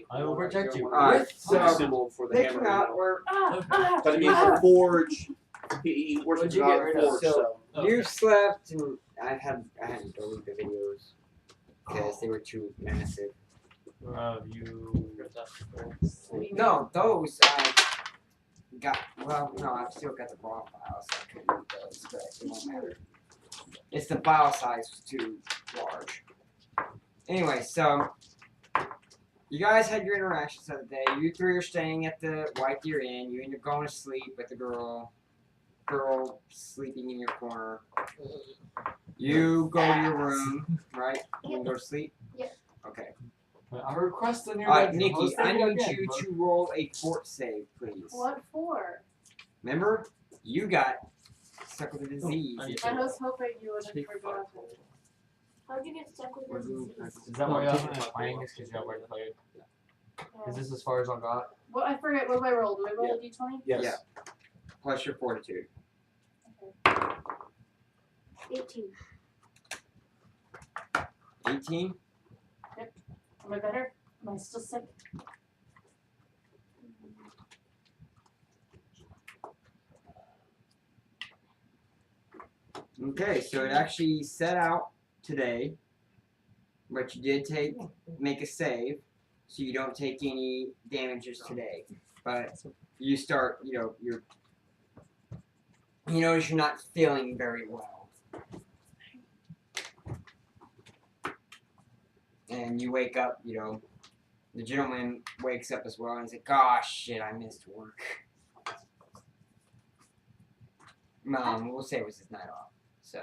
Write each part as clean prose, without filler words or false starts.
I will protect you. Alright, so symbol for the pick hammer. him out or But it means the forge. He worships What'd you God get of rid of? forge, So- so. you slept and I hadn't deleted the videos because they were too massive. You. No, those I got. Well, no, I've still got the raw files, so I couldn't read those, but it won't matter. It's the file size was too large. Anyway, so you guys had your interactions the other day. You three are staying at the White Deer Inn. You end up going to sleep with the girl sleeping in your corner. You go to your room, right? You go to sleep? Yeah. Okay. I request in your Alright, bedroom. Nikki, I need you to roll a fort save, please. What for? Remember? You got stuck with a disease. I was hoping you would have forgotten. How'd you get stuck with this disease? Is that why you're playing this? Because you got where to play it? Is this as far as I got? Well, I forget what I rolled. Do I roll a d20? Yes. Yeah. Plus your fortitude. 18. 18? Am I better? Am I still sick? Okay, so it actually set out today, but you did make a save, so you don't take any damages today. But you start, you notice you're not feeling very well. And you wake up, the gentleman wakes up as well and he's like, gosh, shit, I missed work. We'll say it was his night off. So,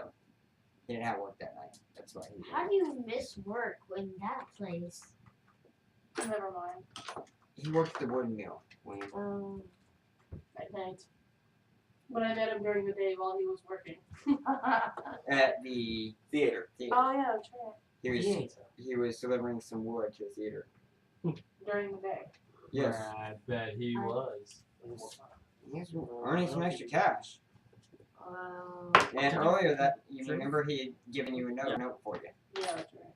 he didn't have work that night. That's why he did. How do you miss work in that place? Never mind. He worked at the wooden mill, William. At night. But I met him during the day while he was working. At the theater. Oh yeah, that's right. He was delivering some wood to the theater. During the day. Yes. I bet he was. He was earning some extra cash. And earlier that you remember he had given you a note for you. Yeah, that's right.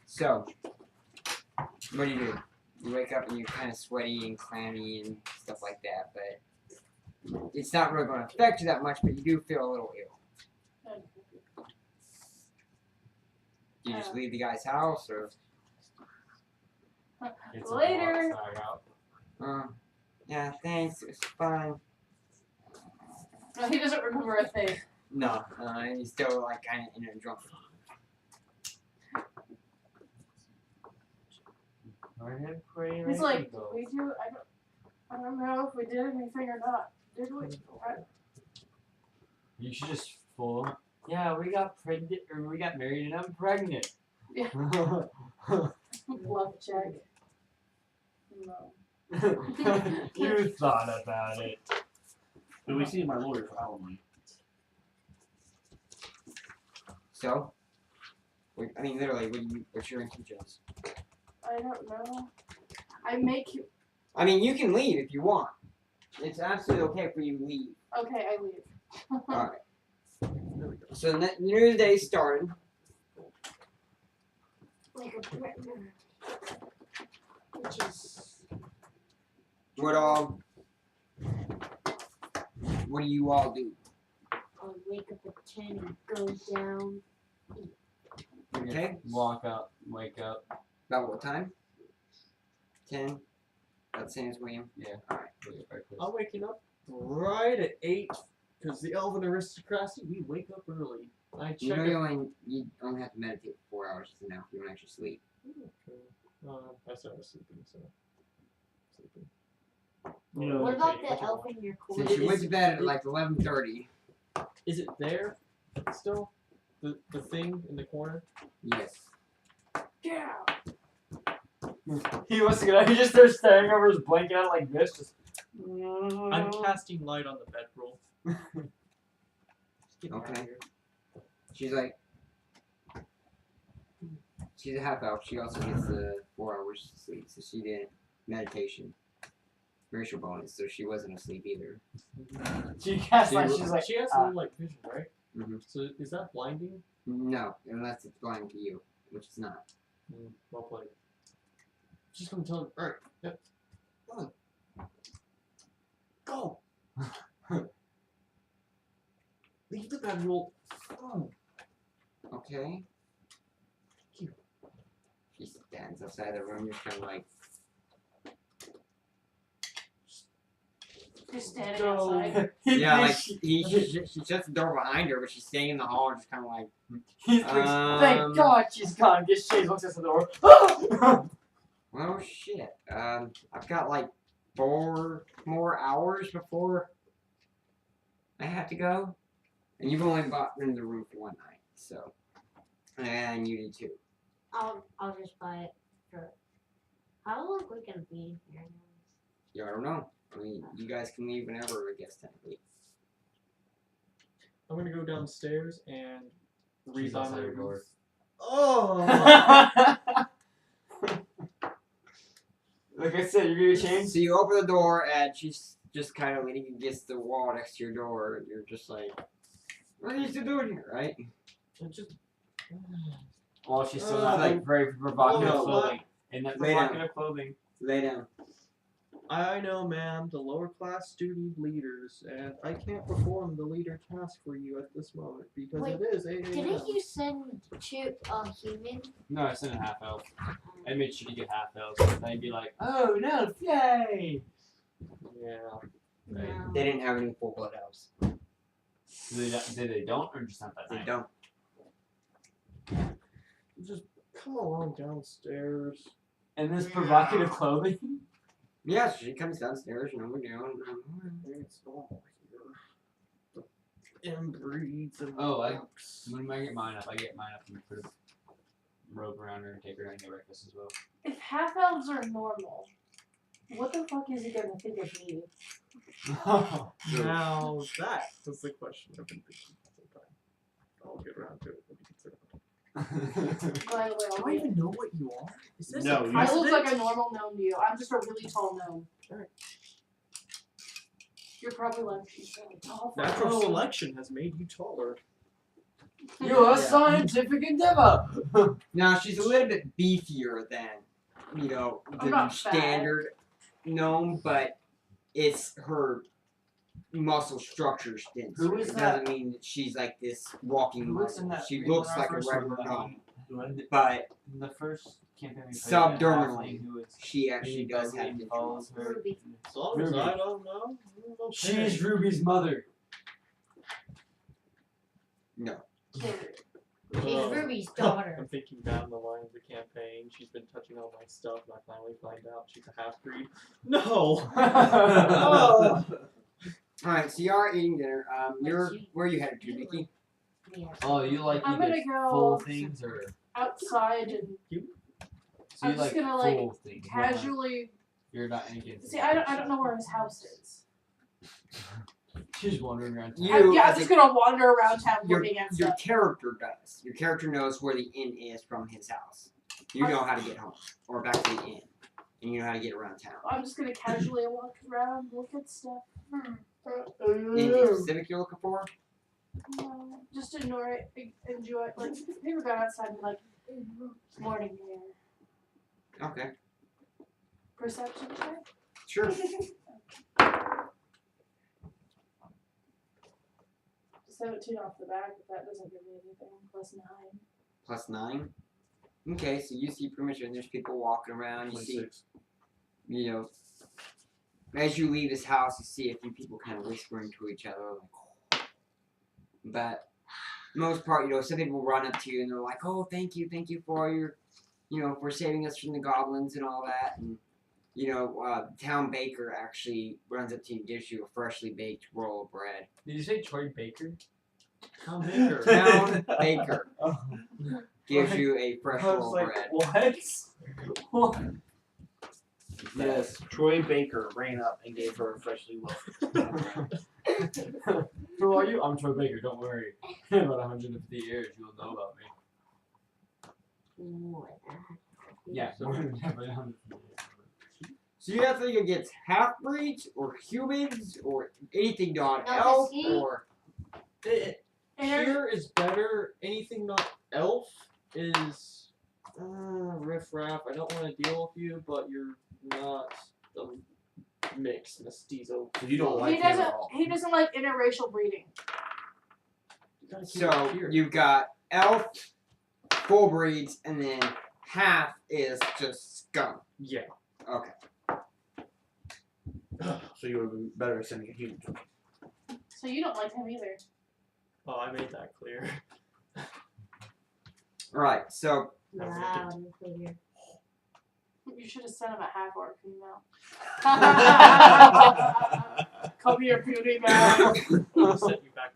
So, what do? You wake up and you're kind of sweaty and clammy and stuff like that, but it's not really going to affect you that much, but you do feel a little ill. Do you just leave the guy's house, or? Later. Yeah, thanks, it's fine. No, he doesn't remember a thing. No, and he's still like kind of in a drunk. He's like, did we do? I don't know if we did anything or not. Did we? You should just fool him. Yeah, we got pregnant, or we got married, and I'm pregnant. Yeah. Bluff check. No. You thought about it. But we see my lawyer for alimony. So, I mean, literally, what's your intentions? I don't know. I make you. I mean, you can leave if you want. It's absolutely okay for you to leave. Okay, I leave. Alright. So, New Day started. Like a partner. Which is. What do you all do? I'll wake up at 10 and go down. Okay. Walk up, wake up. About what time? 10? About the same as William? Yeah. Alright. I'm waking up right at 8 because the Elven Aristocracy, we wake up early. I check You know it. you only have to meditate for 4 hours enough. You don't actually sleep. I started sleeping, so. Sleeping. What about the elf in your corner? Since you went to bed at like 11:30. Is it there still? The thing in the corner? Yes. Yeah. He wants to get out. He just starts staring over his blanket out like this. Just. I'm casting light on the bedroll. Get out of Okay. here. She's like. She's a half elf. She also gets 4 hours sleep, so she did meditation. Racial bonus, so she wasn't asleep either. She casts like She- she's like. She has no like vision, right? Mhm. So is that blinding? No, unless it's blind to you, which it's not. Well played. Just gonna tell him. All right. Yep. Come on. Go. Leave the bedroll. Oh. Okay. She stands outside the room, just kind of like. Just standing Go. outside. Yeah, like she shuts the door behind her, but she's staying in the hall, just kind of like. He's like, thank God she's gone. Gets chased, looks at the door. Well, shit. I've got like 4 more hours before I have to go, and you've only bought in the room for 1 night, so. And you need 2. I'll just buy it for. How long we gonna be here? Yeah, I don't know. I mean, you guys can leave whenever, I guess, technically. I'm gonna go downstairs and She's read on outside the her door. Oh. Like I said, you're gonna change. So you open the door, and she's just kind of leaning against the wall next to your door, and you're just like, what are you still doing here, right? Just. Well, she's still not like very provocative no, clothing. And that Lay down. provocative clothing. Lay down. I know, ma'am, the lower class duty leaders, and I can't perform the leader task for you at this moment because Wait, it is 8 a.m. Didn't you send to human? No, I sent a half elf. I made sure to get half elves. And they'd be like, oh no, yay! Yeah. No. They didn't have any full blood elves. They don't, or just not that They night? don't. Just come along downstairs. And this provocative clothing? Yeah, so she comes downstairs, we're down. It's normal here. The inbreeds and Oh, bugs. When I get mine up, and put a robe around her and take her down and get breakfast as well. If half elves are normal, what the fuck is he gonna think of me? Now that was the question I've been thinking the whole time. I'll get around to it when we consider it. By the way, Do I even know what you are? Is this No, a you- I look precedent? like a normal gnome to you. I'm just a really tall gnome. Alright. You're probably like, she's really tall. for a Natural gnome. selection has made you taller. You're a Yeah. scientific endeavor! Now, she's a little bit beefier than, I'm the not fat. standard gnome, but it's her muscle structure stints. Who is It that? doesn't mean that she's like this walking Who was in muscle. that She when looks I like a first saw regular that gnome, one? but In the first campaign we played, Subdermally, who is she actually does have Ruby ginger follows muscle. her. Ruby. As long as Ruby. I don't know. I'm okay. She's Ruby's mother. No. She's Oh. Ruby's daughter. I'm thinking down the line of the campaign. She's been touching all my stuff, and I finally find out she's a half breed. No. Oh. All right, so you are eating dinner. You're she- where are you headed to, Vicky? Yes. Oh, you like I'm either gonna go full things or outside and so you I'm just like gonna, like, full things. not like- casually. You're not anything. See, I don't know where his house is. She's wandering around. Town. You- I'm as just a- gonna wander around town Your, looking at your stuff. character does. Your character knows where the inn is from his house. You know how to get home or back to the inn, and you know how to get around town. I'm just gonna casually walk around, look at stuff. Anything specific you're looking for? No, just enjoy, like, never got outside and like, morning air. Okay, Perception check? sure. 17 off the back, but that doesn't give me anything. Plus 9. +9. Okay, so you see pretty much, and there's people walking around. You see, 26. as you leave his house, you see a few people kind of whispering to each other, like, but most part, some people run up to you and they're like, "Oh, thank you for your, for saving us from the goblins and all that." And town baker actually runs up to you and gives you a freshly baked roll of bread. Did you say Troy Baker? Tom Baker. Town baker Oh. gives you a fresh I was roll like, of bread. what? What? Yes, Troy Baker ran up and gave her a freshly loaf. Who are you? I'm Troy Baker. Don't worry. In about 150 years, you'll know about me. What the heck? Yeah, So- more than 150 years. So you have to think against half breeds or humans or anything not No, elf see? or Air. Here is better. Anything not elf is Riff raff, I don't want to deal with you, but you're not the mixed mestizo. So you don't He like him doesn't. at all. He doesn't like interracial breeding. You gotta keep So it pure. you've got elf, full breeds, and then half is just scum. Yeah. Okay. So you would be better at sending a human to me. So you don't like him either. Oh, I made that clear. Right. So Loud and clear. You should have sent him a half orc female. Come here, beauty man. I'll set you back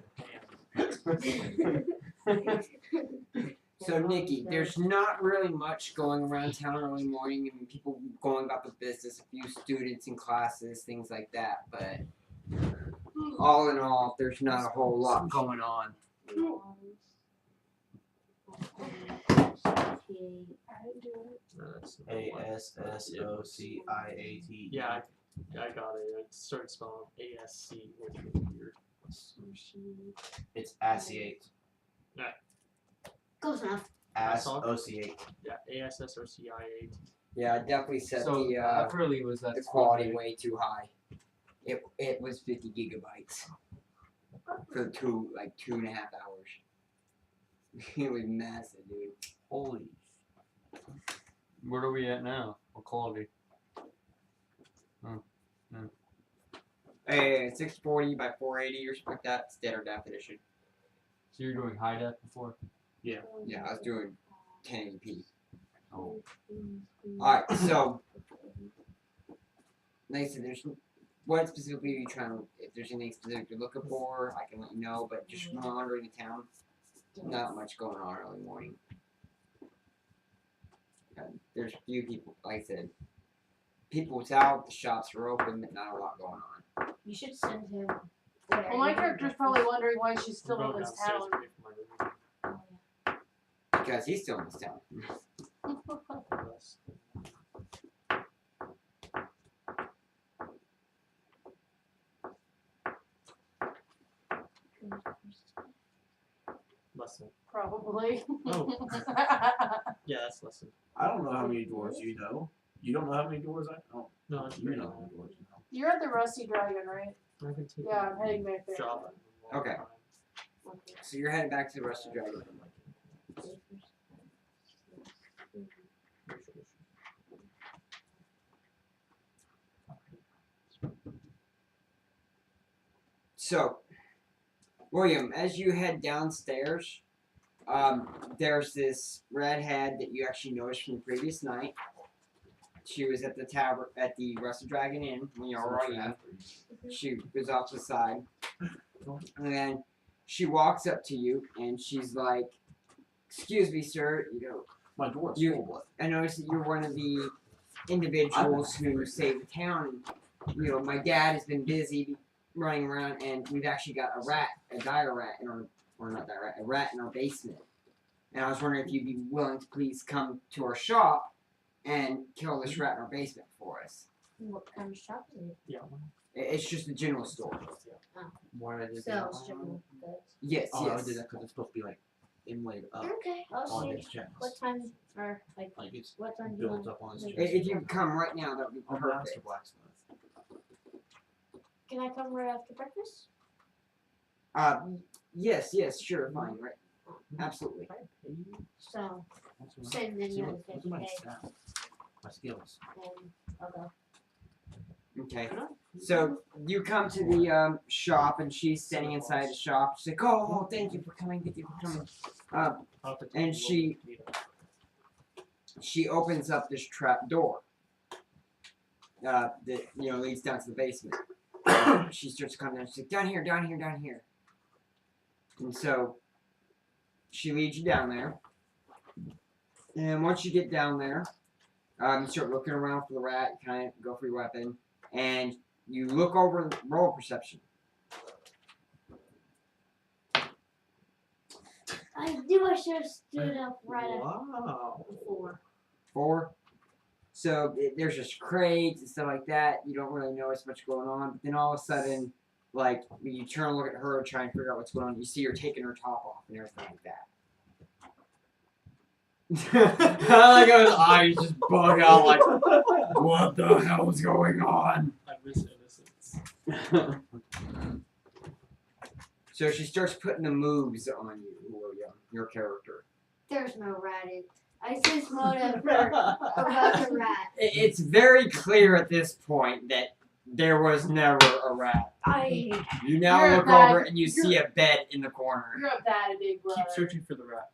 in the pan. So Nikki, there's not really much going around town early morning. I mean, people going about the business, a few students in classes, things like that. But all in all, there's not a whole lot going on. I didn't do it. That's not one. ASSOCIATE. Yeah, I got it. I started spelling ASC, which was weird. It's associate. Close enough. Associate. Yeah, ASS or CIA. Yeah, I definitely set So the how early was that? the quality way too high. It was 50 gigabytes for 2.5 hours. It was massive, dude. Holy. Where are we at now? What quality? Hey, 640 by 480 or something like that. Standard definition. So you're doing high def before? Yeah, I was doing 1080p. Oh. Alright, so like I said, there's what specifically are you trying to, if there's anything specific you're looking for, I can let you know, but just monitoring the town. Not much going on early morning. There's a few people, like I said, people's out, the shops are open, but not a lot going on. You should send him. Well, my character's probably wondering why she's still Go in this downstairs town. and wait for my room. Because he's still in this town. Yes. Lesson. Probably. Oh. Yeah, that's lesson. I don't know how many doors you know. You don't know how many doors I know. No, You know how many doors you know. You're at the Rusty Dragon, right? I've been taking Yeah, I'm heading back there. job. Okay. So you're heading back to the Rusty Dragon. So, William, as you head downstairs, there's this redhead that you actually noticed from the previous night. She was at the tavern at the Rusty Dragon Inn when you were already in. She was off to the side, and then she walks up to you and she's like, "Excuse me, sir. You know, My door's You- full, but I noticed that you're one of the individuals who saved the town. And, you know, my dad has been busy running around, and we've actually got a dire rat in our, or not dire rat, a rat in our basement. And I was wondering if you'd be willing to please come to our shop and kill this rat in our basement for us. What kind of shop is it? Yeah. It's just a general store. why did I do that? Sells general goods. Yes, Oh, I yes. did that because it's supposed to be like inlaid up Okay, I'll on see. his chest. What time or like Like it's what time do you built want? up on his like- chest. If you could come right now, that would be Oh, master perfect. blacksmith. Can I come right after breakfast? Yes, sure, fine, right. Absolutely. So What's my- same then see you what- what's my stats? My skills. and I'll go. Okay. So you come to the shop, and she's standing inside the shop. She's like, "Oh, thank you for coming. Thank you for coming." And she opens up this trap door that leads down to the basement. She starts to come down. She's like, "Down here, down here, down here." And so she leads you down there. And once you get down there, you start looking around for the rat. You kind of go for your weapon, and you look over and roll perception. I knew I should have stood up right Wow. before. 4. So there's just crates and stuff like that. You don't really notice much going on. But then all of a sudden, like, when you turn and look at her, try and figure out what's going on, you see her taking her top off and everything like that. I like how his eyes just bug out like, what the hell's going on? I miss innocence. So she starts putting the moves on you, William, your character. There's no rat in. I just motive about the rat. It's very clear at this point that there was never a rat. You now You're look bad. over and you see a bed in the corner. You're a bad big brother. Keep searching for the rat.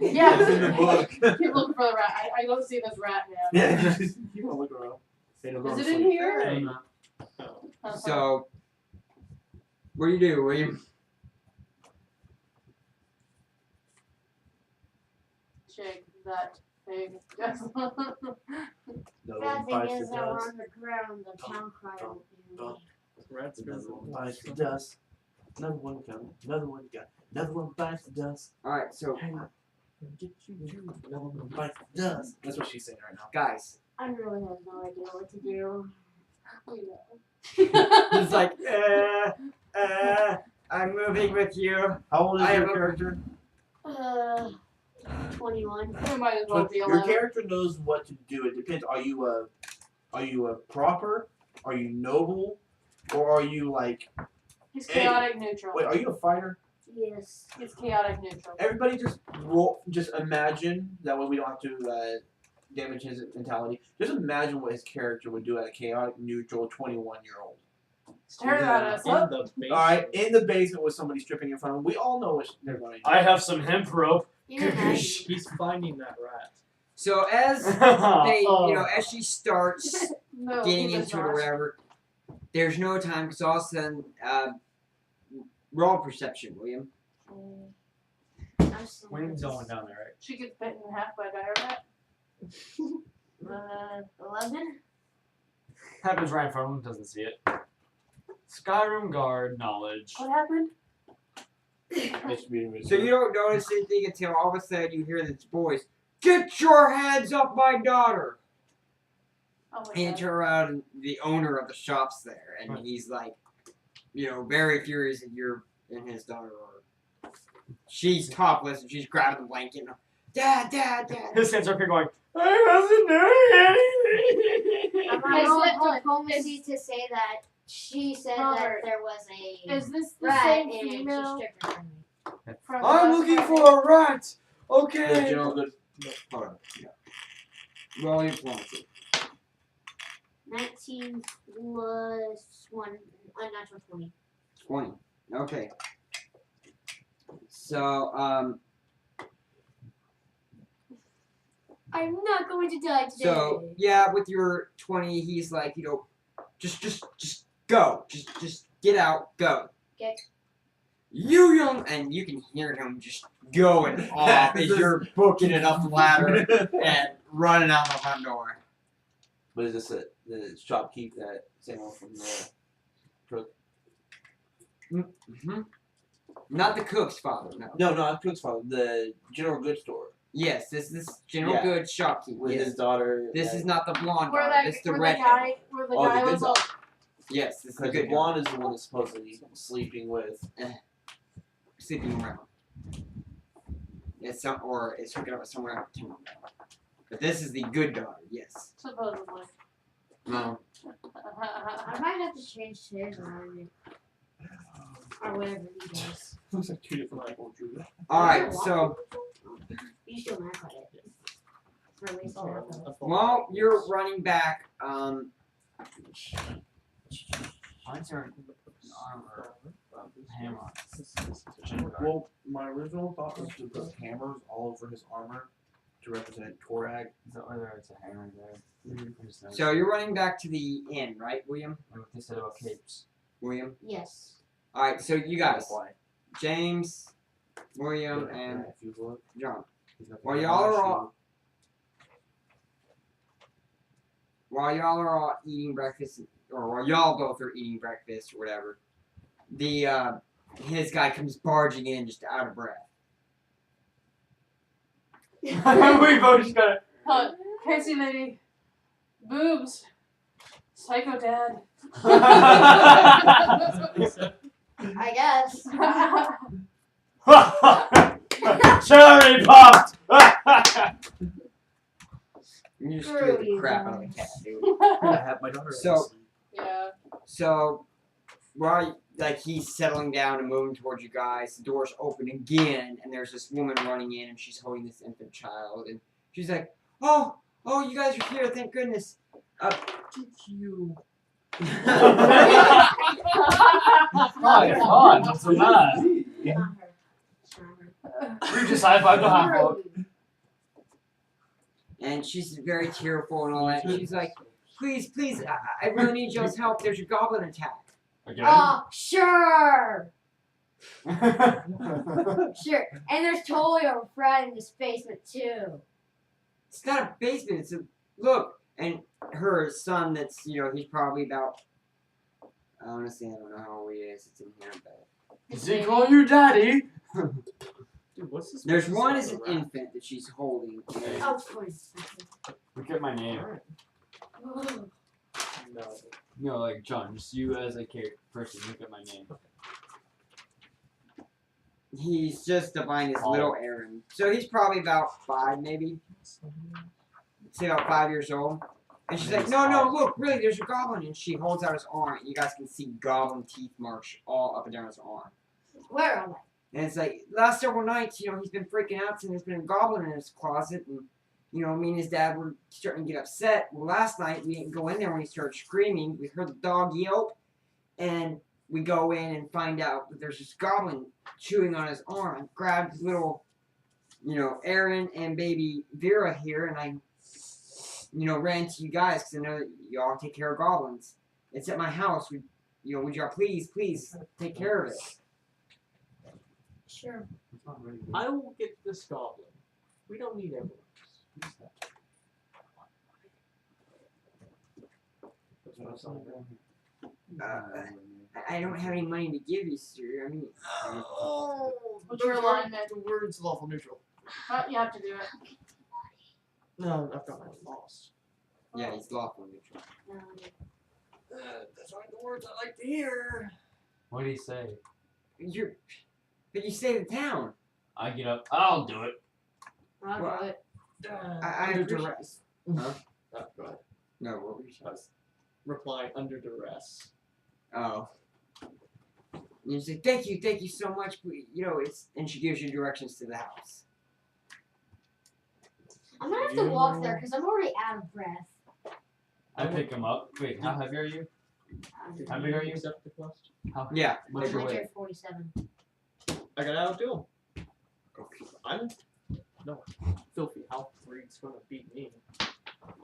Yeah. It's in your book. Keep looking for the rat. I don't see this rat now. Yeah, you don't look around. They don't go Is to it in sleep. here? Hey. Uh-huh. So, what do you do, William? Shake that thing. Yes. No Bad one thing bites is the that we're dust. on the ground. The town crier will dum. Rats Another visit. one bites the dust. Another one coming. Another one got. Another one bites the dust. Alright, so, Hang on. Get you too. Another one bites the dust. That's what she's saying right now. guys, I really have no idea what to do. We know. he's like, I'm moving with you. How old is I your have a- character? 21. We might as well But be your alone. character knows what to do. It depends. Are you a proper? Are you noble? Or are you like? He's chaotic neutral. Wait, are you a fighter? Yes. He's chaotic neutral. Everybody just roll. Just imagine that way. We don't have to damage his mentality. Just imagine what his character would do at a chaotic neutral 21-year-old. Stare at us. In Look. the basement. All right, in the basement with somebody stripping in front of him. We all know what they're going to do. I have some hemp rope. You imagine. He's finding that rat. So as they, Oh. as she starts No, getting he does into it or not. whatever, there's no time because all of a sudden, roll perception, William. I'm still Wind's going down there, right? She gets bitten in half by a dire rat. 11? Happens right in front of him, doesn't see it. Skyrim guard knowledge. What happened? So you don't notice anything until all of a sudden you hear this voice, "Get your hands off my daughter!" Oh my And you god. turn around and the owner of the shop's there, and he's like, very furious that you're and his daughter are. She's topless and she's grabbing the blanket. And, Dad. His hands are up here going, I wasn't doing anything. I'm Is not it- diplomacy to say that she said that Robert, there was a Is this the rat same and she female stripped her from me. from I'm last looking Friday? for a rat. Okay. General good. Hold on. Yeah. Roll your diplomacy. 19 plus 1, unnatural 20. 20. Okay. So, I'm not going to die today. So yeah, with your 20, he's like, just go, just get out, go. Okay. And you can hear him just going off as you're booking it up the ladder and running out the front door. But is this the shopkeep that same one from the cook? Mm-hmm. Not the cook's father, no. No, not cook's father. The general goods store Yes, this is General Yeah. Goods shopkeep. with Yes. his daughter. This is not the blonde Where daughter. that This is the where red the guy where the Oh, the guy good was all Yes, this is the because the good blonde is the one that's supposedly sleeping with. sleeping around. It's hooking up with someone else. But this is the good daughter. Yes. supposedly. No. I might have to change his alignment. Or whatever he does. Looks like two different people drew. All right. So You still mad at it. For at least half of it. while you're running back, Mine's are armor. Hammer. Well, my original thought was to put hammers all over his armor to represent Torag. Is that whether it's a hammer there? I just noticed. so you're running back to the inn, right, William? Like what they said about capes. William. Yes. All right. So you guys, Why? James, William, and if you look, John. he's got the While y'all are shoe. all eating breakfast, or while y'all both are eating breakfast or whatever, his guy comes barging in just out of breath. We both just got Casey lady. Boobs. Psycho dad. I guess. Cherry popped! You just Screw scared the you crap out of the guys. cat, dude. I have my daughter. So- Yeah. So, while like he's settling down and moving towards you guys, the doors open again, and there's this woman running in, and she's holding this infant child, and she's like, "Oh, you guys are here! Thank goodness." Did you? Hi, on, what's the matter? Not her. It's not her. We just high-fived a half And she's very tearful and all that. She's like, "Please, I really need y'all's help. There's a goblin attack." Again? Oh, sure. Sure. And there's totally a rat in this basement too. It's not a basement. It's a look. And her son, that's he's probably about. Honestly, I don't know how old he is. It's in here, but Does he call you daddy? Dude, what's this? there's one as as an infant that she's holding. Oh, of course. Look at my name. Oh. No. No, like John, just you as a person. Look at my name. He's just behind his little Aaron. So he's probably about 5, maybe. Say about 5 years old. And she's like, no, look, really, there's a goblin. And she holds out his arm. And you guys can see goblin teeth marks all up and down his arm. Where am I? And it's like, last several nights, he's been freaking out saying there's been a goblin in his closet. And, me and his dad were starting to get upset. Well, last night, we didn't go in there when he started screaming. We heard the dog yelp. And we go in and find out that there's this goblin chewing on his arm. I grabbed little, Aaron and baby Vera here. And I, ran to you guys because I know that y'all take care of goblins. It's at my house. Would y'all please take care of it? Sure. I will get this goblin. We don't need everyone. I don't have any money to give you, sir. I mean, Oh, What's your alignment? The word's lawful neutral. You have to do it. No, I've got mine lost. yeah, he's lawful neutral. That's not the words I like to hear. What do you say? But you stay in town. I get up. I'll do it. I'll Well, do it. I under appreciate- duress. Huh? Oh, go ahead. No, what were you saying? Reply under duress. Oh. And you say, thank you so much. But, and she gives you directions to the house. I'm gonna have to walk there because I'm already out of breath. I pick him up. Wait, how heavy are you? How big are you? Accept the quest. How? Yeah. What's your weight? 147. I gotta outdo him. Okay. I'm filthy. How three's gonna beat me?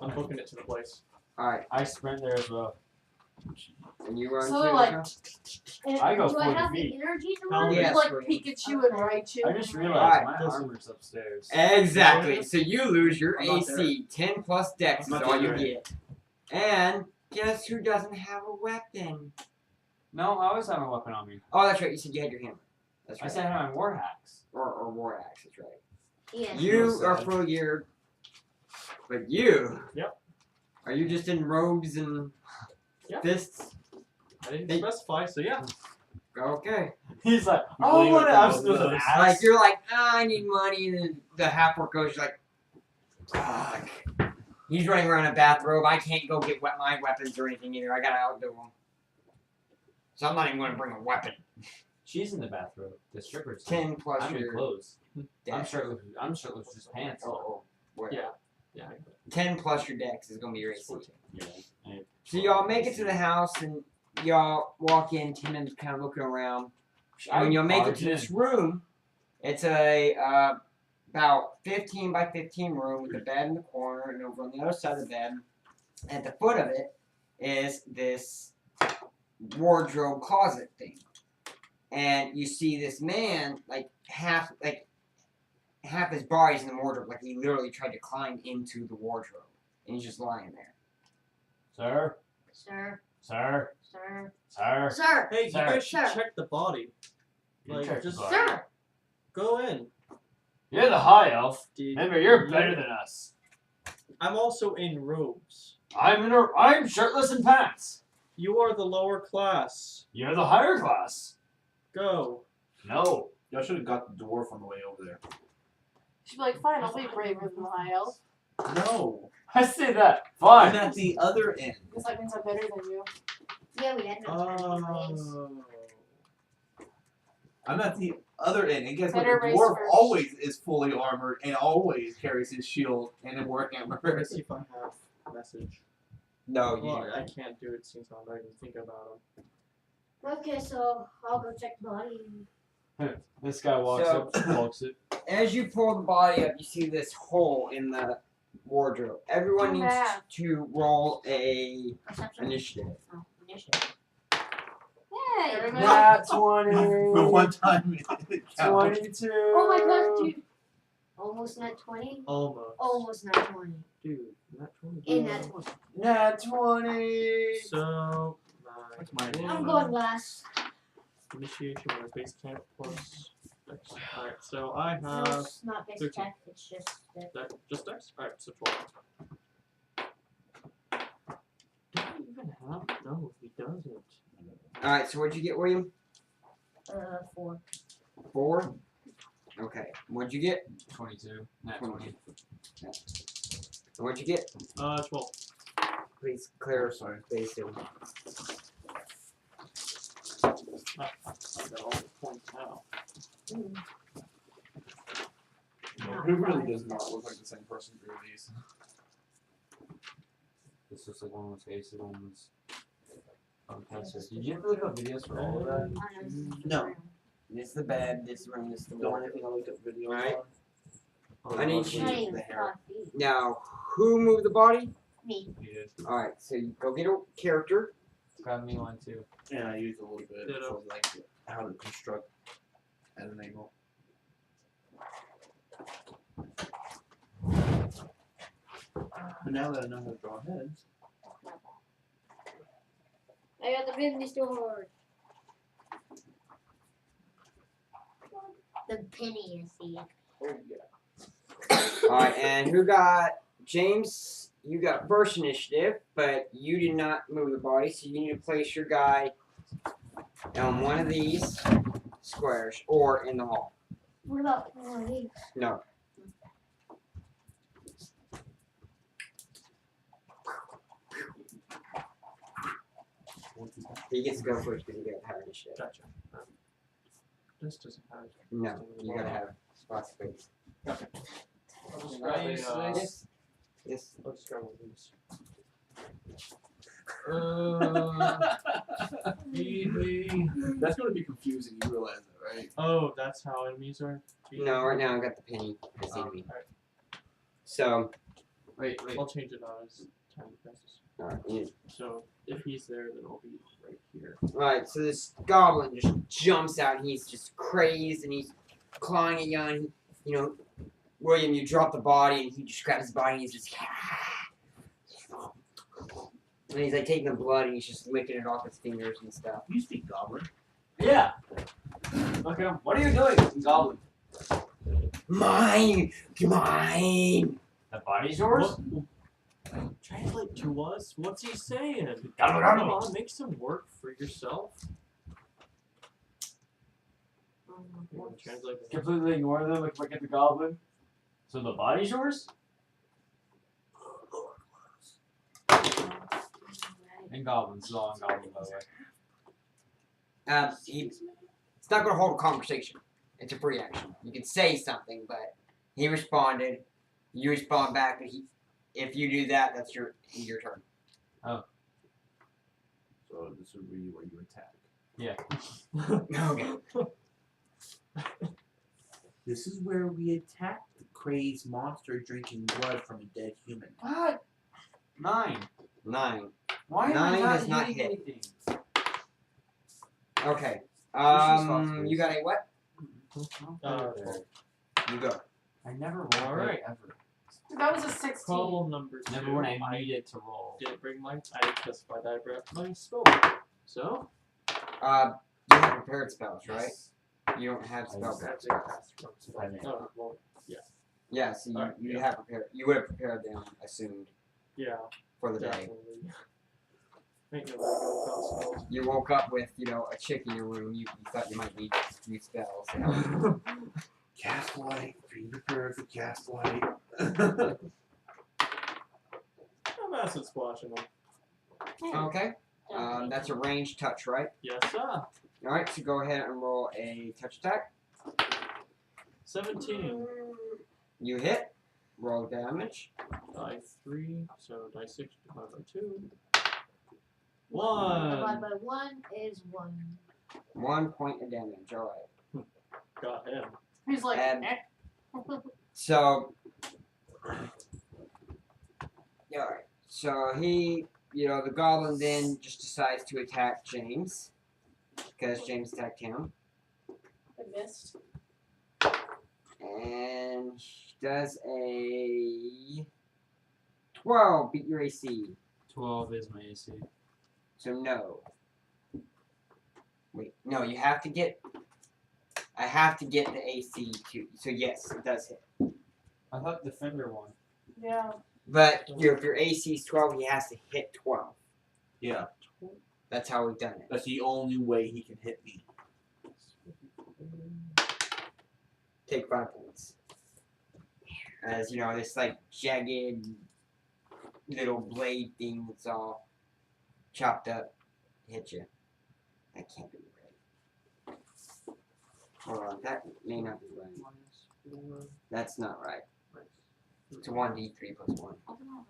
I'm booking it to the place. Alright. I sprint there as well. And you run So, too, like, huh? And I go Do I 40 have feet. the energy to How run? many- Yeah. like Yes, Pikachu and Raichu. I just realized Alright, my listen. armor's upstairs. Exactly. So you lose your I'm not AC. 10 plus dex is I'm not all you there. get. And guess who doesn't have a weapon? No, I always have a weapon on me. Oh, that's right. You said you had your hammer. That's I right. said I had my war hacks. Or war axe. That's right. Yes. You No, are sad. full gear. But you. Yep. Are you just in robes and Yep. fists? I didn't Hey. specify, so yeah. Okay. He's like, You oh, believe what it else for both with of an us. axe? Like you're like, I need money, and then the half orc goes like, fuck. He's running around in a bathrobe. I can't go get my weapons or anything either. I gotta outdo him. So I'm not even gonna bring a weapon. She's in the bathroom. The stripper's 10 plus I'm in your clothes. I'm dex. shirtless. I'm shirtless, just pants. What? Yeah. Yeah. 10 plus your dex is gonna be your AC. 14. Yeah. So y'all make it to the house and y'all walk in. Tim's kind of looking around. And when y'all make it to this room, it's a about 15 by 15 room with a bed in the corner, and over on the other side of the bed, at the foot of it, is this wardrobe closet thing. And you see this man, like half his body's in the wardrobe, like he literally tried to climb into the wardrobe, and he's just lying there. Sir, Sir. sir, Sir. sir. Sir. Hey, you Sir. guys should Sir. check the body. You Like, check the just body. Sir. go in. You're the high elf. Dude, Remember, you're better than us. I'm also in robes. I'm shirtless in pants. You are the lower class. You're the higher class. Go. No. Y'all should have got the dwarf on the way over there. She'd be like, fine, I'll be braver than the high elf. No. I say that. I'm Fine. at the other end. Because that means I'm better than you. Yeah, we had no time anyways. Oh. I'm at the other end. And guess what? Better The race dwarf first. always is fully armored and always carries his shield and a war hammer. Let's see if I have message. No, you Well, I can't do it since I'm not even thinking about him. Okay, so I'll go check the body. This guy walks So- up, walks it. As you pull the body up, you see this hole in the wardrobe. Everyone Too needs bad. to roll a Perception. initiative. Oh, initiative. Yay! Everybody- Nat For 20. one time, it counts. 22. Oh my gosh, dude. Almost not 20? Almost. Almost not 20. Dude, not 20. In that 20. Nat 20. So, That's my I'm going last. initiation or base camp plus Dex. Alright, so I No, have it's not base 13. tech, it's just that. that just Dex? Alright, so 12. Do I even have? No, he doesn't. Alright, so what'd you get, William? 4. 4? Okay. What'd you get? 22. Nat 20. What'd you get? 12. Please clear Sorry. space. I got all the points now. It really does not look like the same person through these. This looks like one was basic, one was fantastic. Did you have to look up videos for all of that? No. This is the bed, this room, this is the The only wardrobe. thing I looked up videos Right. on. I need Not you. even The hair. 5 feet. Now, who moved the body? Me. You did. Alright, so you go get a character. Grab me one too. And I used a little bit Ditto. for like how to construct at an angle. But now that I know how to draw heads, I got the business store. The penny, you see. Alright, and who got James? You got first initiative, but you did not move the body, so you need to place your guy on one of these squares or in the hall. What about one of these? No. He gets to go first because he got higher initiative. Gotcha. This doesn't have. No, you gotta have spot space. I'll just grab a, Yes. Yes. I'll just grab one of these. that's going to be confusing. You realize that, right? Oh, that's how enemies are? No, right now I got the penny as Oh, enemy. alright. So, Wait. I'll change it now as time passes. alright, So if he's there, then I'll be right here. Alright, so this goblin just jumps out and he's just crazed and he's clawing at you and, you know, William, you drop the body and he just grabs his body and he's just and he's like taking the blood and he's just licking it off his fingers and stuff. You speak goblin. Yeah. Look at him. What are you doing, Goblin? Mine! Mine! The body's yours? What? Translate to us? What's he saying? Goblin, Come goblin. on, make some work for yourself. You wanna translate to us? Completely ignore them, look at the goblin. So the body's yours? And goblins, it's all on goblin, by the way. It's not gonna hold a conversation. It's a free action. You can say something, but he responded. You respond back, but if you do that, that's your turn. So this would be where you attack. Yeah. Okay. This is where we attack the crazed monster drinking blood from a dead human. What? 9. 9. Why am Nine I not does not hitting hit. anything? Okay. Responsibilities. You got a what? You go. I never roll Alright. ever. That was a 16. Problem number 2. Never when I needed to roll. didn't bring my. I specified that I brought my spell. So. You have prepared spells, right? You don't have spell That's cards. Oh, well, Yeah, so you, Alright, you yeah. have prepared. You would have prepared them, assumed, yeah, for the day. definitely. Ain't nobody gonna call spells. You woke up with, you know, a chick in your room. You thought you might need to use spells. Cast light. Be prepared for cast light. I'm acid splashing them. Okay. That's a ranged touch, right? Yes, sir. Alright, so go ahead and roll a touch attack. 17. You hit. Roll damage. Die 3, so die 6 divided by 2. Divided 1. by 1 is 1. 1 point of damage. Alright. Got him. He's like, And- eh. So. Alright. So he, you know, the goblin then just decides to attack James. Because James attacked him. I missed. And he does a 12. Beat your AC. 12 is my AC. So no. Wait, no, you have to get. I have to get the AC too. So yes, it does hit. I thought Defender won. Yeah. But if your AC is 12, he has to hit 12. Yeah, That's how we've done it. that's the only way he can hit me. Take 5 points. As you know, this like jagged little blade thing that's all chopped up hit you. That can't be right. Hold on, that may not be right. That's not right. It's 1d3 plus 1. I don't know.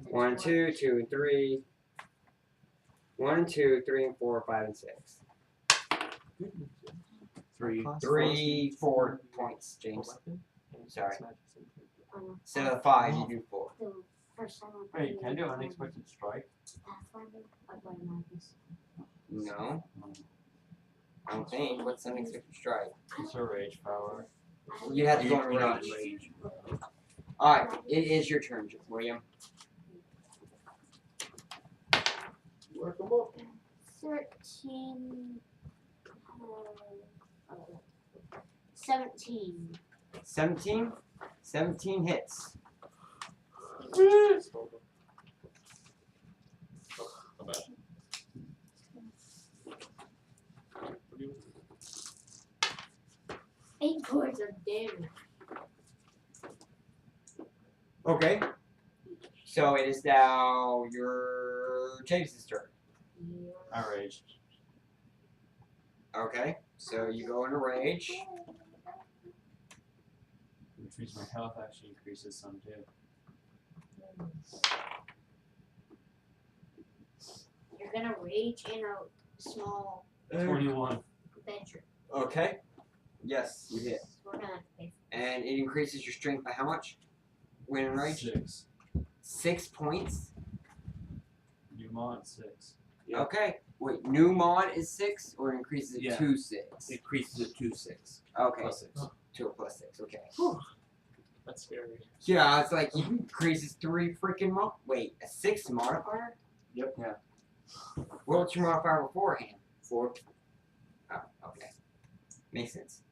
1, 2, 2, and 3. 1 and 2, 3 and 4, 5 and 6. 3, 4 points, James. Sorry. Instead of 5, you do 4. The first time I Wait, can I do played, unexpected strike? Pathfinder, I played Magnus. No, I don't think. What's unexpected strike? It's a rage power. You have to go You're in not rage. rage. Alright, it is your turn, William. Work 'em up. 13. 17. 17? 17 hits. My bad. 8 points of damage. Okay. So it is now your James's turn. I raged. Okay. So you go into rage. Which means my health actually increases some too. You're gonna rage in a small 21. venture. Okay. Yes, you hit. We're gonna have to pay And it increases your strength by how much? When in rage? 6. 6 points. New mod 6. Yep. Okay. Wait, new mod is 6 or it increases it Yeah. to 6? Increases it to 6. Okay. Plus 6. To a plus 6. Okay. That's scary. Yeah, it's like he increases 3 freaking wait, a 6 modifier? Yep. Yeah. What's your modifier beforehand? 4. Oh, okay. Makes sense.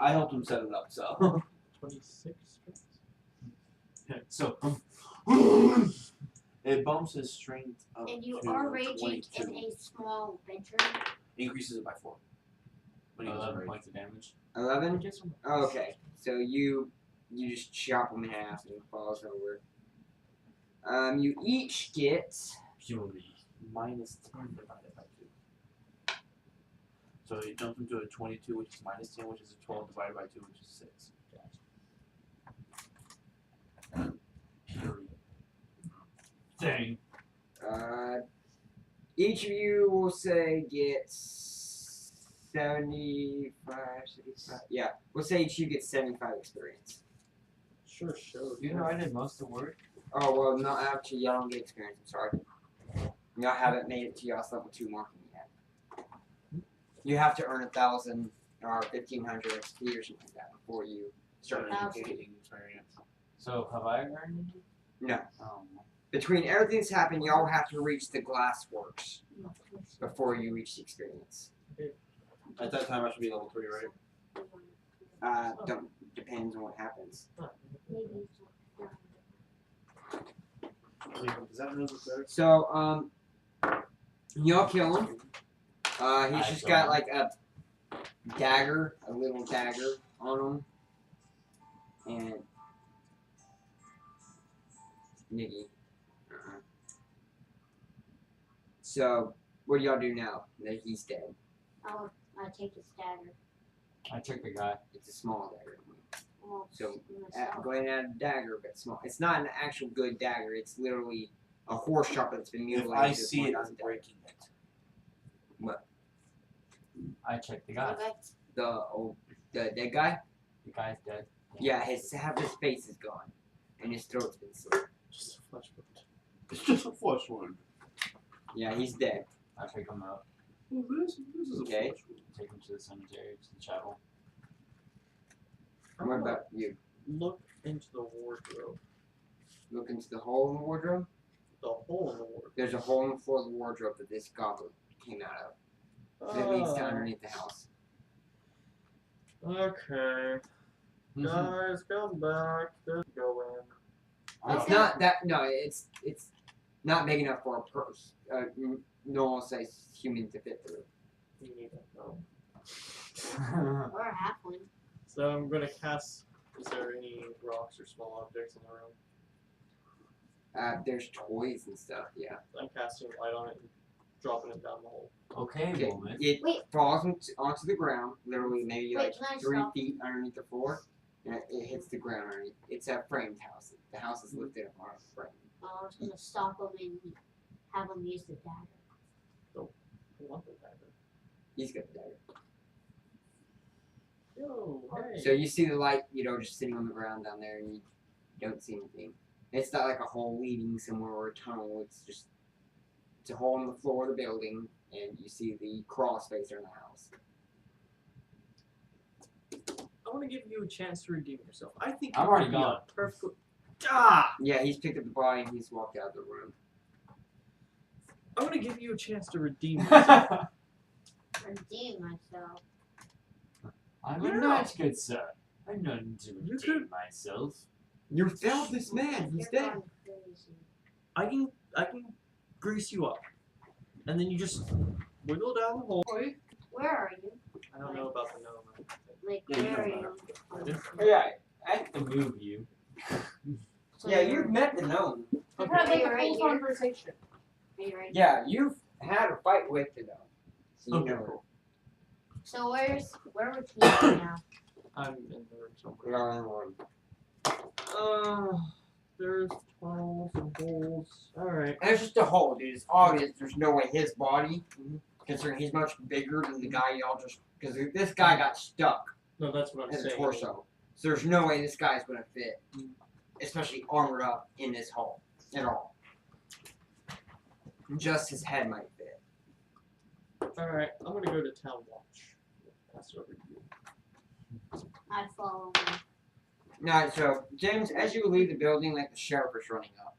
I helped him set it up, so. 26. So, It bumps his strength up And you to are raging 22. in a small venture. Increases it by 4. When he goes in 11 rage. points of damage. 11? Okay. So you just chop him in half and he falls over. You each get Purely. Minus 10 divided by 2. So he jumps into a 22, which is minus 10, which is a 12 divided by 2, which is 6. Purely. Dang. each of you will say gets 75, 75. Yeah, we'll say each of you gets 75 experience. Sure, sure. You know, I did most of the work. Oh, well, no, actually, y'all don't get experience, I'm sorry. Y'all haven't made it to y'all's level 2 marking yet. You have to earn 1,000 or 1,500 XP or something like that before you start Gaining experience. So, have I earned it? No. Oh, Between everything that's happened, y'all have to reach the glass works before you reach the experience. At that time, I should be level 3, right? Depends on what happens. Does that move better? So, y'all kill him. He's just got like a dagger, a little dagger on him. And Nikki. So, what do y'all do now that he's dead? I take his dagger. I took the guy. It's a small dagger. Well, So, myself. go ahead and add a dagger, but small. It's not an actual good dagger. It's literally a horse chopper that's been If mutilated. I to see one it, I'm dagger. breaking it. I checked the guy. Okay. The dead guy? The guy's dead. Yeah, half his face is gone, and his throat's been slit. Just a flesh wound. It's just a flesh wound. Yeah, he's dead. I take him out. Well, this is Okay. a flesh wound. Take him to the cemetery, to the chapel. I'm What gonna about you? look into the wardrobe. Look into the hole in the wardrobe. The hole in the wardrobe. There's a hole in the floor of the wardrobe that this goblin came out of. That leads to underneath the house. Okay. Guys, come back. Let's go in. It's Okay. not that. No, it's not big enough for a normal size human to fit through. You need that though. Or a halfling. So I'm gonna cast. Is there any rocks or small objects in the room? There's toys and stuff. Yeah. I'm casting light on it and dropping it down the hole. Okay, Okay. woman. It Wait. falls onto the ground, literally maybe Wait, like can I 3 stop? feet underneath the floor, and it hits the ground underneath. It's a framed house. The house is lifted up on a frame. I was gonna stop him and have him use the dagger. I want the dagger. He's got the dagger. Yo, hey. So you see the light, just sitting on the ground down there, and you don't see anything. It's not like a hole leading somewhere or a tunnel. It's a hole in the floor of the building, and you see the crawl space in the house. I want to give you a chance to redeem yourself. I think I'm you already would be a gone. Perfect. Ah! Yeah, he's picked up the body and he's walked out of the room. I'm gonna give you a chance to redeem yourself. Redeem myself. I'm Yeah. a nice good sir. I'm not to You redeem myself. You failed this man. He's You're dead. going crazy. I can grease you up, and then you just wiggle down the hole. Where are you? I don't know about the gnome. Like, Yeah, you where know are you? Yeah. I have to move you. So Yeah, you're- you've met the gnome. We've had like a Right full here. conversation. Are you right? Yeah, you've had a fight with the gnome. So you Okay, know cool. So where would he be now? I'm in the room it. somewhere. We are in the room. There's tunnels and holes. Alright. And it's just a hole, dude. It's obvious there's no way his body, considering he's much bigger than the guy y'all just. Because this guy got stuck No, that's what I'm in the saying. torso. So there's no way this guy's gonna fit. Especially armored up in this hole at all. Just his head might fit. Alright, I'm gonna go to town watch. Pass it over to you. I follow him. Alright, so James, as you leave the building, like the sheriff is running up.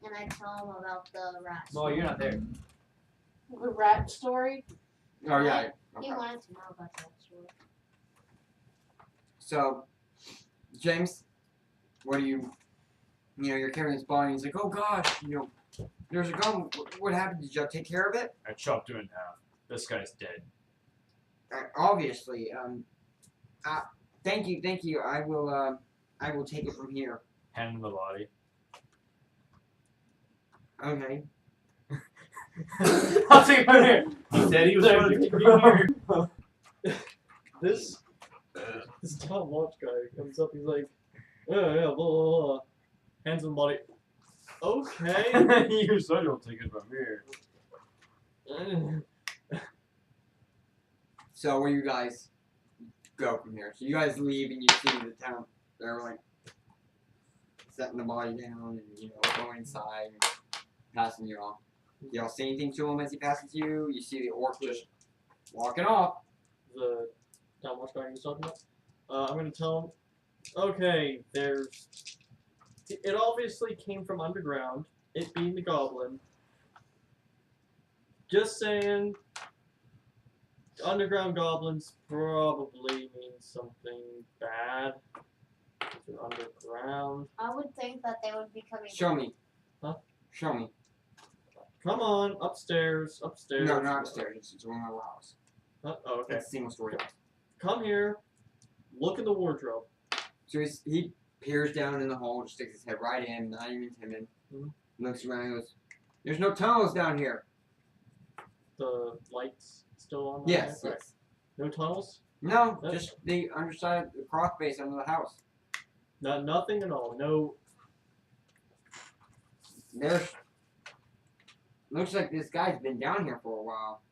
And I tell him about the rats. Well, you're not there. The rat story. Oh yeah. He Okay. wanted to know about that story. So, James, what do you're carrying his body, and he's like, oh gosh, there's a gun. What happened? Did y'all take care of it? I chopped you in half. This guy's dead. Obviously. Thank you. I will take it from here. Hand him the body. Okay. I'll take it from here. He said he was There, going to you take can it be This town watch guy comes up, he's like, yeah, blah, blah, blah. Hands him the body. Okay. You said you'll take it from here. So where you guys go from here? So you guys leave and you see the town. They're like setting the body down and going inside and passing you off. Y'all say anything to him as he passes you? You see the orc just walking off. The town watch guy he was talking about. I'm gonna tell him, okay, it obviously came from underground, it being the goblin. Just saying, underground goblins probably mean something bad. If they're underground. I would think that they would be coming. Show me. Huh? Show me. Come on, upstairs. No, not upstairs. It's one of the house. Oh, okay. It's a single story house. Come here. Look in the wardrobe. So he peers down in the hole, just sticks his head right in, not even timid. Looks around and goes, "There's no tunnels down here." The lights still on? Yes, there? yes. No tunnels? No, That's- just the underside, the cross base under the house. Nothing at all. No. There's. Looks like this guy's been down here for a while.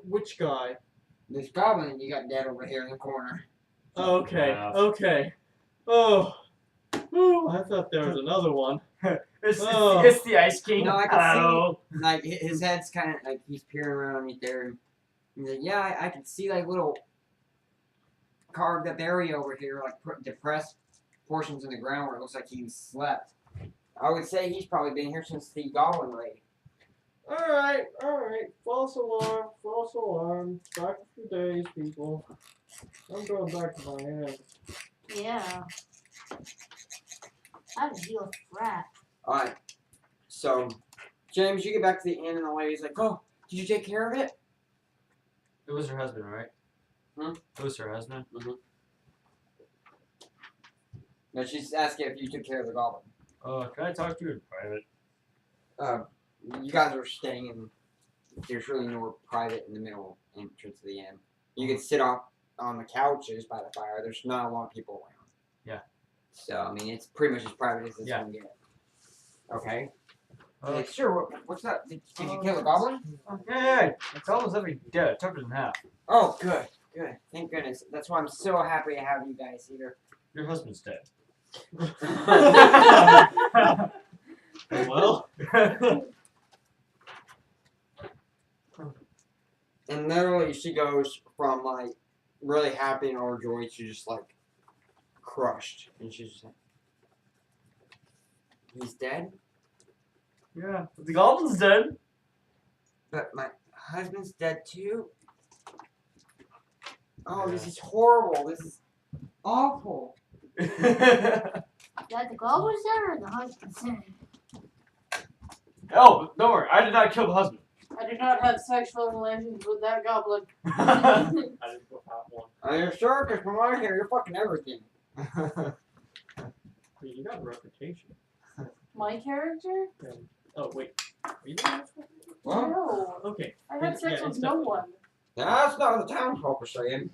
Which guy? This goblin you got dead over here in the corner. Okay. Wow. Okay. Oh. Whew, I thought there was another one. It's the Ice King. No, I can Hello. see, like, his head's kind of, like, he's peering around underneath there. And he's like, yeah, I can see, like, little carved up area over here, like, depressed portions in the ground where it looks like he slept. I would say he's probably been here since the goblin raid. Alright. False alarm. Back a few days, people. I'm going back to my inn. Yeah. I have to deal with rat. Alright, so, James, you get back to the inn, and the lady's like, oh, did you take care of it? It was her husband, right? Hmm? It was her husband. No, she's asking if you took care of the goblin. Can I talk to you in private? You guys are staying in. There's really no private in the middle entrance of the inn. You can sit off on the couches by the fire. There's not a lot of people around. Yeah. So I mean, it's pretty much as private as it's gonna get. Okay. Sure. What's up? Did you kill the goblin? Yeah. It's almost every dead. I took it in half. Oh, good. Good. Thank goodness. That's why I'm so happy to have you guys here. Your husband's dead. Well. And literally, she goes from like really happy and overjoyed to just like crushed, and she's just like, "He's dead." Yeah. The goblin's dead. But my husband's dead too. Oh, this is horrible. This is awful. That the goblin's dead or the husband's dead? Oh, don't worry. I did not kill the husband. I did not have sexual relations with that goblin. I didn't go have one. Are you sure? Because from what I hear, you're fucking everything. You got a reputation. My character? Oh, wait. Are you the one? Well, No. Okay. I had sex with no one. that's not what the townsfolk are saying.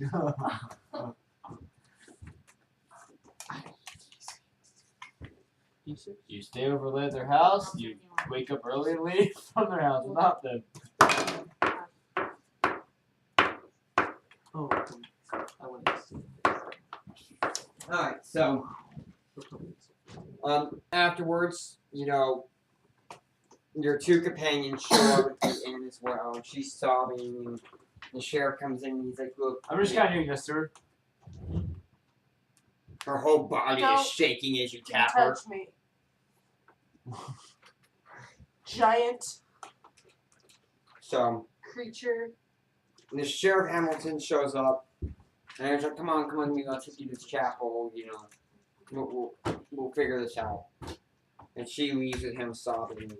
You stay overlay at their house, you wake up early and leave from their house without them. Oh, I went to see. Alright, so afterwards, you know, your two companions show up at the inn as well, and she's sobbing, and the sheriff comes in and he's like, look, I'm just kind of doing this to her. her whole body Don't is shaking as you Don't tap her. touch me. Giant So creature. the Sheriff Hamilton shows up, and he's like, come on, we gotta take you to the chapel, you know, we'll figure this out. And she leaves with him sobbing.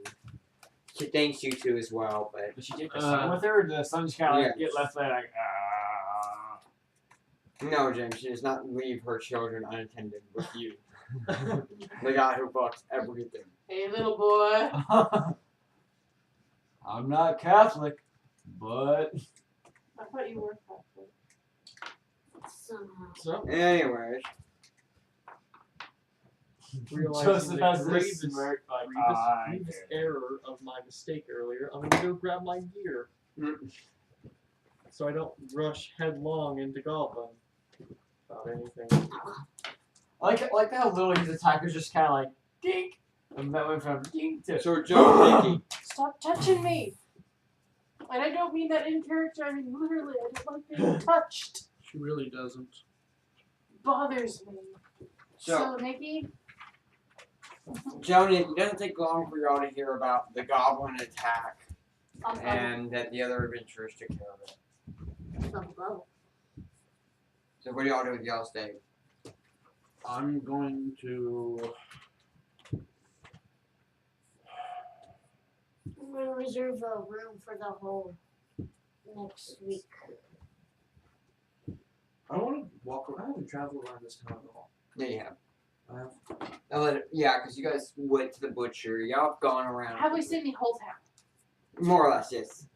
She thanks you two as well, but Did she take the sun with her? Or did the sun just kind of Yeah. get left there like, no, James, she does not leave her children unattended with you. The guy who fucks everything. Hey, little boy. I'm not Catholic, but I thought you were Catholic. Somehow. So, Anyways, realizing Joseph the has grievous, this work like grievous error of my mistake earlier, I'm gonna go grab my gear. So I don't rush headlong into Goblin about anything. I like how little his attackers just kind of like dink, and that went from dink to. so Joe Hickey, Stop touching me. And I don't mean that in character, I mean literally. I don't like being touched. She really doesn't. Bothers me. so So, Nikki, Joni, it doesn't take long for y'all to hear about the goblin attack I'll come. and that the other adventurers took care of it. I'll go. So what do y'all do with y'all's day? I'm going to reserve a room for the whole next week. I want to walk around. I haven't traveled around this town at all. Yeah, you have. I have. Yeah, because you guys went to the butcher. Y'all have gone around. Have we seen the whole town? More or less, yes.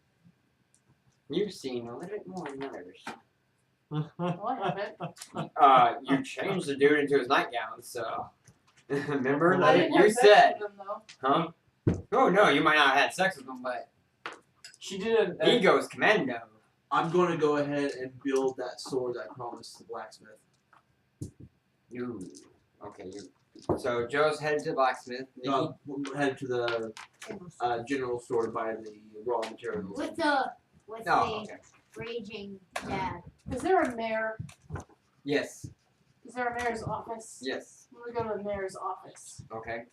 You've seen a little bit more than others. No, I haven't. You changed the dude into his nightgown, so. Remember? I Like didn't you have sex said. with them, though. Huh? Oh, no, you might not have had sex with him, but She did he goes commando. I'm going to go ahead and build that sword that I promised the blacksmith. Ooh. Okay, so Joe's headed to the blacksmith. No, I'm headed to the general store to buy the raw materials. With Oh, the okay. raging dad. Is there a mayor? Yes. Is there a mayor's office? Yes. I'm gonna go to the mayor's office. Okay.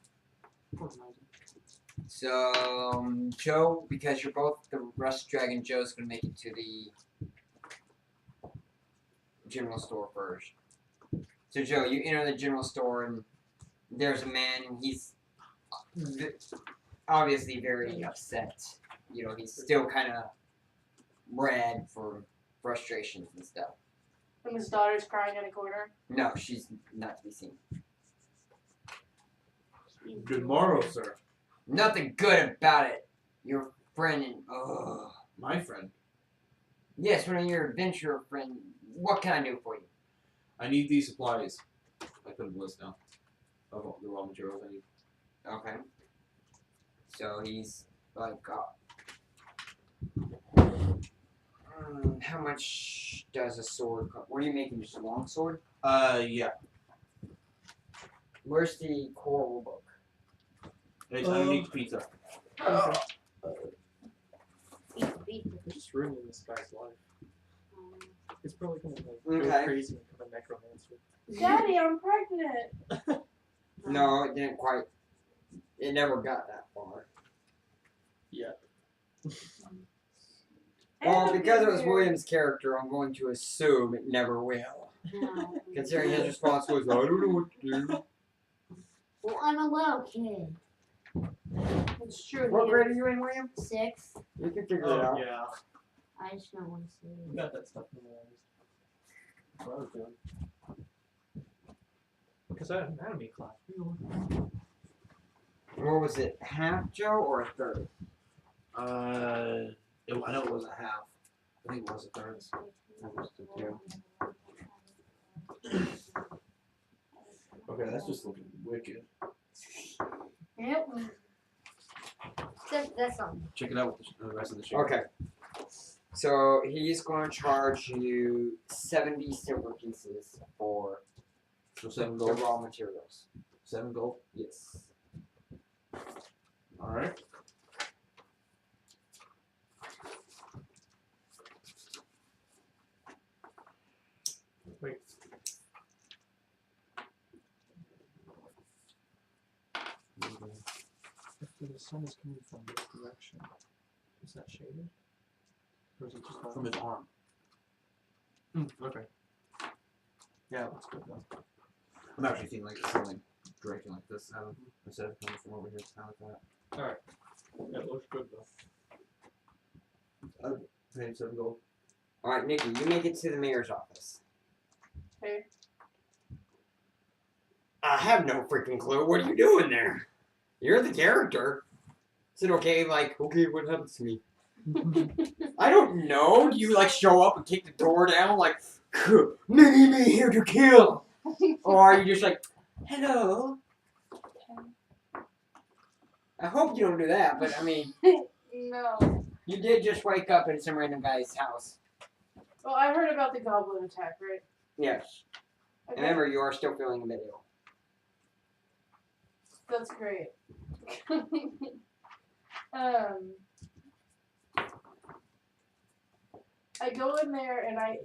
So, Joe, because you're both the Rust Dragon, Joe's gonna make it to the general store first. So, Joe, you enter the general store and there's a man and he's obviously very upset. You know, he's still kind of red for frustrations and stuff. And his daughter's crying in a corner. No, she's not to be seen. Good morrow, sir. Nothing good about it. Your friend and My friend. yes, one of your adventurer friend. What can I do for you? I need these supplies. I put a list down of all the raw materials I need. Okay. So he's like, how much does a sword cost? What are you making? Just a long sword? Yeah. Where's the coral book? It's underneath the pizza. Beat. You're just ruining this guy's life. He's probably gonna like, Okay. go crazy and become a necromancer. Daddy, I'm pregnant. No, it didn't quite. It never got that far. Yeah. Well, because it was William's character, I'm going to assume it never will. No. Considering his response was, I don't know what to do. Well, I'm a little kid. It's true. What he grade is. are you in, William? 6. You can figure it Oh out. yeah. I just don't want to say You it. got that stuff memorized. That's what I was doing. Because I had an anatomy class. What was it? Half Joe or a third? I know it was a half. I think it was a third. Okay, that's just looking wicked. Yep. That's something. Check it out with the rest of the show. Okay. So he's going to charge you 70 silver pieces for So 7 the gold. raw materials. 7 gold. Yes. Alright. Wait. If the sun is coming from this direction, is that shaded? Or is it just From his arm. okay. Yeah, that's good though. I'm actually thinking like it's something breaking like this out of instead of coming from over here. It's kind of like that. Alright. That looks good though. Paying 7 gold. Alright, Nikki, you make it to the mayor's office. Okay. I have no freaking clue. What are you doing there? You're the character. Is it okay? Like, okay, what happens to me? I don't know. Do you like show up and kick the door down like, me here to kill? Or are you just like, hello? I hope you don't do that, but I mean, No. you did just wake up in some random guy's house. Well, I heard about the goblin attack, right? Yes. Okay. And remember, you are still feeling a bit ill. That's great. I go in there and I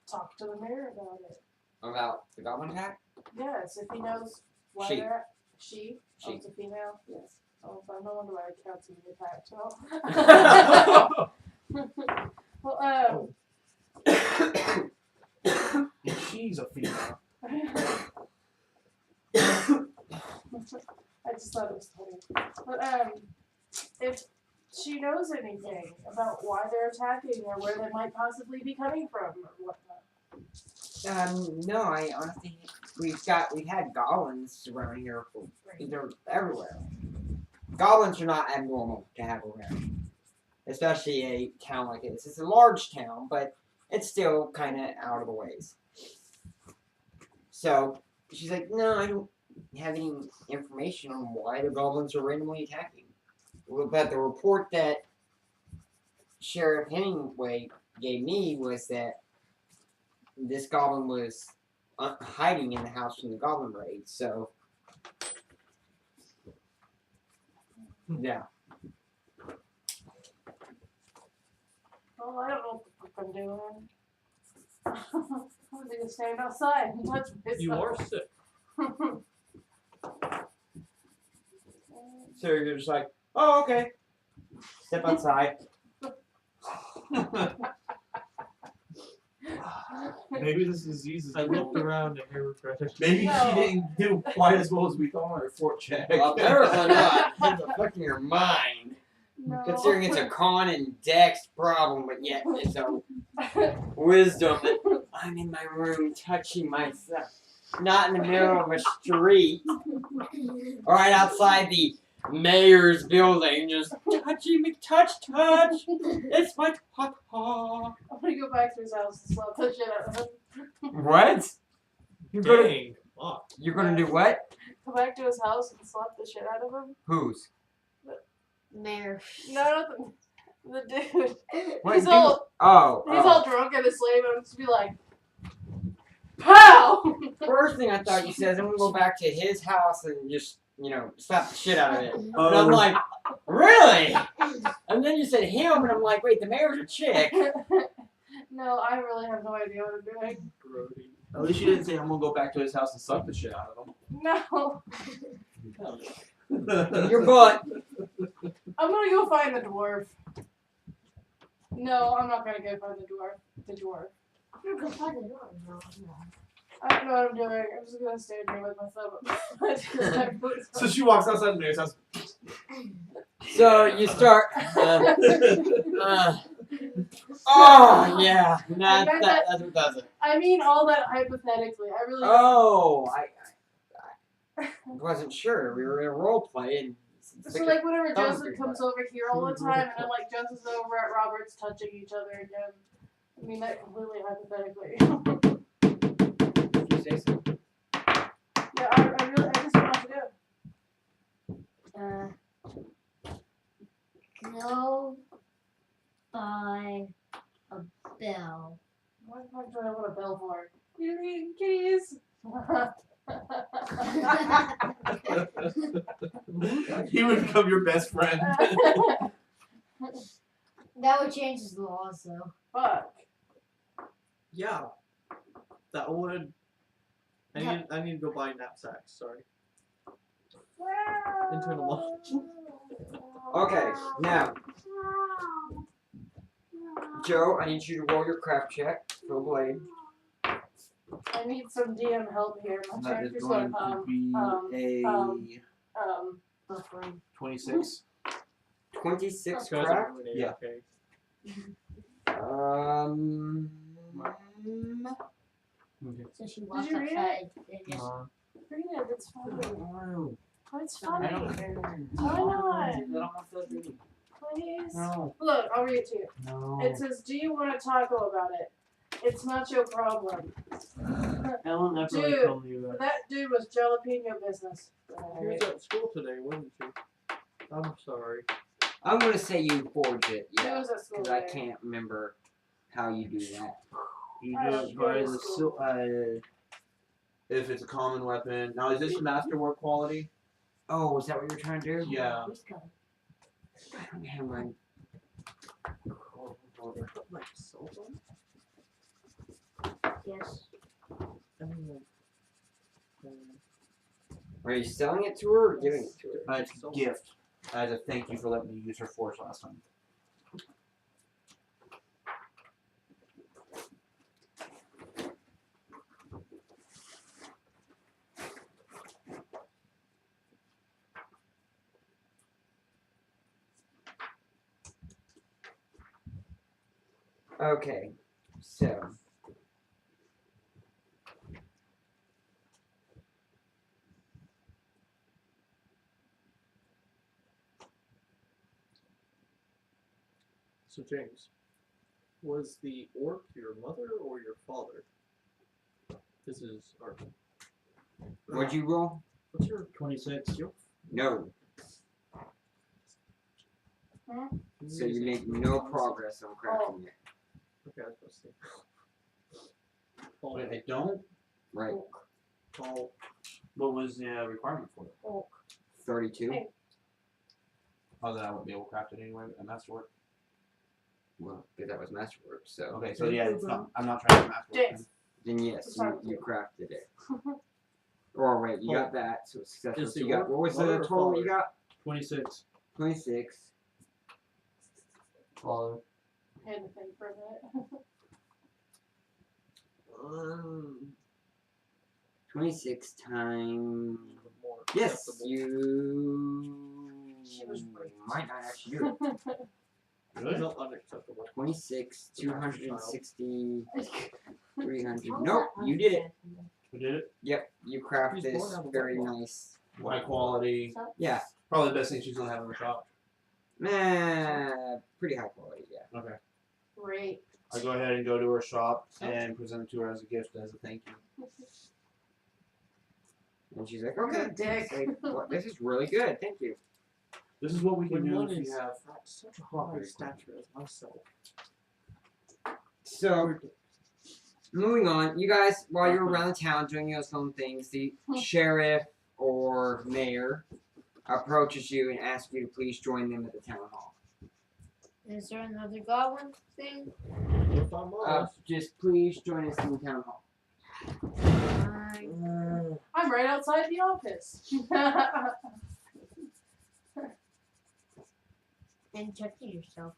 talk to the mayor about it. About the goblin attack? Yes, if he knows why She. they're at. She? Oh, She. it's a female? Yes. Oh, but no wonder why it counts in the attack, so. Well, She's a female. I just thought it was funny. But if she knows anything about why they're attacking or where they might possibly be coming from or whatnot. No, I honestly, we've had goblins surrounding here. They're everywhere. Goblins are not abnormal to have around, especially a town like this. It's a large town, but it's still kind of out of the ways. So she's like, no, I don't have any information on why the goblins are randomly attacking. But the report that Sheriff Hemingway gave me was that this goblin was hiding in the house from the goblin raid. So, yeah. Well, I don't know what I'm doing. I'm gonna stand outside and touch myself. You are sick. So you're just like, oh, okay. Step outside. Maybe this disease is. I looked around and I regretted. Maybe No. she didn't do quite as well as we thought on her fort check. Apparently not. It's affecting your mind. No. Considering it's a con and dex problem, but yet it's a wisdom that I'm in my room touching myself. Not in the middle of a street. Or right outside the mayor's building, just touchy McTouch. It's my papa. I'm gonna go back to his house and slap the shit out of him. What? Dang. Fuck. You're gonna do what? Go back to his house and slap the shit out of him. Whose? Mayor. No, the dude. What He's dude? all Oh. all drunk and asleep, and I'm just be like, pow! First thing I thought you said is I'm gonna go back to his house and just, slap the shit out of it. And Oh. I'm like, really? And then you said him, and I'm like, wait, the mayor's a chick. No, I really have no idea what I'm doing. Brody. At least you didn't say I'm gonna go back to his house and suck the shit out of No, him. Your butt. I'm gonna go find the dwarf. No, I'm not gonna go find the dwarf. The dwarf. I'm gonna go find the door. No. I don't know what I'm doing. I'm just gonna stand here with my thumb. So she walks outside the mayor's house. So you start. Oh yeah, that's what does it. I mean all that hypothetically. I really. Oh, I wasn't sure. We were in a role play, and So like whenever That was Joseph weird, comes over here all the time, and then like Joseph's over at Robert's touching each other again. I mean that completely hypothetically. you say so. Yeah, I just don't know what to do. Go buy a bell. What the fuck do I want a bell for? You're eating kitties. He would become your best friend. That would change the laws, though. Fuck. Yeah. That would. I need to go buy knapsacks. Sorry. Internal model. Okay, now, Joe, I need you to roll your craft check for blade. I need some DM help here. My That is character's going going to be a Buffering. 26. 26 Guys, craft. I'm really Yeah. okay. So she walks you read it? outside and just. Read it. It's funny. No, It's I funny. don't care. Why not? I don't want to read. Please. No, Look, I'll read it to you. no. It says, "Do you want to talk about it? It's not your problem." Ellen never really Dude, told me that. That dude was jalapeno business. She was at school today, wasn't she? I'm sorry. I'm gonna say you forge it, He yeah, was at school because I today. can't remember how you do that. You I do don't it by go to the school. if it's a common weapon. Now, is this a masterwork quality? Oh, is that what you're trying to do? Yeah. Who's coming? I don't have mine. Put my soul on? Yes. I mean, Are you selling it to her or giving it to her? It's a gift as a thank you for letting me use her force last time. Okay, so. So James, was the orc your mother or your father? This is our. What'd you roll? What's your 26. No. Huh? So you make no progress on crafting it. Okay, I was supposed to say. Wait, I don't? Right. Oh, What was the requirement for it? Oak. 32. Hey. Oh, then I wouldn't be able to craft it anyway, and that's work. Well, because that was masterwork, so. Okay, so yeah, it's not, I'm not trying to math work. James. Then yes, Sorry. you crafted it. Or wait, you got that, so it's successful. Is So the you got, orc what was mother the or total you father? got? 26. 26. Father. I had to think for a minute. 26 times. more Yes, acceptable. you She was right. might not actually do it. It's not unacceptable. 26, 260, 300. How Nope, was you did it. Who did it? Yep, you crafted He's this born out of very wedlock. nice. High quality. Yeah, Probably the best thing she's gonna have in her shop. pretty high quality, yeah. Okay. Great. I go ahead and go to her shop and present it to her as a gift, as a thank you. And she's like, You're okay. a dick. Like, well, this is really good, thank you. This is what we can When do one if is you have. such a high stature as myself. So, moving on, you guys, while you're around town doing your own things, the sheriff or mayor approaches you and asks you to please join them at the town hall. Is there another goblin thing? If I'm honest, Just please join us in the town hall. Fine. I'm right outside the office. And checking yourself.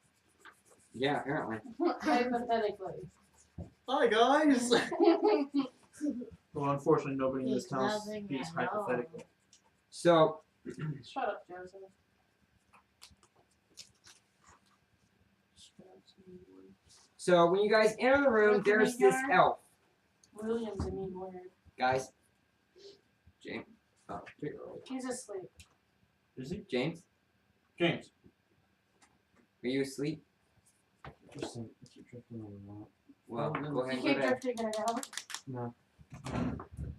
Yeah, apparently. Hypothetically. hi guys. Well, unfortunately, nobody in this He's town nothing speaks at all. hypothetical. So, Shut up, Joseph. so when you guys enter the room, there's this elf. William's a mean word. Guys. James. Oh, He's asleep. Is he? James, James. are you asleep? Just keep drifting on the map. Well, go ahead You and keep go to bed. drifting it out. No.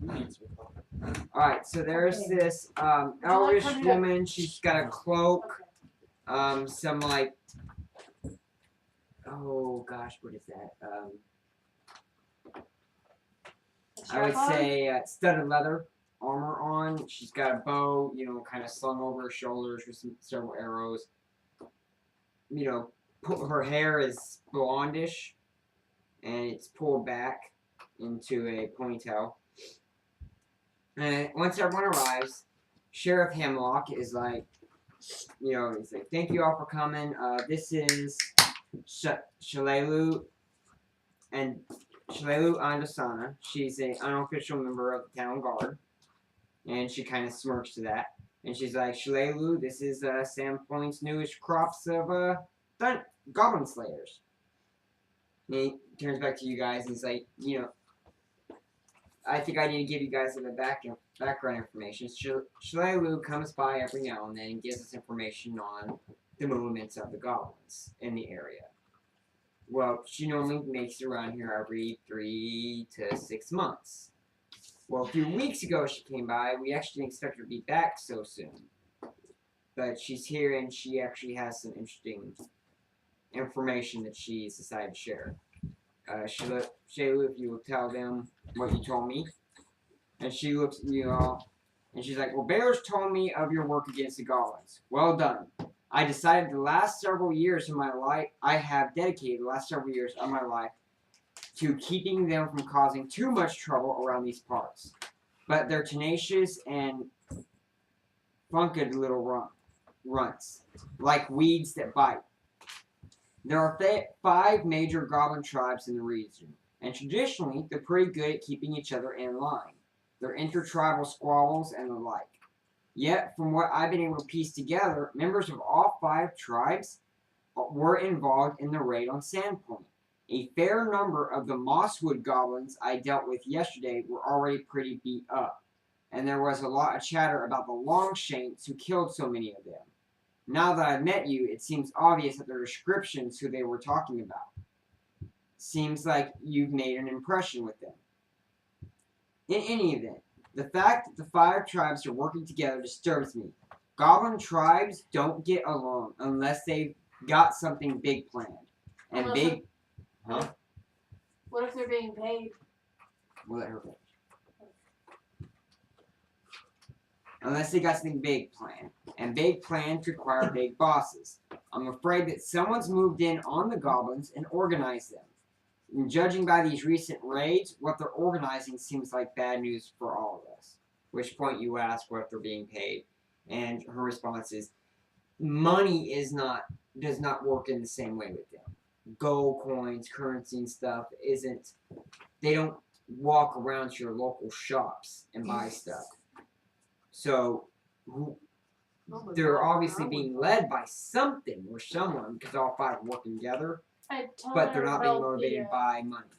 Need some coffee. Alright, so there's Okay. this you like elvish honey dip? woman. She's got a cloak. Okay. Some like. Oh gosh, what is that? I would Strap on? say studded leather armor on. She's got a bow, you know, kind of slung over her shoulders with several arrows. You know, her hair is blondish, and it's pulled back into a ponytail. And once everyone arrives, Sheriff Hemlock is like, you know, he's like, thank you all for coming. This is Shalelu and Shalelu Andasana. She's an unofficial member of the town guard. And she kind of smirks to that. And she's like, Shalelu, this is Sam Point's newest crops of goblin slayers. And he turns back to you guys and he's like, you know, I think I need to give you guys a background information. Shalelu comes by every now and then and gives us information on the movements of the goblins in the area. Well, she normally makes it around here every 3 to 6 months. Well, a few weeks ago she came by. We actually didn't expect her to be back so soon. But she's here and she actually has some interesting information that she's decided to share. Shaylu, if you will tell them what you told me. And she looks at you all, and she's like, well, Bears told me of your work against the goblins. Well done. I decided the last several years of my life, I have dedicated the last several years of my life to keeping them from causing too much trouble around these parts. But they're tenacious and funked little runts, like weeds that bite. There are 5 major goblin tribes in the region, and traditionally, they're pretty good at keeping each other in line. Their intertribal squabbles and the like. Yet, from what I've been able to piece together, members of all 5 tribes were involved in the raid on Sandpoint. A fair number of the mosswood goblins I dealt with yesterday were already pretty beat up, and there was a lot of chatter about the Longshanks who killed so many of them. Now that I've met you, it seems obvious that their descriptions who they were talking about. Seems like you've made an impression with them. In any event, the fact that the 5 tribes are working together disturbs me. Goblin tribes don't get along unless they've got something big planned. And Unless big... Huh? What if they're being paid? We'll let her finish. Unless they got something big planned. And big plans require big bosses. I'm afraid that someone's moved in on the goblins and organized them. And judging by these recent raids, what they're organizing seems like bad news for all of us. Which point you ask what if they're being paid. And her response is, money does not work in the same way with them. Gold coins, currency and stuff they don't walk around to your local shops and buy stuff. So they're obviously being led by something or someone because all 5 are working together, but they're not being motivated by money.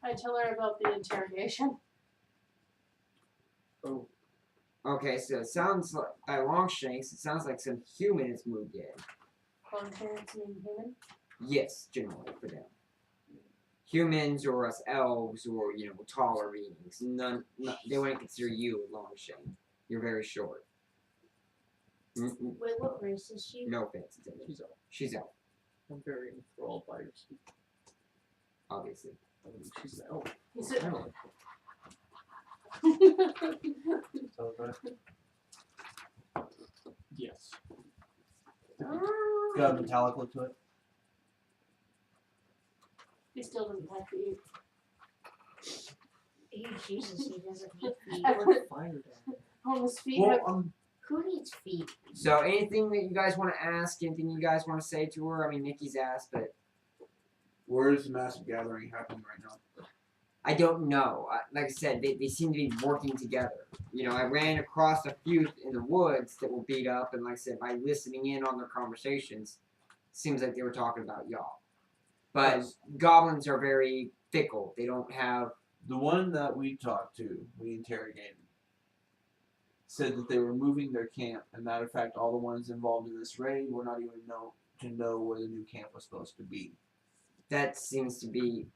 I tell her about the interrogation. Oh. Okay, so it sounds like, by Longshanks, it sounds like some human has moved in. Longshanks mean human? Yes, generally, for them. Humans or us elves or, taller beings. They wouldn't consider you a Longshank. You're very short. Wait, what race is she? No offense. She's elf. I'm very enthralled by her speech. Obviously. I mean, she's an elf. Is it? Yes. Got a metallic look to it. He still doesn't like to eat. Jesus, he doesn't need feet. You're fired. On his feet. Well, Who needs feet? So anything that you guys want to ask, anything you guys want to say to her? I mean, Nikki's asked, but where is the massive gathering happening right now? I don't know. Like I said, they seem to be working together. I ran across a few in the woods that were beat up, and like I said, by listening in on their conversations, seems like they were talking about y'all. But goblins are very fickle. They don't have... The one that we talked to, we interrogated, said that they were moving their camp. As a matter of fact, all the ones involved in this raid were not even know where the new camp was supposed to be. That seems to be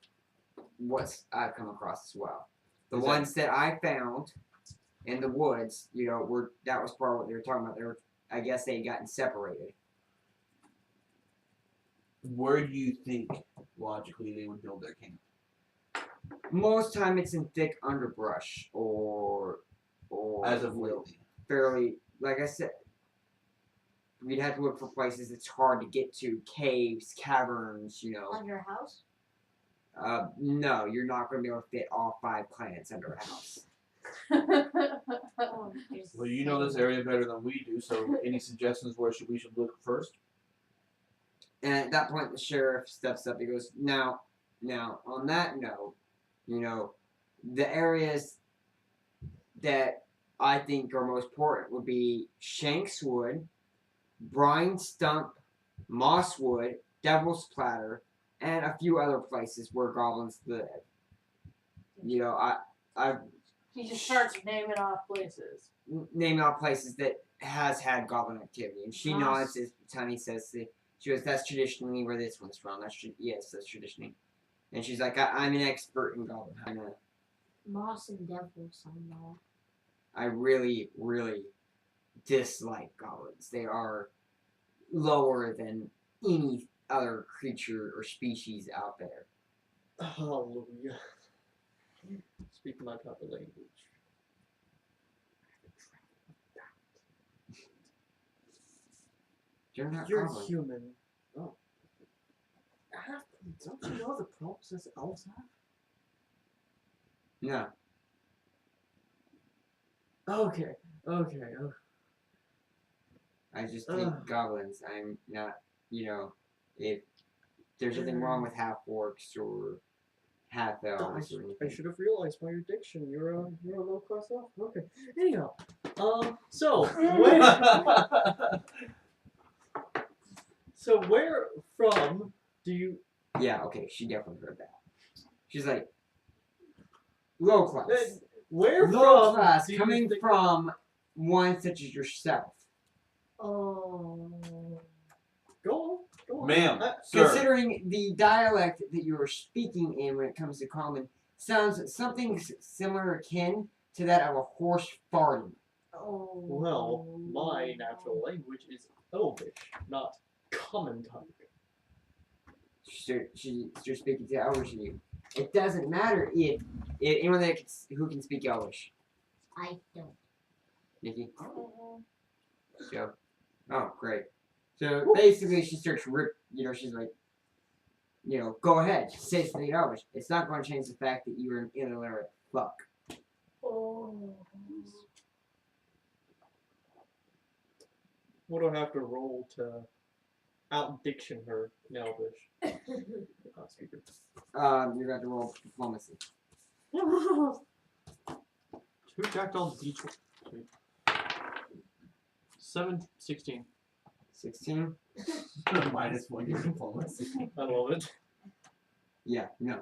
what I've come across as well. The ones that I found in the woods, that was part of what they were talking about. I guess they had gotten separated. Where do you think, logically, they would build their camp? Most time it's in thick underbrush or As of lately. fairly, like I said, we'd have to look for places it's hard to get to, caves, caverns, On your house? No, you're not going to be able to fit all 5 clans under a house. Oh, Well, you know this area better than we do, so any suggestions where we should look first? And at that point, the sheriff steps up. He goes, now, on that note, the areas that I think are most important would be Shankswood, Brine Stump, Mosswood, Devil's Platter, and a few other places where goblins live. I've He just starts naming off places. naming off places that has had goblin activity, and she nods as Tony says that. She goes, that's traditionally where this one's from. Yes, that's traditionally. And she's like, I'm an expert in goblin hunting. Moss and devils, I know. I really, really dislike goblins. They are lower than any other creature or species out there. Hallelujah. Speak my proper language. You're not You're goblin. human. Oh. Don't you know the problems that elves have? No. Okay. I just think goblins. I'm not, if there's anything wrong with half-orcs or half-elves or anything. I should have realized by your diction you're a low class elf. Okay. Anyhow, so where from do you Yeah, okay, she definitely heard that. She's like, low class. Where Low from class, do you coming think- from one such as yourself. Oh. Go on. Go on. Ma'am, sir. Considering the dialect that you are speaking in when it comes to common, sounds something similar akin to that of a horse farting. Oh. Well, my natural language is Elvish, not common tongue. She's speaking to Elvish to you. It doesn't matter if anyone that who can speak Elvish. I don't. Nikki? So, oh, great. So basically, she starts she's like, go ahead, say something in Elvish. It's not going to change the fact that you're an illiterate fuck. Oh. What do I have to roll to out-diction her in Elvish? Not speaker. You got to roll diplomacy. Who jacked all the d20? 7, 16. 16? Minus 1 your diplomacy. I love it. Yeah, no.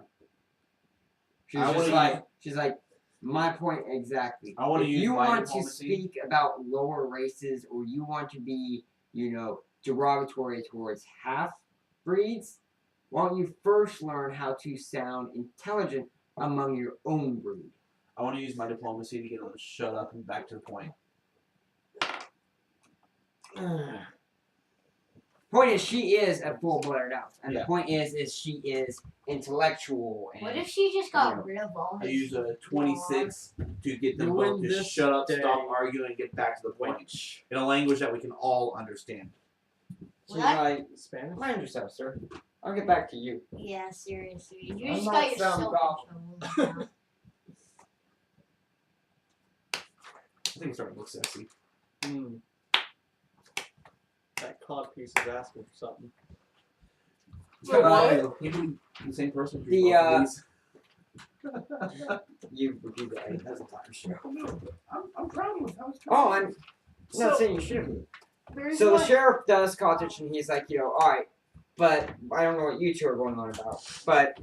I wanna She's like, my point exactly. I wanna If use you my want to diplomacy. speak about lower races, or you want to be, derogatory towards half-breeds, why don't you first learn how to sound intelligent among your own breed? I want to use my diplomacy to get them to shut up and back to the point. Point is, she is a full-blooded elf, and Yeah. the point is she is intellectual. And What if she just got rid of all I his use a 26 to get them You both win to this shut up, day. stop arguing, and get back to the point Wench. in a language that we can all understand. she's What? like, Spanish? mind yourself, sir. I'll get back to you. Yeah, seriously. You I'm just not got some yourself in trouble. I think it's starting to look sexy. Hmm. That cod piece is asking for something. Wait, what? Maybe the same person. The, You repeat that 8,000 times, sure. I'm proud of how it's Oh, I'm not So- saying you shouldn't be. There's So the one- sheriff does cottage, and he's like, alright, but I don't know what you two are going on about, but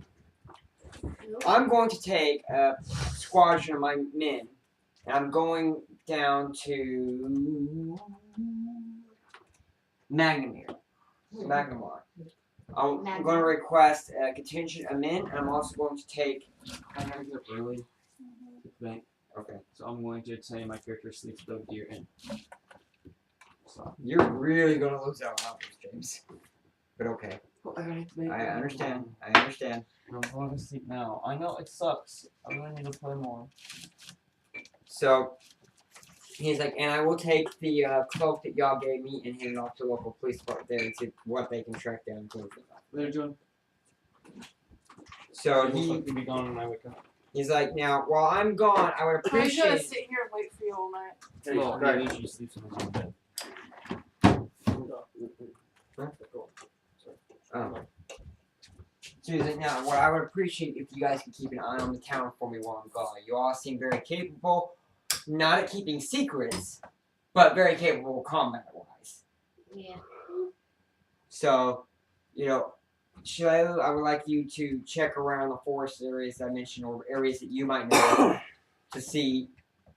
I'm going to take a squadron of my men, and I'm going down to Magnamir. I'm going to request a contingent of men, and I'm also going to take. I gotta get up early to the bank, Okay. so I'm going to say my character sleeps the deer in. So, You're really going to lose out on this, James. But okay. well, I gotta hit the bank. I understand. I understand. I'm going to sleep now. I know it sucks. I really need to play more. So he's like, and I will take the cloak that y'all gave me and hand it off to the local police department there and see what they can track down and things like that. Later, John. So It looks like you'll be gone when I wake up. he's like, now while I'm gone, I would I'm gonna appreciate. sit here and wait for you all night. Well, yeah, he usually sleeps in his own bed. So he's like, now what I would appreciate if you guys could keep an eye on the town for me while I'm gone. You all seem very capable, not at keeping secrets, but very capable combat-wise. Yeah. So, Shiloh, I would like you to check around the forest areas I mentioned, or areas that you might know, to see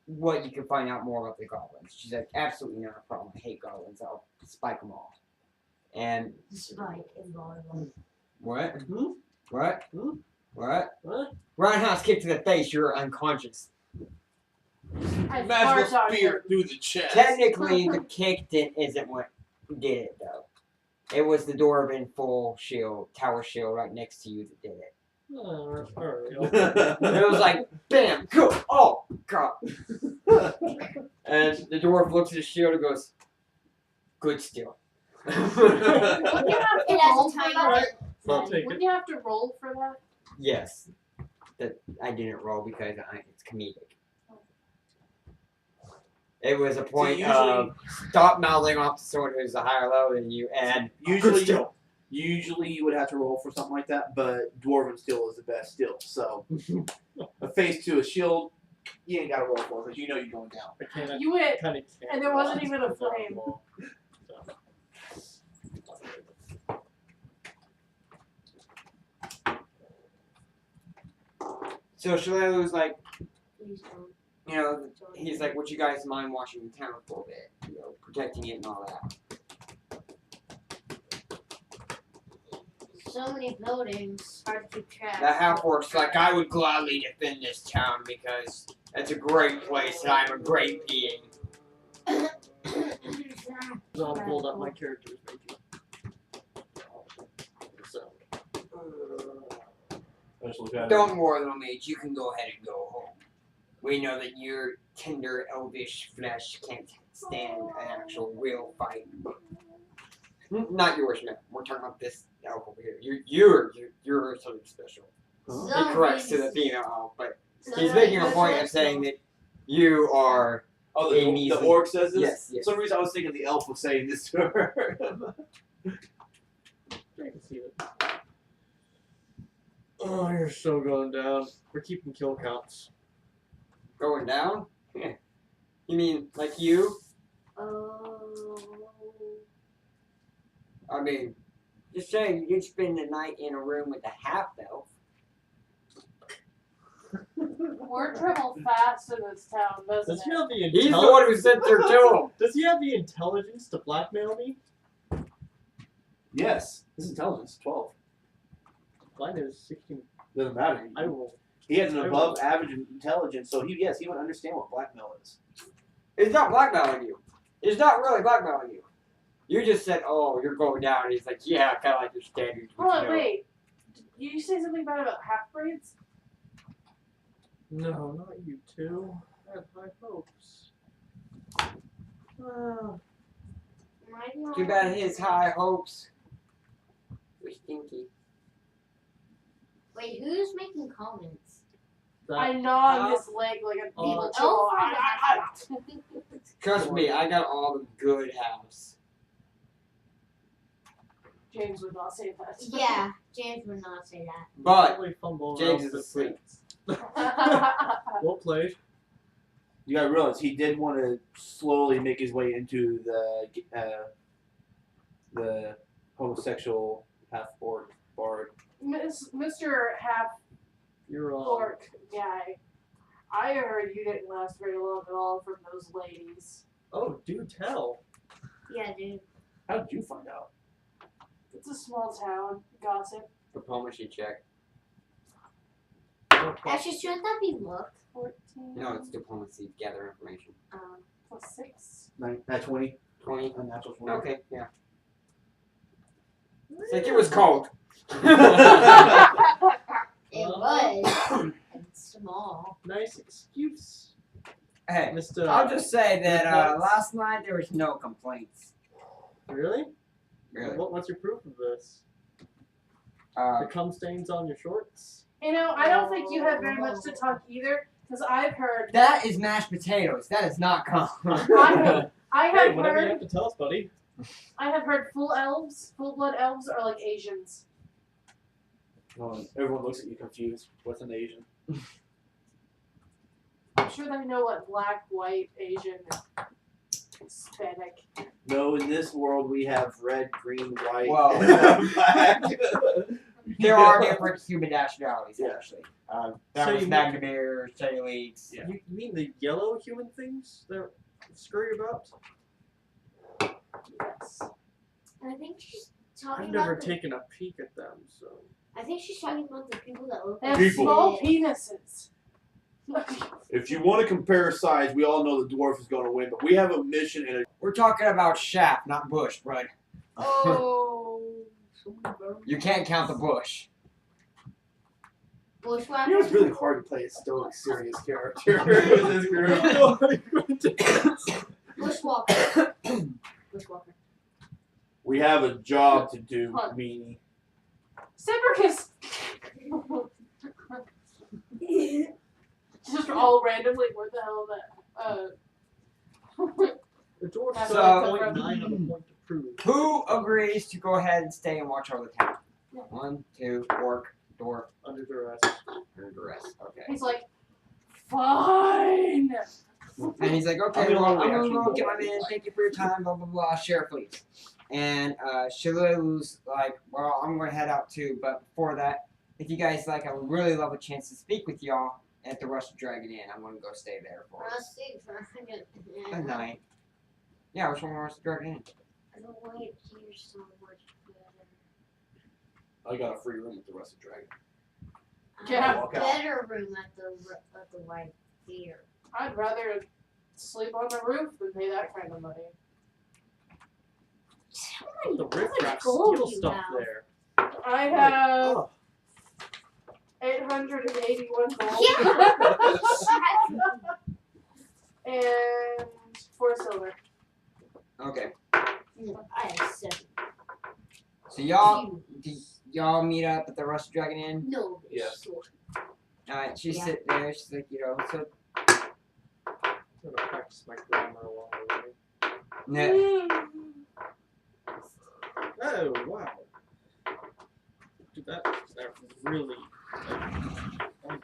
what you can find out more about the goblins. She's like, absolutely not a problem. I hate goblins. I'll spike them all. And Spike is volleyball. what? Hmm? What? Hmm? What? What? Roundhouse kick to the face. You're unconscious. I Magical fart on spear through the chest. Technically, the kick isn't what did it though. It was the dwarven full shield, tower shield right next to you that did it. Oh, alright. It was like, bam, go, oh, God. And the dwarf looks at the shield and goes, good still. Wouldn't you have to It has roll a for tiny that? I'll take it. Wouldn't you have to roll for that? Yes. That I didn't roll because it's comedic. It was a point of stop mouthing off to someone who's a higher level than you and Usually, still. usually you would have to roll for something like that, but dwarven still is the best still. So a face to a shield, you ain't got to roll for because you know you're going down. I can't. You went, Kind of can't. and there wasn't even a flame. So Shalelu's like, Please don't. you know, he's like, would you guys mind watching the town for a bit? You know, protecting it and all that. So many buildings, hard to keep track. The half-orc's like, I would gladly defend this town because it's a great place and I'm a great being. So I'll build up my characters, maybe. So. Don't worry, little mage, you can go ahead and go home. We know that your tender elvish flesh can't stand an actual real fight. Not yours, man. We're talking about this elf over here. You're something special. He corrects to the female elf, but he's making a point of saying that you are. Oh, a the measly- orc says this? Yes, yes. For some reason I was thinking the elf was saying this to her. I can see it. Oh, you're so going down. We're keeping kill counts. Going down? Yeah. You mean like you? Oh. I mean, just saying you'd spend the night in a room with a half elf. Word travel fast in this town, doesn't Does he it? have the He's the one who sent her to him. Does he have the intelligence to blackmail me? Yes. His intelligence is 12. Mine is 16. Doesn't matter. I will. He has an above average intelligence, so he would understand what blackmail is. It's not blackmailing you. It's not really blackmailing you. You just said, "Oh, you're going down." And he's like, "Yeah, kind of like your standards." Hold on, you know. wait. Did you say something bad about half braids? No, not you two. I had high hopes. Too bad his high hopes were stinky. Wait, who's making comments? I gnawed his leg like a evil Oh, chihuahua. Trust me, I got all the good halves. James would not say that. Yeah, James would not say that. But Probably fumble James around is with asleep. Well played. You gotta realize he did want to slowly make his way into the homosexual half-orc bard. Mr. Half You're on. Orc guy, I heard you didn't last very long at all from those ladies. Oh, do tell. Yeah, dude. How did you find out? It's a small town. Gossip. diplomacy check. Actually, shouldn't that be looked? 14. No, it's diplomacy. Gather information. Plus 6. 20. 20. A natural 20. Okay, yeah. It's like it was cold. It was. It's small. Nice excuse, Hey, Mr. I'll just say that Reports. last night there was no complaints. Really? Really. What's your proof of this? Uh, The cum stains on your shorts? You know, I don't think you have very much to talk either, because I've heard. that is mashed potatoes. That is not cum. I Hey, have whatever you heard. have to tell us, buddy. I have heard full blood elves are like Asians. Well, everyone looks at you confused. What's an Asian? I'm sure they know what black, white, Asian, Hispanic. No, in this world we have red, green, white, Well, black. there are different human nationalities, Yeah. actually. That So was you Magdeburg, Cellulite. Yeah. You mean the yellow human things they're scurry about? Yes. I think she's talking I've about. never taken a peek at them, so. I think she's talking about the people that look They like have People. small shit. penises. If you want to compare size, we all know the dwarf is going to win, but we have a mission and a. We're talking about shaft, not bush, bud. Oh. You can't count the bush. Bushwhacker. You know, it's really hard to play a stoic, serious character with this group. Bushwalker. Bushwalker. We have a job to do, meanie. Separacus! Just all randomly, where the hell that? The dwarf So- said 0.9 have a point to prove. Who agrees to go ahead and stay and watch over the town? Yeah. 1, 2, orc, dwarf, Under duress. and the rest. Okay. He's like, fine. And he's like, okay, I'm gonna well, go I'm gonna actually go go get my back. man. Thank you for your time. Blah blah blah. Sheriff, please. And Shalilu's like, well, I'm gonna head out too. But before that, if you guys like, I would really love a chance to speak with y'all at the Rusty Dragon Inn. I'm gonna go stay there for a night. Yeah, which one was the Dragon Inn? The white here's so much better. I got a free room with the Rusty Dragon. Yeah. Walk out. Better room at the white deer. I'd rather sleep on the roof than pay that kind of money. The riffraff gold steal you stuff have? there. I have Oh, 881 gold. Yeah. And 4 silver. Okay. I have 7. So y'all meet up at the Rusty Dragon Inn. No, Yes. sword. Alright, she's Yeah. sitting there. She's like, so I'm gonna practice my grammar along the way. Oh wow. Dude, that really.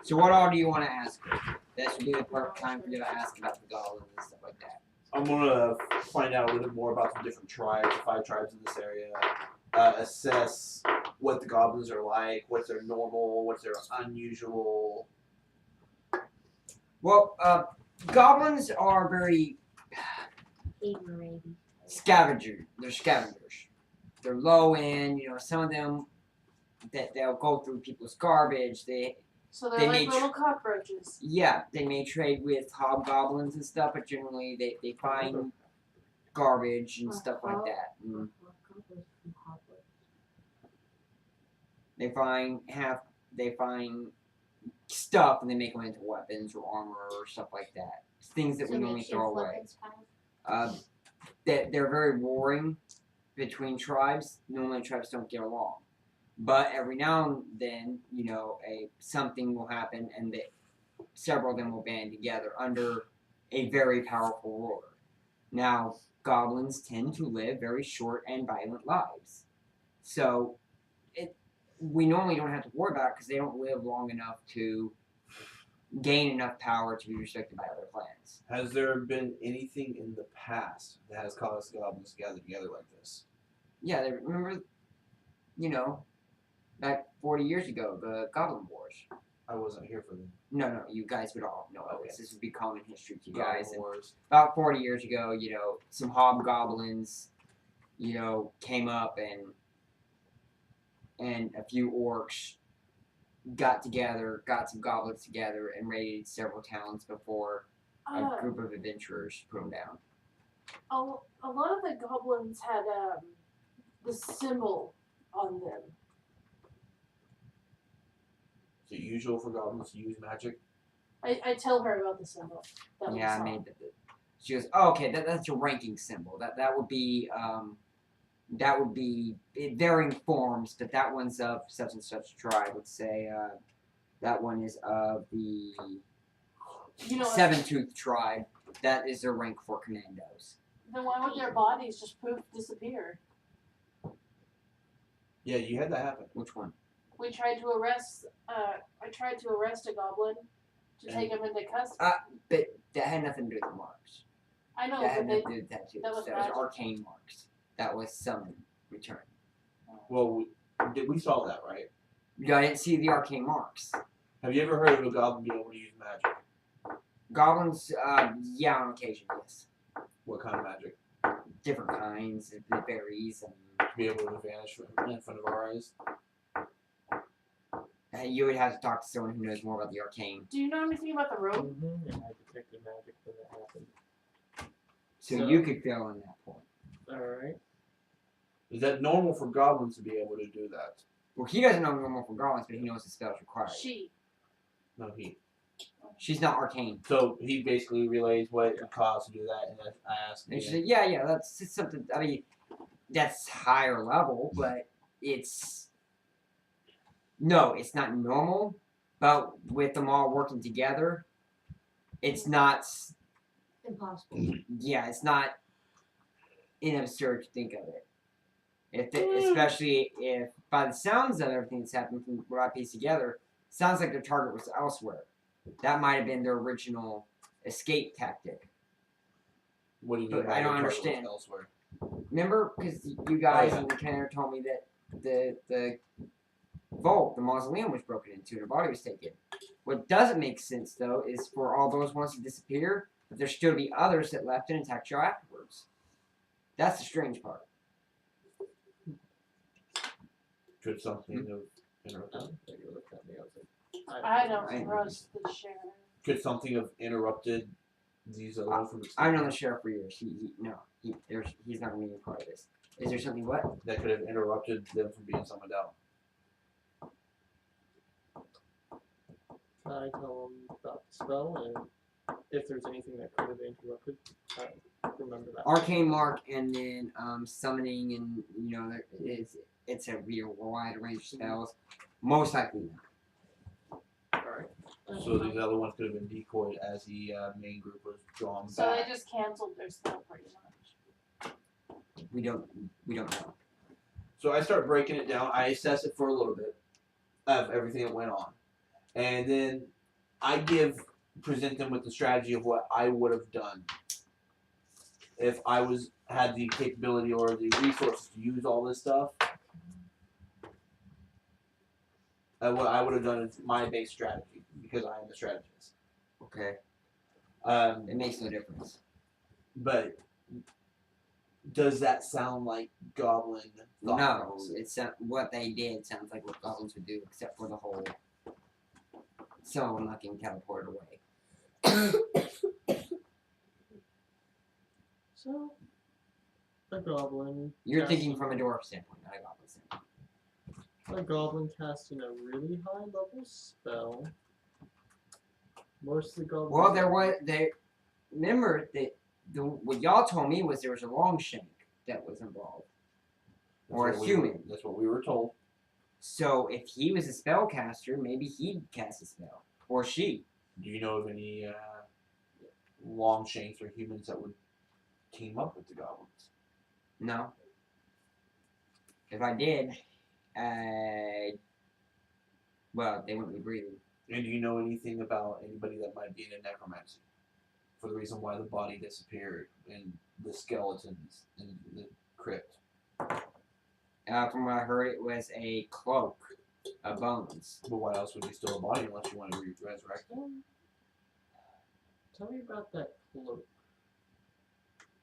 So what all do you want to ask her? This would be the perfect time for you to ask about the goblins and stuff like that. I'm gonna find out a little bit more about the different tribes, the 5 tribes in this area. Assess what the goblins are like, what's their normal, what's their unusual. Well, goblins are very Ignorating. They're scavengers. They're low end. Some of them that they'll go through people's garbage. So they're They like made little cockroaches. They may trade with hobgoblins and stuff, but generally they find garbage and stuff like that. And they find stuff and they make them into weapons or armor or stuff like that. Things that we normally throw away. That they're very warring between tribes. Normally tribes don't get along. But every now and then, something will happen and several of them will band together under a very powerful ruler. Now, goblins tend to live very short and violent lives. So, we normally don't have to worry about it because they don't live long enough to gain enough power to be respected by other clans. Has there been anything in the past that has caused goblins to gather together like this? Yeah, remember, back 40 years ago, the Goblin Wars. I wasn't here for them. No, you guys would all know this. This would be common history to you Goblin guys. And Wars. about 40 years ago, some hobgoblins, came up and a few orcs got some goblins together and raided several towns before a group of adventurers put them down. A lot of the goblins had the symbol on them. Is it usual for goblins to use magic? I tell her about the symbol. That Yeah, I made she goes, oh, okay, that's your ranking symbol. That would be varying forms, but that one's of such and such tribe. Let's say that one is of the Seven-Tooth tribe. That is their rank for commandos. Then why would their bodies just poof disappear? Yeah, you had that happen. Which one? We tried to arrest. I tried to arrest a goblin to take him into custody. But that had nothing to do with the marks. I know, That but had they. nothing to do with tattoos. that was That was magic. arcane marks. That was summon return. Well, we saw that, right? I didn't see the arcane marks. Have you ever heard of a goblin being able to use magic? Goblins, yeah, on occasion, yes. What kind of magic? Different kinds. It varies. And To be able to vanish in front of our eyes? you would have to talk to someone who knows more about the arcane. Do you know anything about the rope? Mm-hmm. And I detected magic when that happened. So So- you could fill in that point. Alright. Is that normal for goblins to be able to do that? Well, he doesn't know normal for goblins, but he knows the spells required. She. No, he. She's not arcane. So he basically relays what it costs to do that, and I asked And she him. said, yeah, that's it's something. I mean, that's higher level, but it's not normal. But with them all working together, it's not. Impossible. Yeah, it's not absurd to think of it. Especially if, by the sounds of everything that's happened from what I pieced together, sounds like their target was elsewhere. That might have been their original escape tactic. What do you But mean? by I don't the target was understand. Elsewhere? Remember, because you guys Oh, yeah. in the Canada told me that the vault, the mausoleum was broken into and her body was taken. What doesn't make sense, though, is for all those ones to disappear, but there still be others that left and attacked you afterwards. That's the strange part. Could something have interrupted? You looked at me. I was like, I don't I- trust the sheriff. Could something have interrupted these other ones from I've known escaping? the sheriff for years. He's not going to be a part of this. Is there something what? That could have interrupted them from being summoned out. I tell him about the spell and if there's anything that could have interrupted. I remember that. Arcane mark and then summoning and it's a real wide range of spells. Most likely not. Alright. So these other ones could have been decoyed as the main group was drawn So back. they just canceled their spell pretty much. We don't know. So I start breaking it down. I assess it for a little bit of everything that went on, and then I present them with the strategy of what I would have done if I had the capability or the resources to use all this stuff. What I would have done is my base strategy because I am the strategist. Okay. Um, It makes no difference. but does that sound like goblin No, thoughts? it's what they did sounds like what goblins would do, except for the whole. Some of them not getting teleported away. So, a goblin. You're casting- thinking from a dwarf standpoint, not a goblin standpoint. A goblin casting a really high level spell. Most of the goblins. Well, remember that what y'all told me was there was a Longshank that was involved, or a human. That's what we were told. So if he was a spellcaster, maybe he'd cast a spell, or she. Do you know of any long shanks or humans that would team up with the goblins? No. If I did, well, they wouldn't be breathing. And do you know anything about anybody that might be in a necromancy? For the reason why the body disappeared and the skeletons in the crypt. From what I heard, it was a cloak of bones. But why else would you steal a body unless you want to resurrect it? Tell me about that cloak.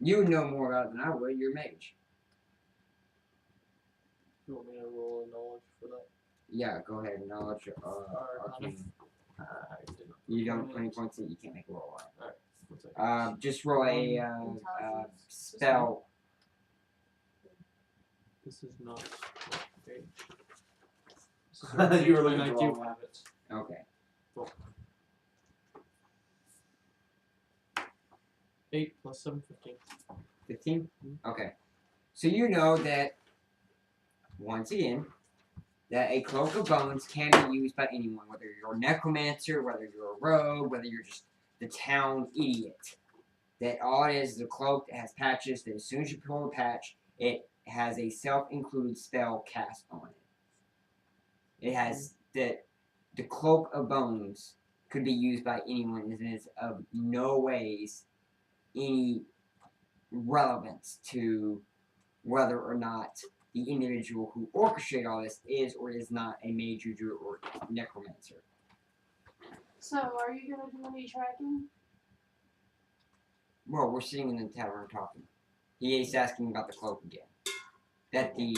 You would know more about it than I would. You're a mage. You want me to roll a knowledge for that? Yeah, go ahead. Knowledge. Arcane. I did not. You don't 20 points in, you can't make a roll on it. One second. Just roll a spell. This is not okay. You were looking and at I the do wrong one. have it. Okay. 8 plus 7, 15. 15? Okay. So you know that, once again, that a cloak of bones can be used by anyone, whether you're a necromancer, whether you're a rogue, whether you're just the town idiot. That all it is a cloak that has patches, that as soon as you pull a patch, it has a self-included spell cast on it. It has the cloak of bones could be used by anyone and is of no ways any relevance to whether or not the individual who orchestrated all this is or is not a mage druid or necromancer. So, are you gonna do any tracking? Well, we're sitting in the tavern talking. He is asking about the cloak again. That the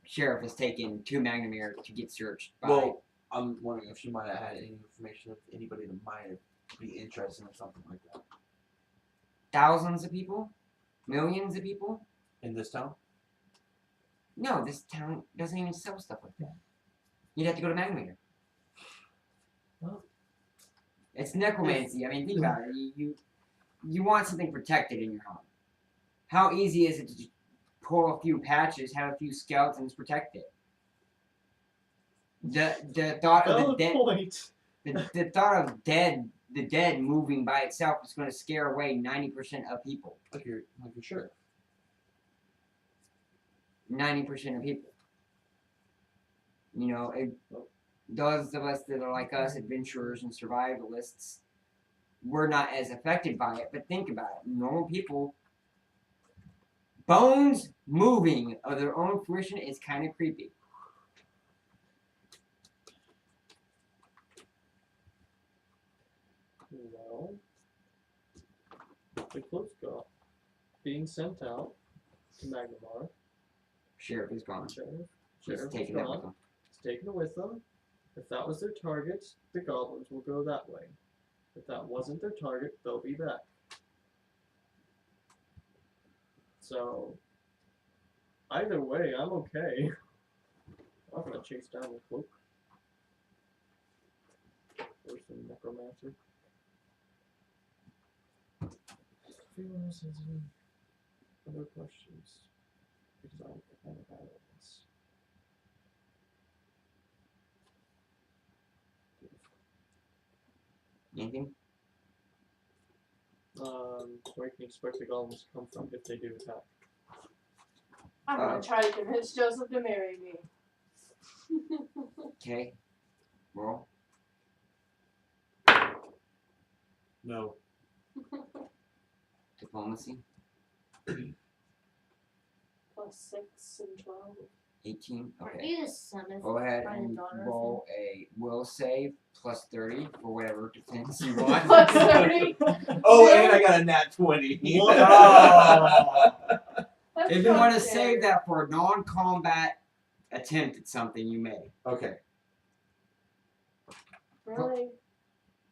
sheriff has taken to Magnamir to get searched by. Well, I'm wondering if she might have had any information of anybody that might be interested in something like that. Thousands of people? Millions of people? In this town? No, this town doesn't even sell stuff like that. You'd have to go to Magnamir. Well. It's necromancy. I mean, think about it. You want something protected in your home. How easy is it to just pull a few patches, have a few skeletons protected? The thought of the dead, point. the thought of the dead moving by itself is going to scare away 90% of people. Like you're sure. 90% of people. You know, those of us that are like us, adventurers and survivalists, we're not as affected by it. But think about it. Normal people, bones moving of their own fruition is kind of creepy. Well, the cloak's got being sent out to Magnamar. Sheriff is gone. Sheriff He's is taking that with gone. him. He's taking it with them. If that was their target, the goblins will go that way. If that wasn't their target, they'll be back. So, either way, I'm okay. I'm gonna chase down the cloak. Or some necromancer. If anyone else has any other questions, because I'm kind of bad at this. Anything? Where can you expect the goblins to come from if they do attack? I'm gonna try to convince Joseph to marry me. Okay. Roll. No. Diplomacy. Plus 6 and 12. 18. Aren't Okay. you the son of Go ahead by the and daughter of roll a will save plus 30 for whatever defense you want. Plus 30. Oh, and I got a nat 20. That's If you not want to fair. save that for a non-combat attempt at something, you may. Okay. Really?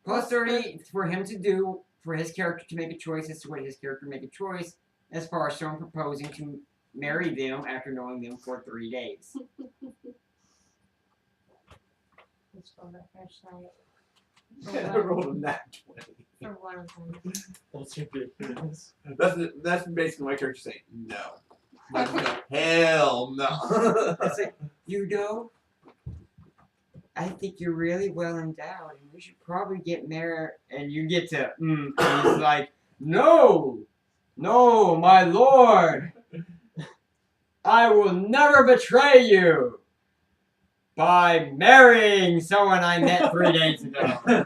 Plus 30 for him to do, for his character to make a choice as to what his character make a choice, as far as someone proposing to marry them after knowing them for 3 days. Let's go the first night. I rolled a nat 20. For one of them. That's ridiculous. That's basically my character saying no. Like, hell no. It's like, you know, I think you're really well endowed, and we should probably get married. And you get to, and he's like, no, my lord, I will never betray you by marrying someone I met 3 days ago.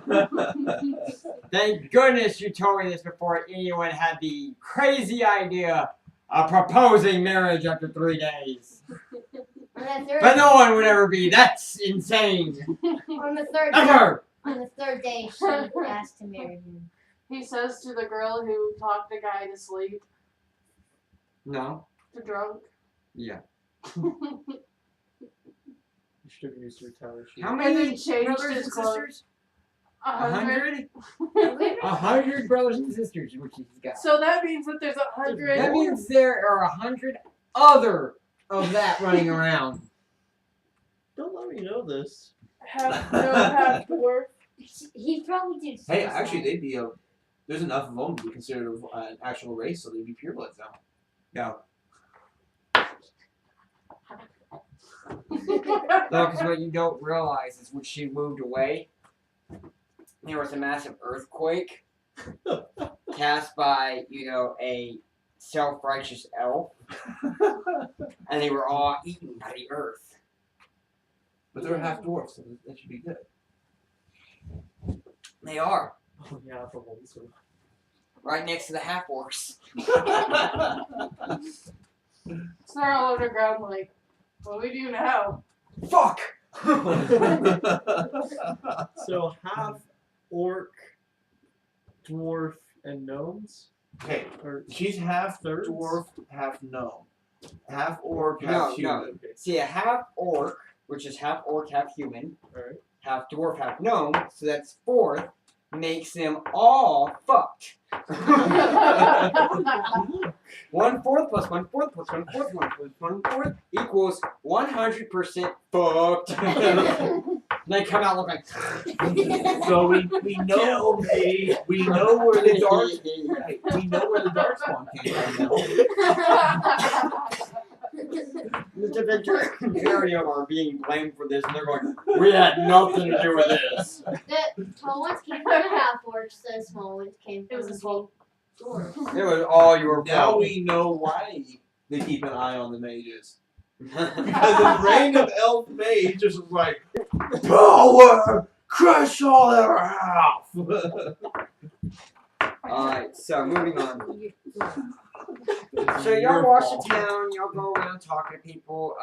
Thank goodness you told me this before anyone had the crazy idea of proposing marriage after 3 days. On the But no one would ever be. That's insane. on the third Ever. on the third day, she asked to marry him. He says to the girl who talked the guy to sleep, No. the drunk. Yeah. You should have used retaliation. How And many then changed brothers his and clothes. sisters? 100. 100 brothers and sisters, which he's got. So that means that there's 100. That means there are 100 other of that running around. Don't let me know this. half dwarf. He probably did. Hey, suicide. actually, they'd be there's enough of them to be considered an actual race, so they'd be purebloods now. No. No, because what you don't realize is when she moved away, there was a massive earthquake cast by, a self-righteous elf, and they were all eaten by the earth. But they're half dwarfs, so that should be good. They are. Oh yeah, the ones who. Right next to the half-orcs. So they're all underground like, what do we do now? Fuck! So half orc, dwarf, and gnomes? Okay, Or she's half Thirds? dwarf, half gnome. Half orc, half No, human. See, a half-orc, which is half-orc, half-human, alright. half-dwarf, half-gnome, so that's 4, makes them all fucked. 1/4 plus 1/4 plus 1/4 plus 1/4 equals 100% fucked. They come out looking. So we know we know where the dark we know where the dark spawn came from now. Mr. Victor and Mario are being blamed for this, and they're going, we had nothing to do with this. The tall ones came from the half orcs, the small ones came It from was a the small. dwarves. It was all your Now fault. we know why they keep an eye on the mages. Because the brain of elf mage just was like, power, crush all their half. Alright, so moving on. So Your y'all watch fault. the town, y'all go around talking to people.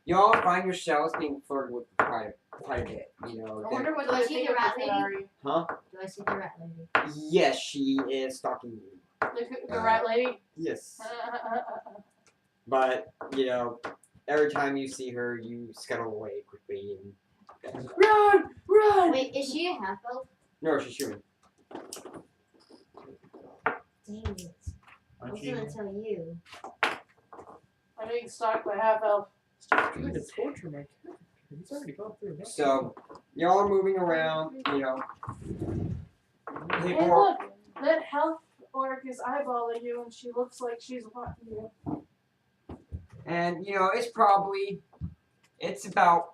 Y'all find yourselves being flirted with by quite a bit. You know. I wonder what Do I they see think the of rat the lady? Canary. Huh? Do I see the rat lady? Yes, she is stalking you. The rat lady? Yes. But, you know, every time you see her, you scuttle away quickly and. Run! Run! Wait, is she a half elf? No, she's human. Dang it. I Aren't was you? gonna tell you. I'm being stalked by half elf. Stop trying to torture my character. He's already gone through enough. So, y'all are moving around, you know. Hey, People are, look! That health orc is eyeballing you, and she looks like she's watching you. and, you know, it's about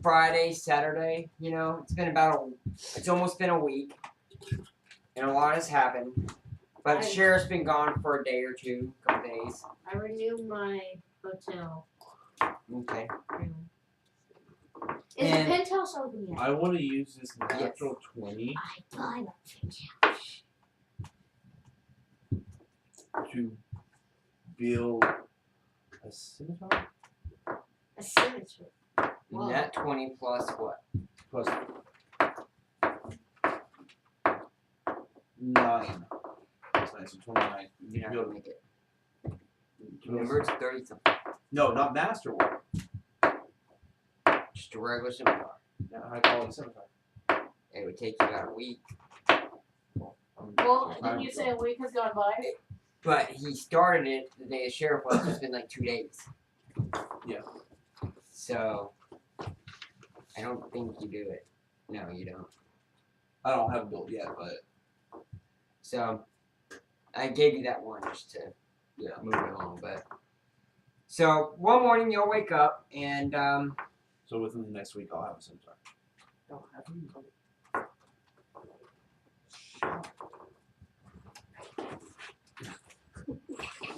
Friday, Saturday, you know. It's almost been a week. And a lot has happened. But the sheriff's been gone for a day or two, couple days. I renewed my hotel Okay. room. Is And- the penthouse open yet? I want to use this natural 20 I buy the penthouse. to build a scimitar A signature. Wow. And that 20 plus what? plus 9. That's nice. So 29. You You're can not build gonna make it. build- Remember, it's 30 something. No, not masterwork. Just a regular scimitar. Yeah, high quality scimitar. It would take you about a week. Well, didn't you say a week has gone by? But he started it the day the sheriff was. It's been like 2 days. Yeah. So, I don't think you do it. No, you don't. I don't have it built yet, but So, I gave you that one just to yeah. move it along. But so one morning you'll wake up and So within the next week, I'll have a scimitar. Don't have you.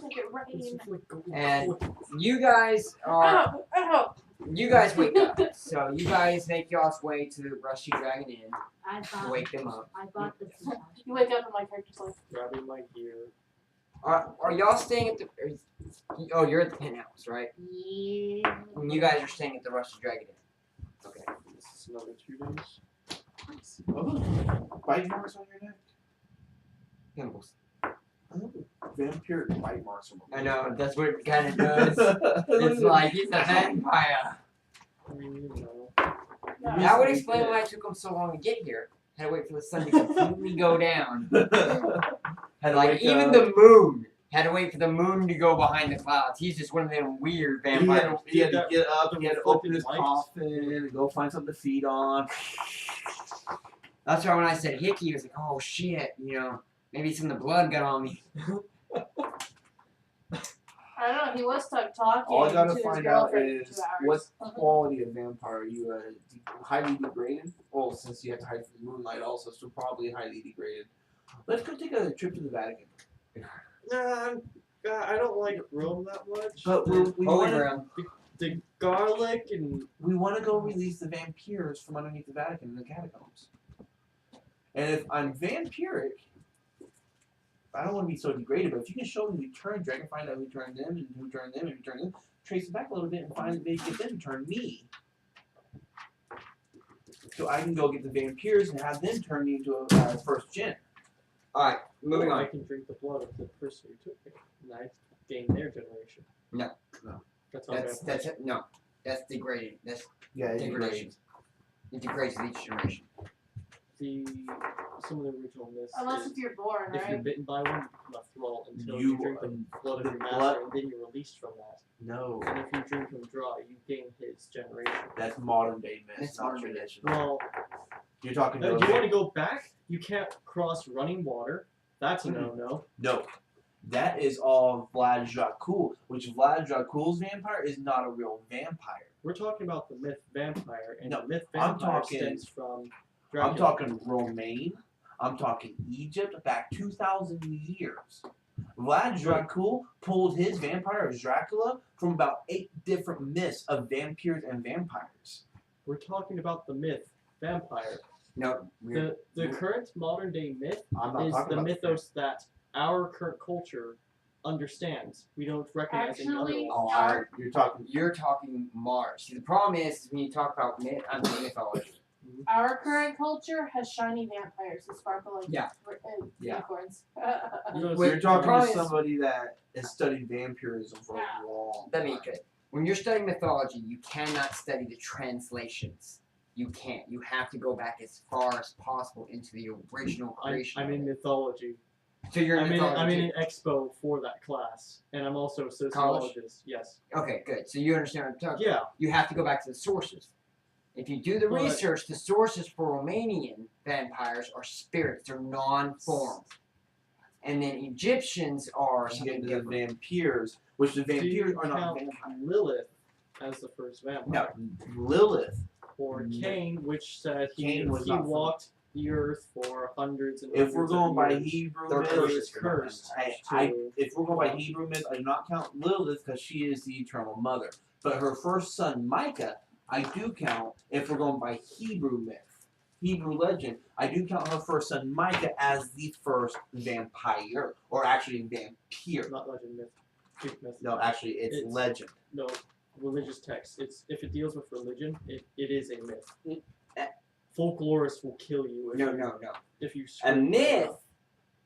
Make it rain. and you guys are Ow! Ow! you guys wake up. So you guys make y'all's way to the Rusty Dragon Inn I to bought. wake them up. I bought the penthouse. You wake up and my character's like, Grabbing my gear. Are y'all staying at the? Oh, you're at the penthouse, right? Yeah. And you guys are staying at the Rusty Dragon Inn. Okay. This is another 2 days. Oh, bite marks on your neck. Pimples. Oh, vampire bite marks on my I neck. know. That's what it kind of does. It's like he's a vampire. I mean, you know. That would explain why it took him so long to get here. Had to wait for the sun to completely go down. Had to Like wake even up. the moon had to wait for the moon to go behind the clouds. He's just one of them weird He had, vampires. he had to That- get up and he had to open his reflecting coffin and go find something to feed on. That's why when I said hickey, he was like, "Oh shit," you know, maybe some of the blood got on me. I don't know, he was stuck talking All I gotta to his find out girlfriend for is 2 hours. what quality of vampire are you highly degraded? Well, since you have to hide from the moonlight also, so probably highly degraded. Let's go take a trip to the Vatican. Nah, I don't like Rome that much. But we Holy want to ground. The garlic and go release the vampires from underneath the Vatican in the catacombs. And if I'm vampiric, I don't want to be so degraded, but if you can show me who turned Dragon, find out who turned them, and who turned them, and who turned them, trace it back a little bit and find they get them to turn me. So I can go get the vampires and have them turn me into a first gen. Alright, moving or I on. can drink the blood of the person who took it, and I gain their generation. No. No. That's not That's no. That's degraded. That's Yeah, degradation. It degrades with each generation. Some of the original myths. Unless is if you're born, if you're right? bitten by one, you become a thrall until You you drink the blood of the your blood- master, and then you're released from that. No, And if you drink him dry, you gain his generation. that's modern day myth, That's not modern day. traditional. Well, You're talking you about want to go back? You can't cross running water. That's a no-no. no. That is all Vlad Dracul, which Vlad Dracul's vampire is not a real vampire. We're talking about the myth vampire, and No, the myth I'm vampire talking- stems from I'm Dracula. talking Romaine. I'm talking Egypt back 2,000 years. Vlad Dracul pulled his vampire as Dracula from about 8 different myths of vampires and vampires. We're talking about the myth vampire. No, The current modern day myth I'm not is talking the about mythos that our current culture understand. We don't recognize any other Actually, one. Oh, You're talking. Mars. See, the problem is when you talk about mythology. our current culture has shiny vampires who sparkle like Yeah. Yeah. unicorns. You're talking problem to is- somebody that has studied vampirism for Yeah. a long Let time. me get. When you're studying mythology, you cannot study the translations. You can't. You have to go back as far as possible into the original creation. I'm of in it. mythology. So you're in I'm in mythology. an expo for that class, and I'm also a sociologist. Yes. Okay, good. So you understand what I'm talking about. Yeah. You have to go back to the sources. If you do the But- research, the sources for Romanian vampires are spirits. They're non-formed. And then Egyptians are You something get into the different. vampires, which the Do vampires you are not count vampires. Lilith as the first vampire? No, Lilith. Or No. Cain, which said he Cain was he not from- walked the earth for hundreds and If we're hundreds going of by years. Hebrew They're myth, He was cursed. if we're going by Hebrew myth, I do not count Lilith because she is the eternal mother. But her first son, Micah, I do count if we're going by Hebrew myth, Hebrew legend. I do count her first son, Micah, as the first vampire, or actually vampire. Not legend, myth. Greek myth. No, actually, it's legend. No, religious text. It's if it deals with religion, it is a myth. Folklorists will kill you if No. if you A screw that myth, up.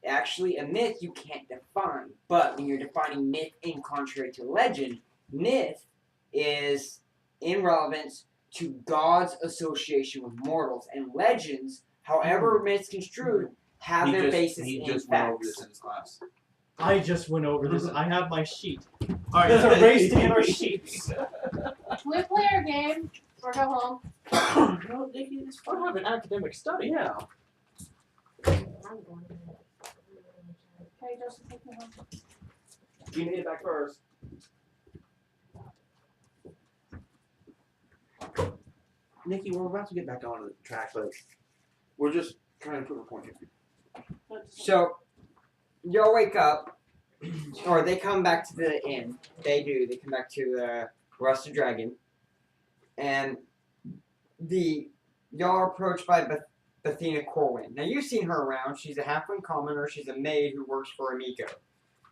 actually, a myth you can't define. But when you're defining myth in contrary to legend, myth is in relevance to God's association with mortals. And legends, however myths construed, have their basis he in just went over facts. this in his class. I just went over this. I have my sheet. All It's a race to get our sheets. We play our game or go home. No, it's fun to have an academic study. Yeah. I'm going to. Okay, Joseph, take me home. You need it back first. Nikki, we're about to get back on the track, but we're just trying to prove a point here. So, y'all wake up, or they come back to the inn. They do. They come back to the Rusted Dragon, and y'all are approached by Bethina Corwin. Now you've seen her around. She's a halfling commoner. She's a maid who works for Amiko.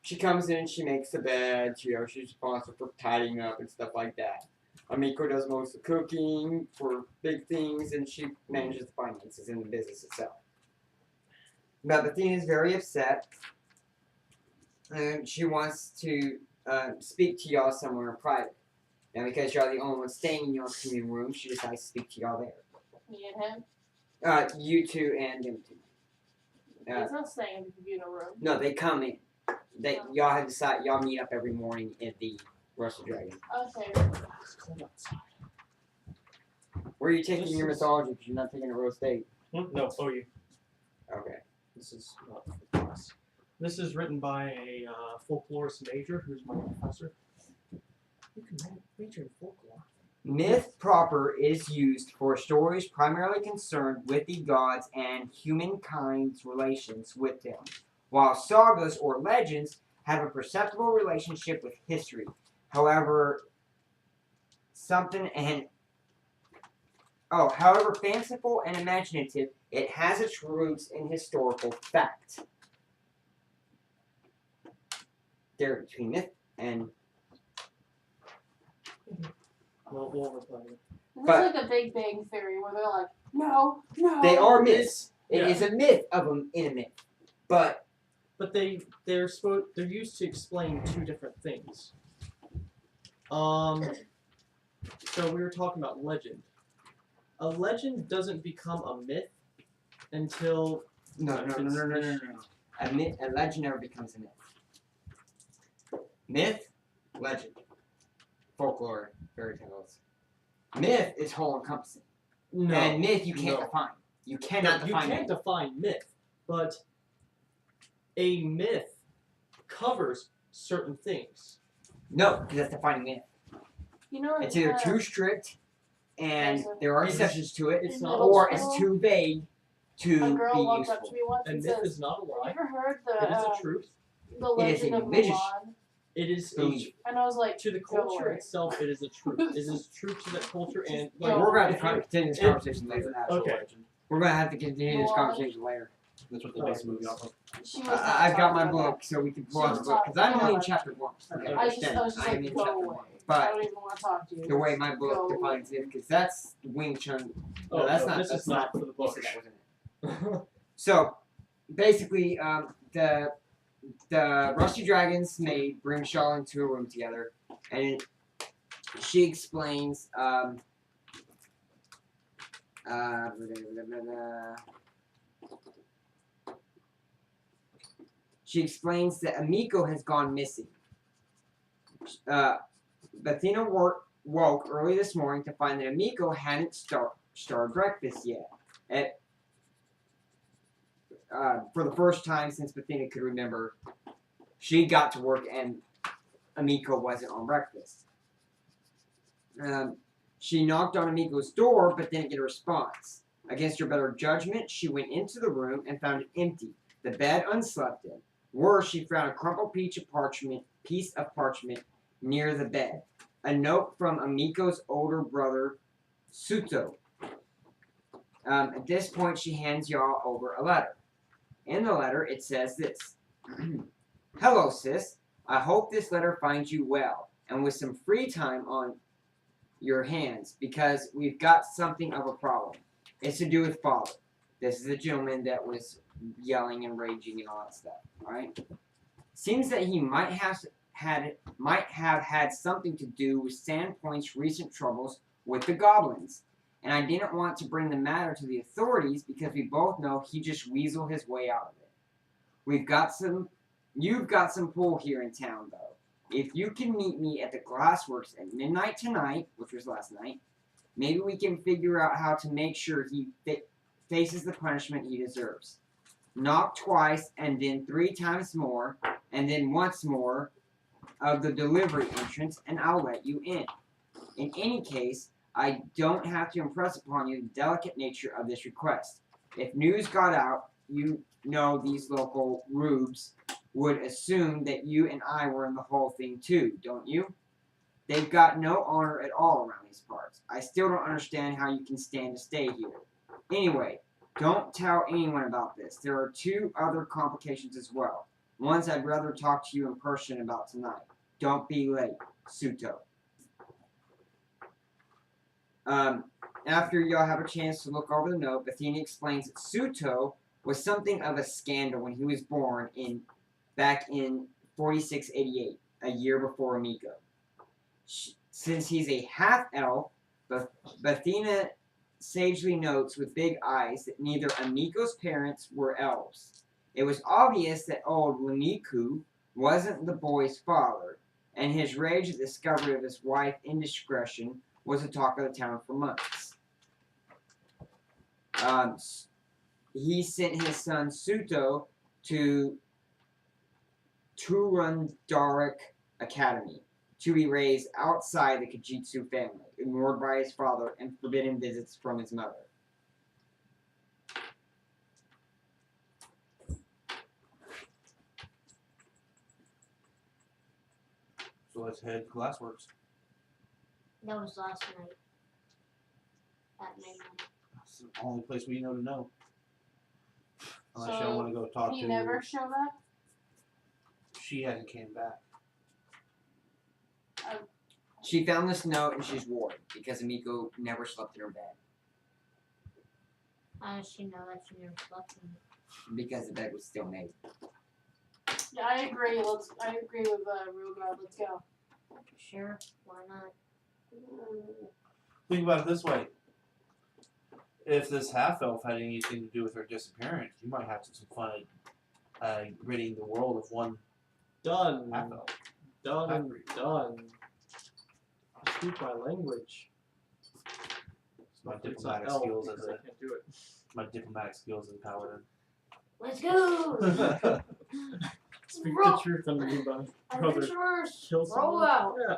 She comes in. She makes the bed. She's responsible for tidying up and stuff like that. Amiko does most of the cooking for big things, and she manages the finances in the business itself. But Bethina is very upset, and she wants to speak to y'all somewhere in private. Now, because y'all are the only ones staying in y'all's communal room, she decides to speak to y'all there. Me and him. You two and them two. He's not staying in the computer room. No, they come in. Y'all have decided y'all meet up every morning at the Rusted Dragon. Okay. Where are you taking your mythology? Because you're not taking a roast date. No, you. Okay. This is not for the class. This is written by a folklorist major who's my professor. You can major in folklore. Myth proper is used for stories primarily concerned with the gods and humankind's relations with them, while sagas or legends have a perceptible relationship with history. However, however fanciful and imaginative, it has its roots in historical fact. There between myth and We'll reply. This But- is like a Big Bang Theory where they're like, no. they are myths. Yeah. It is a myth of them in a myth, but But they're used to explain two different things. So we were talking about legend. A legend doesn't become a myth until no. A legend never becomes a myth. Myth, legend, folklore, fairy tales. Myth is whole encompassing, and myth you can't No. define. You cannot you define can't myth. define myth, but a myth covers certain things. No, because that's defining myth. You know, It's either too strict, and there are exceptions to it, It's In not, middle or school, it's too vague a to girl be walked up to useful. me once a and myth says, is not a have lie. you ever heard It is the, a truth. the It is legend a of religious- Mulan? It is a Believe. And I was like, to the Go culture away. itself. It is a truth. It is true to that culture, and Go like We're going to if have you- to continue this it- conversation It's later. an actual Okay. legend. We're going to have to continue this Mulan. conversation later. That's what they base the movie off of. She was not I've got my talking about book, so we can pull She out the was book. Because I'm talking only in about- chapter 1. Okay, that. I was just I am like, in go chapter away. 1. I But don't even want to talk to you. the way my book Go defines it, because that's Wing Chun. Oh, No, that's no, not. this That's is not for the you book. said that, wasn't it? So, basically, the Rusty Dragon's maid brings Shaw into a room together, and she explains. She explains that Amiko has gone missing. Bethina woke early this morning to find that Amiko hadn't started breakfast yet. For the first time since Bethina could remember, she got to work and Amiko wasn't on breakfast. She knocked on Amiko's door but didn't get a response. Against her better judgment, she went into the room and found it empty, the bed unslept in. Worse, she found a crumpled piece of parchment near the bed. A note from Amiko's older brother, Suto. At this point, she hands y'all over a letter. In the letter, it says this. Hello, sis. I hope this letter finds you well and with some free time on your hands because we've got something of a problem. It's to do with Father. This is the gentleman that was yelling and raging and all that stuff. All right. Seems that he might have had something to do with Sandpoint's recent troubles with the goblins. And I didn't want to bring the matter to the authorities because we both know he just weaseled his way out of it. You've got some pull here in town, though. If you can meet me at the Glassworks at midnight tonight, which was last night, maybe we can figure out how to make sure he faces the punishment he deserves. Knock twice, and then 3 times more, and then once more of the delivery entrance, and I'll let you in. In any case, I don't have to impress upon you the delicate nature of this request. If news got out, you know these local rubes would assume that you and I were in the whole thing too, don't you? They've got no honor at all around these parts. I still don't understand how you can stand to stay here. Anyway, don't tell anyone about this. There are 2 other complications as well. Ones I'd rather talk to you in person about tonight. Don't be late, Suto. After y'all have a chance to look over the note, Bethina explains that Suto was something of a scandal when he was born back in 4688, a year before Amiko. Since he's a half-elf, Bethina sagely notes with big eyes that neither Amiko's parents were elves. It was obvious that old Luniku wasn't the boy's father, and his rage at the discovery of his wife's indiscretion was the talk of the town for months. He sent his son Suto to Turundarik Academy to be raised outside the Kajitsu family, ignored by his father and forbidden visits from his mother. So let's head to Glassworks. That was last night. At midnight. That's the only place we know to know. Unless So, y'all want to go talk He to. never showed up? She hasn't came back. She found this note and she's worried because Amiko never slept in her bed How does she know that she never slept in it? because the bed was still made. Yeah, I agree. I agree with Real God. Let's go. Sure, why not? Think about it this way. If this half-elf had anything to do with her disappearance, you might have some fun ridding the world of one Done. half-elf. Done and done. Speak my language. My It's not diplomatic elf skills as because I a can't do it. my diplomatic skills as a paladin. Let's go! Speak Roll. the truth under you, brother. Adventurers! Kill Roll someone. out! Yeah.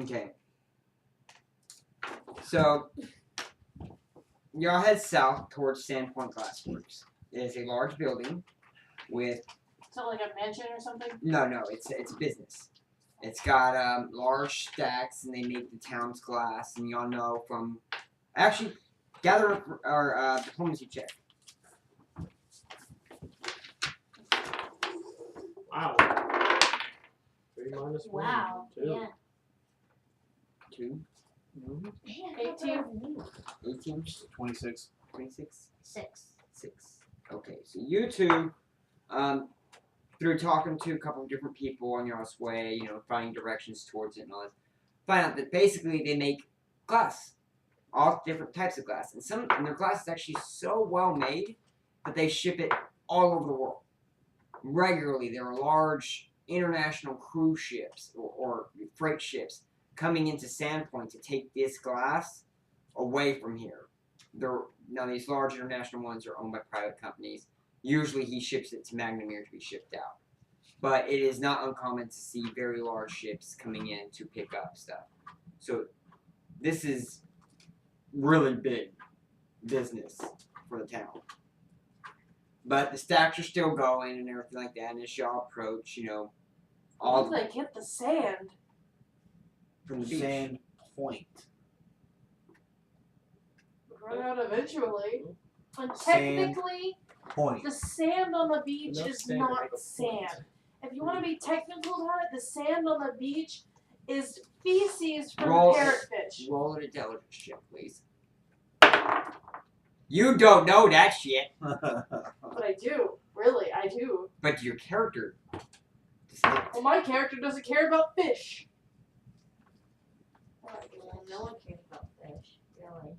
Okay. So, y'all head south towards Sandpoint Glassworks. is a large building with So like a mansion or something? no, it's a business. It's got large stacks, and they make the town's glass. And y'all know from actually gather our diplomacy check. Wow. 3 minus 1. Wow. 2. Yeah. 2, Man, 18. 18, 26. 26, 6. 6. Okay, so you two, through talking to a couple of different people on your way, finding directions towards it and all that, find out that basically they make glass, all different types of glass, and their glass is actually so well made that they ship it all over the world regularly. There are large international cruise ships or freight ships coming into Sandpoint to take this glass away from here. Now these large international ones are owned by private companies. Usually he ships it to Magnamir to be shipped out. But it is not uncommon to see very large ships coming in to pick up stuff. So this is really big business for the town. But the stacks are still going and everything like that. And as y'all approach, all Where do they get the sand? from the beach. Sand Point. Run out eventually. But Sand. technically, Point. The sand on the beach Enough is sand to make not a point. sand. If you want to be technical about it, the sand on the beach is feces from Roll- parrotfish. Roll an intelligence check, please. You don't know that shit. But I do. Really, I do. But your character does not. Well, my character doesn't care about fish. no one cares about fish, really.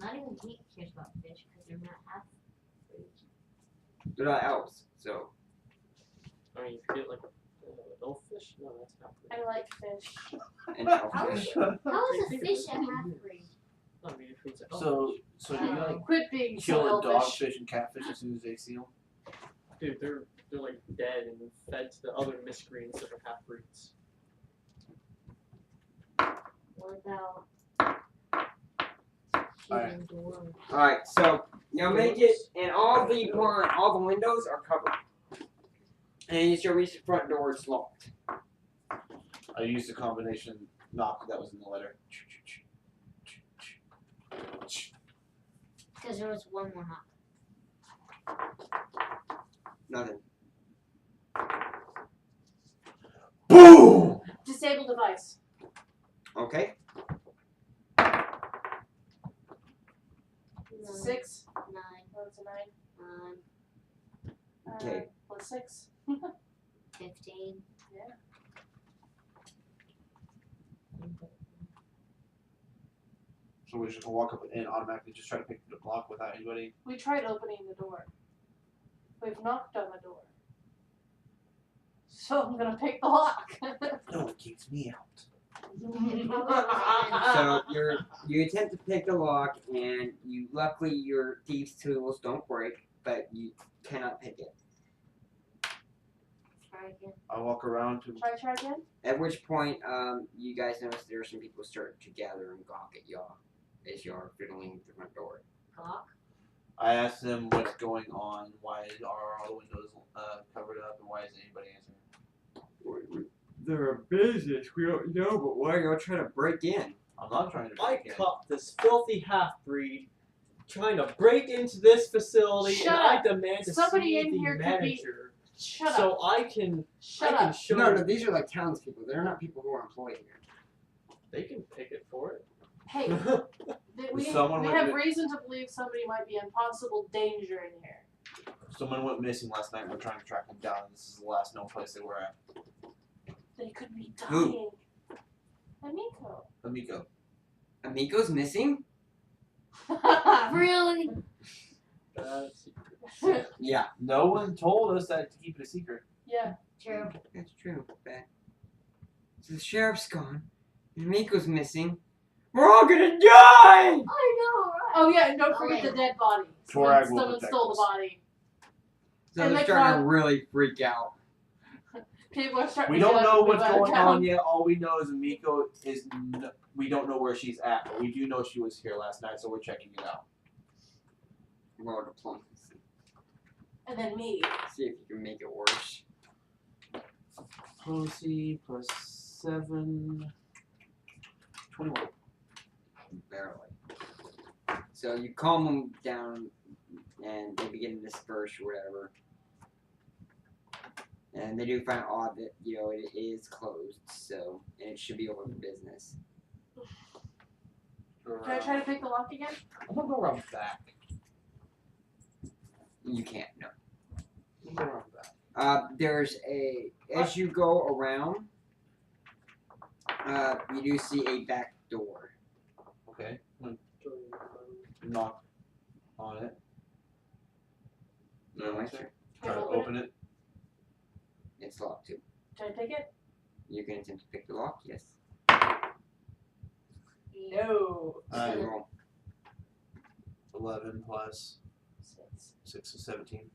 Not even he cares about fish because they're not half fruits. They're not elves, so. I mean, you get like a elfish? No, that's not I like fish. And elfish. How is a fish a half breed? I mean, if it's elfish. So do you like Quit being kill so the elfish. dogfish and catfish as soon as they see them? Dude, they're like dead and fed to the other miscreants that are half breeds. What about Alright. human dwarves? Alright, so now make it, and all the windows are covered. And as you reach the front door, it's locked. I used the combination knock that was in the letter. Because there was one more knock. Nothing. Boom! Disable device. Okay. It's a 6. 9, Oh, it's a 9. 9, Okay. Plus 6. 15. So we're just gonna walk up and automatically just try to pick the lock without anybody. We tried opening the door. We've knocked on the door. So I'm gonna pick the lock. No one keeps me out. So you attempt to pick the lock, and luckily your thieves' tools don't break, but you cannot pick it. Try again. I walk around to. Try again? At which point, you guys notice there are some people starting to gather and gawk at y'all as you're fiddling with the front door. Gawk. I ask them what's going on, why are all the windows covered up, and why isn't anybody answering? They're a business, we don't know, but why are y'all trying to break in? I'm not trying to I break in. caught this filthy half-breed trying to break into this facility, Shut and up. I demand to Somebody see in the here could be- manager Shut so up. I can Shut I can up. show No, these are like townspeople. They're not people who are employed here. they can pick it for it. Hey, we Someone we went have with- reason to believe somebody might be in possible danger in here. Someone went missing last night. We're trying to track them down, and this is the last known place they were at. They could be Who? dying. Amico. Amico. Amico's missing? Really? That's Yeah, No one told us that to keep it a secret. Yeah. True. that's true. But so the sheriff's gone, and Amico's missing. We're all gonna die! I know, right? Oh yeah, and don't Oh, forget wait. the dead body. Torag will Someone protect stole us. the body. So And they're they starting to can't- really freak out. People are starting We to don't get know up what's and move going out of on town. yet. All we know is Amico is. We don't know where she's at, but we do know she was here last night, so we're checking it out. Roll diplomacy. And then me. See if you can make it worse. Diplomacy plus 7. 21. Barely. So you calm them down, and they begin to disperse or whatever. And they do find it odd that it is closed, so and it should be open for business. Can I try to pick the lock again? I'm gonna go around back. You can't. No. I'm gonna go around back. There's as you go around, you do see a back door. Okay. I'm gonna knock on it. No, Right. try to open it. It's locked too. Should I take it? You can attempt to pick the lock. Yes. No. So roll. 11 plus 6. 6 is 17.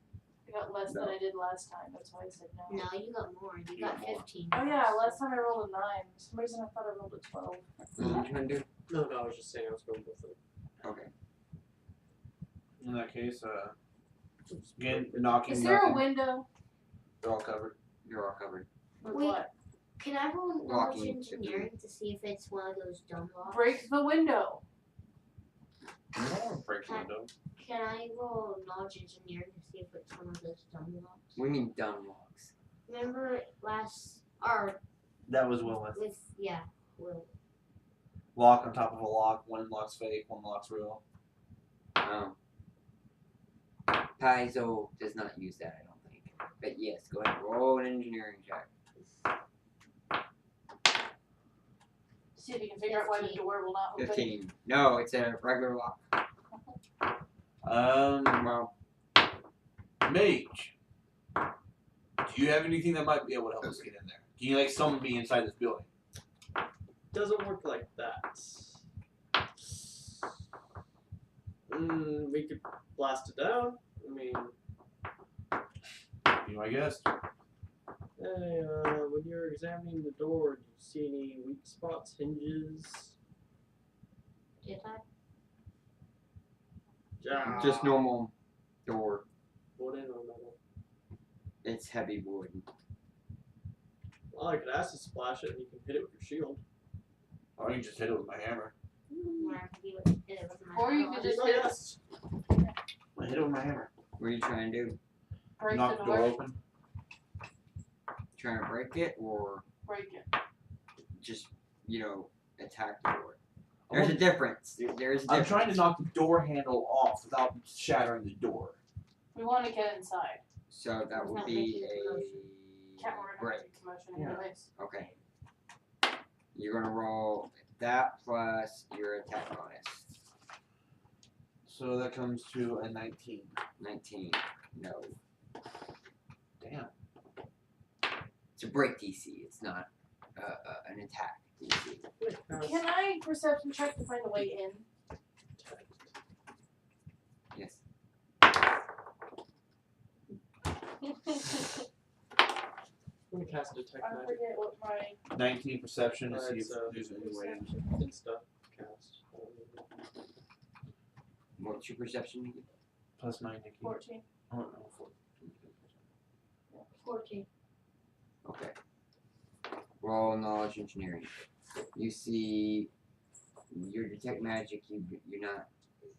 I got less than I did last time. That's why I said no. No, you got more. You got 15. Oh yeah, last time I rolled a 9. For some reason I thought I rolled a 12. What are you trying to do? No, I was just saying I was going with it. Okay. In that case, again, knocking. Is there a nothing. window? They're all covered. You're all covered. With Wait. what? Can I roll Locking knowledge engineering to see if it's one of those dumb locks? Break the window. I don't want to break the window. Can I roll knowledge engineering to see if it's one of those dumb locks? We mean dumb locks. Remember or That was Willis. with Will. Lock on top of a lock. One lock's fake, one lock's real. Paizo does not use that, I don't think. But yes, go ahead and roll an engineering check. See if you can figure out why the door will not open. 15. No, it's a regular lock. Well, Mage. Do you have anything that might be able to help us get in there? Can you summon me inside this building? Doesn't work like that. We could blast it down. I mean, You, I guess. hey, when you're examining the door, do you see any weak spots, hinges? Did I? Yeah. Just normal door. Wooden or metal? It's heavy wood. Well, I could acid splash it and you can hit it with your shield. Or you can just hit it with my hammer. Or I could hit it with my Or you hammer. could just Oh, hit, yes. I hit it with my hammer. What are you trying to do? break Knock the the door door. open. Trying to break it or Break it. just, attack the door? There's a difference. There is a I'm difference. trying to knock the door handle off without shattering the door. We want to get inside. So that It's would not be making a a commotion. Can't we're gonna break. make commotion Yeah. anyways. Okay. You're gonna roll that plus your attack bonus. So that comes to a 19. 19. No. Damn. It's a break DC. It's not an attack DC. Can I perception check to find a way in? Yes. I'm gonna cast detect I magic. forget what my 19 perception to see if It's, there's any way in. Insta cast. What's your perception? Nikki? Plus 9, Nikki. 14. Oh, no, 14. 14. Okay. Roll knowledge engineering. You see your detect magic. You're not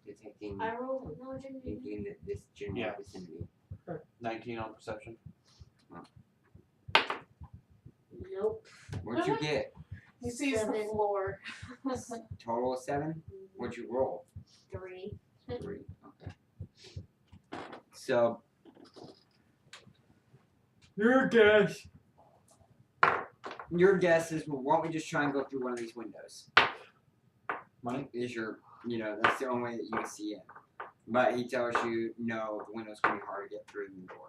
detecting I rolled knowledge engineering. anything in this general Yeah. vicinity. 19 on perception. Nope. What'd you get? He sees the 7. floor. Total of 7. What'd you roll? 3. 3. Okay. So Your guess. your guess is, well, why don't we just try and go through one of these windows? Mine? Is your, that's the only way that you can see in. But he tells you, no, the window's going to be hard to get through the door.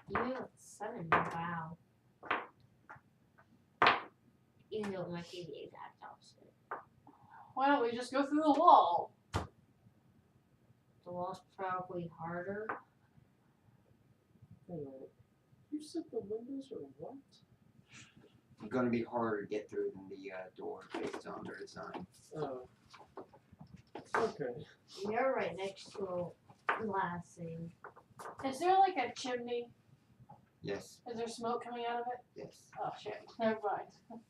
You got 7. Wow. Even though it might be the exact opposite. Why don't we just go through the wall? The wall's probably harder. Wait a minute. You said the windows are what? It's going to be harder to get through than the door based on their design. Oh. Okay. You're right next to a glass thing. Is there like a chimney? Yes. Is there smoke coming out of it? Yes. Oh shit. Never mind.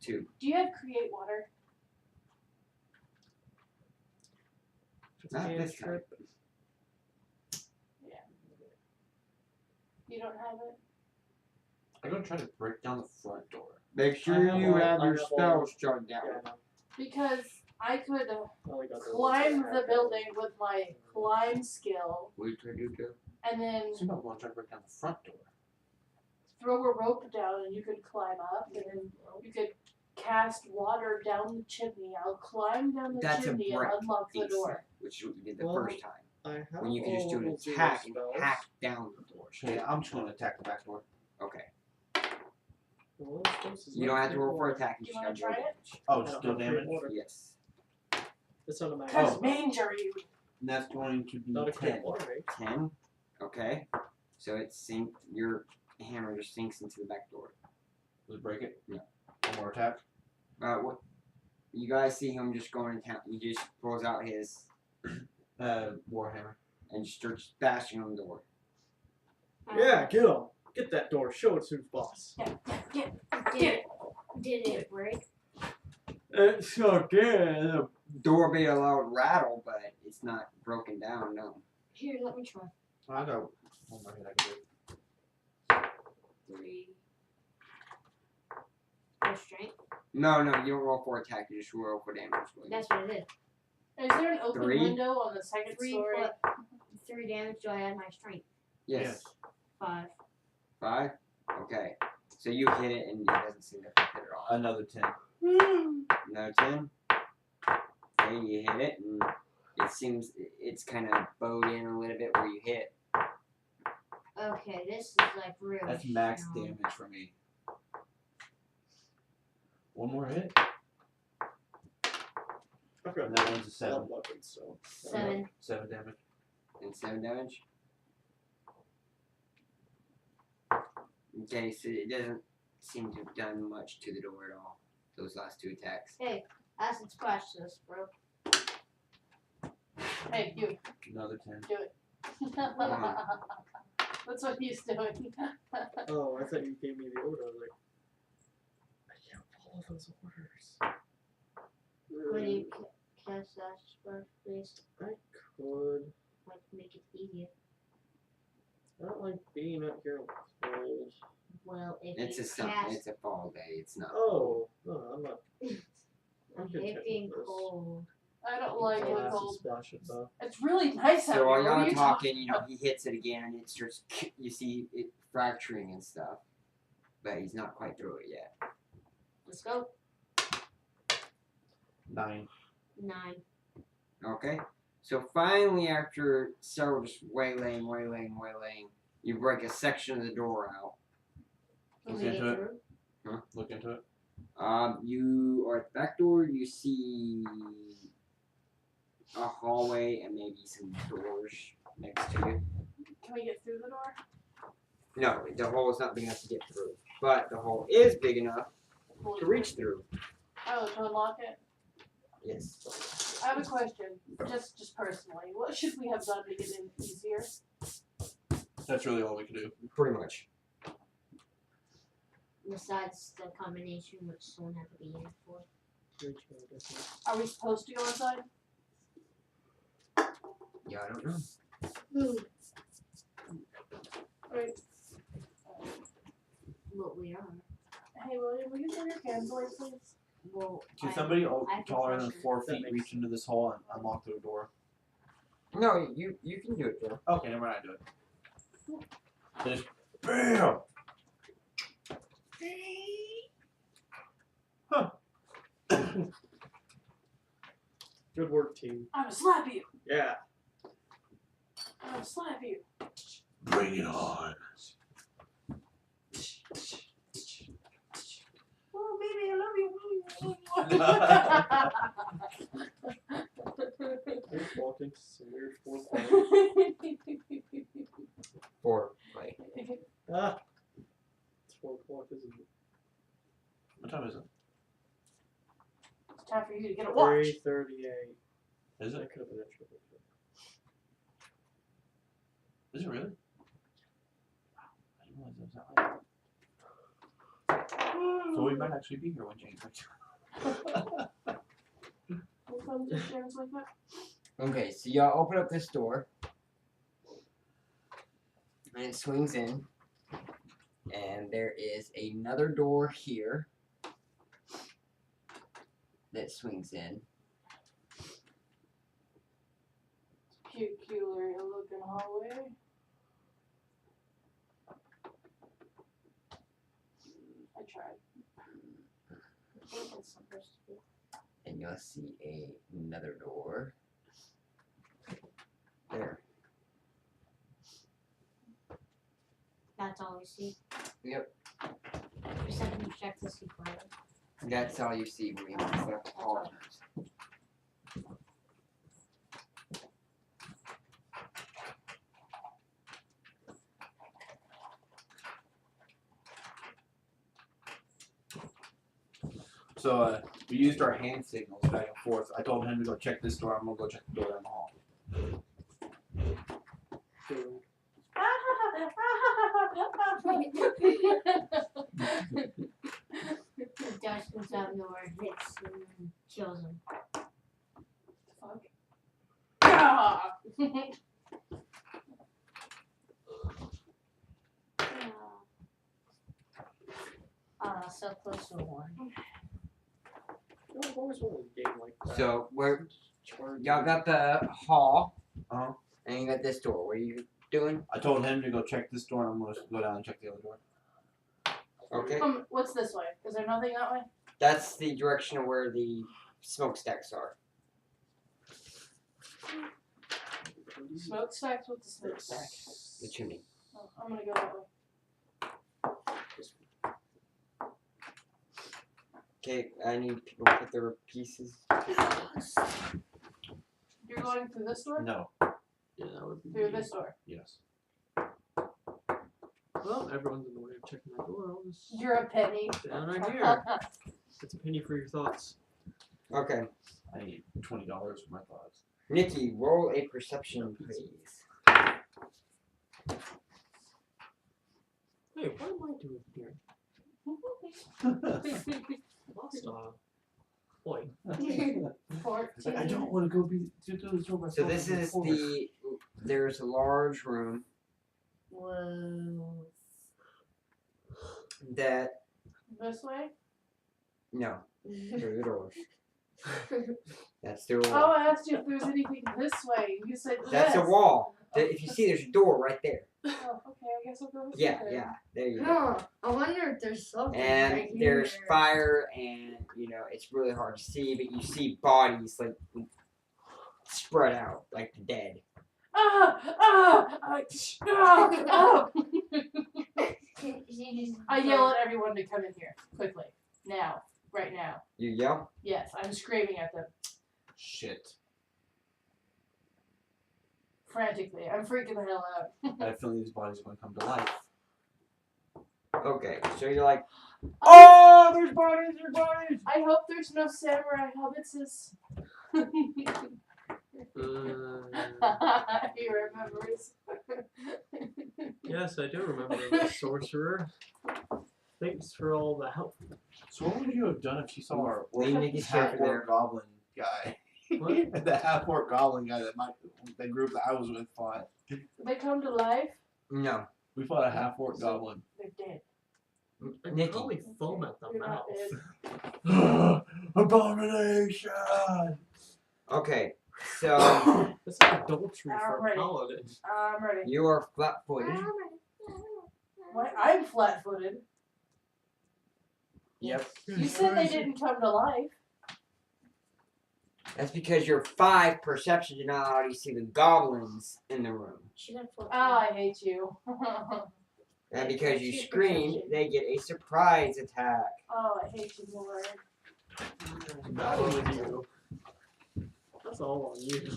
2. Do you have create water? Not Can this time. strip. You don't have it? I'm gonna try to break down the front door. Make sure I have you all- have I your have all- spells jotted down. Yeah, I know. Because I could Oh, I got the climb ones I the have. building with my climb skill What did you do? and then So I'm gonna try to break down the front door. throw a rope down and you could climb up and then you could cast water down the chimney. I'll climb down the That's a chimney and brick unlock the decent, door. which is what you did the Well, first time. I have When you could just all do an level 0 attack and spells. hack down the door. Okay, I'm just gonna attack the back door. Okay. Well, this is You not don't have to roll for water. attack. You Do just you gotta wanna roll try it? damage. Oh, I don't still have create damage? water. Yes. It's not a magic. Cause Oh. manger you. And that's going to be Not a create 10. water, right? 10. Okay. So it sinks. Your hammer just sinks into the back door. Does it break it? No. One more attack. What? You guys see him just going to town. He just pulls out his Warhammer. and just starts bashing on the door. Yeah, get him. Get that door. Show it who's boss. Did it break? It's so good. Door made a loud rattle, but it's not broken down. No. Here, let me try. I know. One more hit I can do. 3. No strength. No, you don't roll for attack. You just roll for damage. That's what it is. Is there an open 3? window on the second 3 story? plus 3 damage. Do I add my strength? Yes. 5. 5. Okay. So you hit it and it doesn't seem to hit it off. Another 10. Another 10. Okay, you hit it and it seems it's kind of bowed in a little bit where you hit. Okay, this is like real. That's max strong. damage for me. One more hit. I've got And that one's a 7. 1 weapon, so. 7. 7 damage. And 7 damage. Okay, so it doesn't seem to have done much to the door at all. Those last 2 attacks. Hey, acid splash this, bro. Hey, you. Another 10. Do it. That's what he's doing. Oh, I thought you gave me the order. I was like, I can't follow those orders. When you cast acid splash, please, I could. like make it easier. I don't like being out here cold. Well, if It's you a sun. cast, It's a fall day. It's not. Oh, no, I'm not. I I'm content hate being with this. cold. I don't like I'll it acid cold. splash it though. It's really nice out So while here. What are y'all you talking, you know, he hits it again and it starts. You see it fracturing and stuff, but he's not quite through it yet. Let's go. 9. 9. Okay. So finally, after several just waylaying, you break a section of the door out. Can Look we get into it. through? Look into it. You are at the back door. You see a hallway and maybe some doors next to you. Can we get through the door? No, the hole is not big enough to get through, but the hole is big enough to reach through. Oh, to unlock it? Yes. I have a question, just personally. What should we have done to get in easier? That's really all we can do. Pretty much. Besides the combination which someone had to be in for. Are we supposed to go inside? Yeah, I don't know. Right. What we are. Hey, William, will you turn your candle light, please? Well, Can somebody I have a taller than question. 4 That feet makes reach into this hole and unlock the door? No, you can do it, Joe. Okay, never mind. I do it. Just BAM! Good work, team. I'm gonna slap you! Yeah. I'm gonna slap you! Bring it on. Oh, baby, I love you! Here's walking some weird foreplay. 4 play. Ah. It's 4 o'clock, isn't it? What time is it? It's time for you to get a watch. 3:38. Is I it? could have been extra. Is it really? I didn't realize it was that late. So we might actually be here when Jane comes. What comes with chairs like that? Okay, so y'all open up this door. And it swings in. And there is another door here that swings in. Peculiar looking hallway. I tried. I think it's supposed to be. And you'll see another door. There. That's all we see. Yep. You said you check to see further. That's all you see, William. It's the hall. So we used our hand signals back and forth. I told him to go check this door. I'm gonna go check the door down the hall. Josh comes out nowhere, hits him, and kills him. Fuck. Ah! So close to one. I've always wanted a game like that. So where y'all got the hall, Uh-huh. and you got this door. What are you doing? I told him to go check this door. And I'm gonna go down and check the other door. Okay. What's this way? Is there nothing that way? That's the direction of where the smokestacks are. Smokestacks? What's a smokestack? The chimney. Oh, I'm gonna go that way. Okay, I need people to put their pieces. You're going through this door? No. Yeah, that would be Through this door. Yes. Well, everyone's in the way of checking my door. I'll just You're a penny. down right here. It's a penny for your thoughts. Okay. I need $20 for my thoughts. Nikki, roll a perception, please. Hey, what am I doing here? Lost point. 14. I don't want to go be to do this door myself. So this is there's a large room Whoa. that, This way? no, through the doors. That's the wall. Oh, I asked you if there's anything this way. You said That's yes. a wall. If you see, there's a door right there. Oh, okay, I guess I'll go this Yeah, way. yeah, there you go. No, I wonder if there's something And right there's here. fire, and it's really hard to see, but you see bodies like spread out like the dead. I yell at everyone to come in here quickly, now, right now. You yell? Yes, I'm screaming at them Shit. frantically. I'm freaking the hell out. I have a feeling these bodies are going to come to life. Okay, so you're like, oh, there's bodies, there's bodies. I hope there's no samurai hobbitses. He remembers. Yes, I do remember the sorcerer. Thanks for all the help. So what would you have done if you saw our Leave Nikki's chair for there. half-orc goblin guy? What? The half-orc goblin guy that the group that I was with fought. Did they come to life? No. We fought a half-orc goblin. They're dead. I'd Nikki. probably foam at the You're not mouth. dead. Abomination! Okay, so That's like adultery for a Alright. paladin. I'm ready. you are flat-footed. What? I'm flat-footed. Yep. You said they didn't come to life. That's because your 5 perception did not already see the goblins in the room. She got 14. Oh, I hate you. And because you Cheap screamed, perception. they get a surprise attack. Oh, I hate you more. That was you. That's all on you.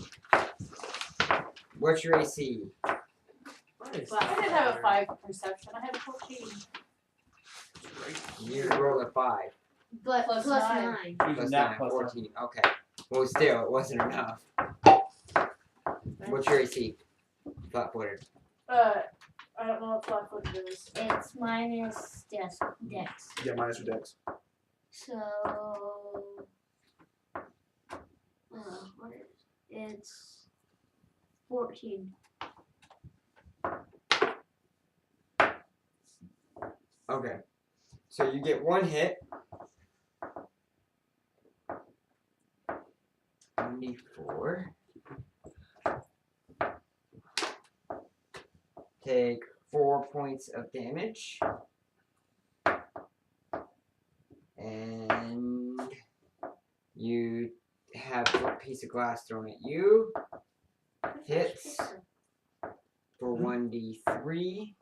What's your AC? Nice. I didn't have a 5 perception. I had a 14. You rolled a 5. But Plus plus 9. 9. Plus Nat 9, plus 14. Okay. Well, still, it wasn't enough. What's your AC? Flat-footed. I don't know what flat-footed is. It's minus dex. Yeah, minus your dex. So, what is it? It's 14. Okay. So you get 1 hit. 24. Take 4 points of damage. And you have a piece of glass thrown at you. Hits for 1d3.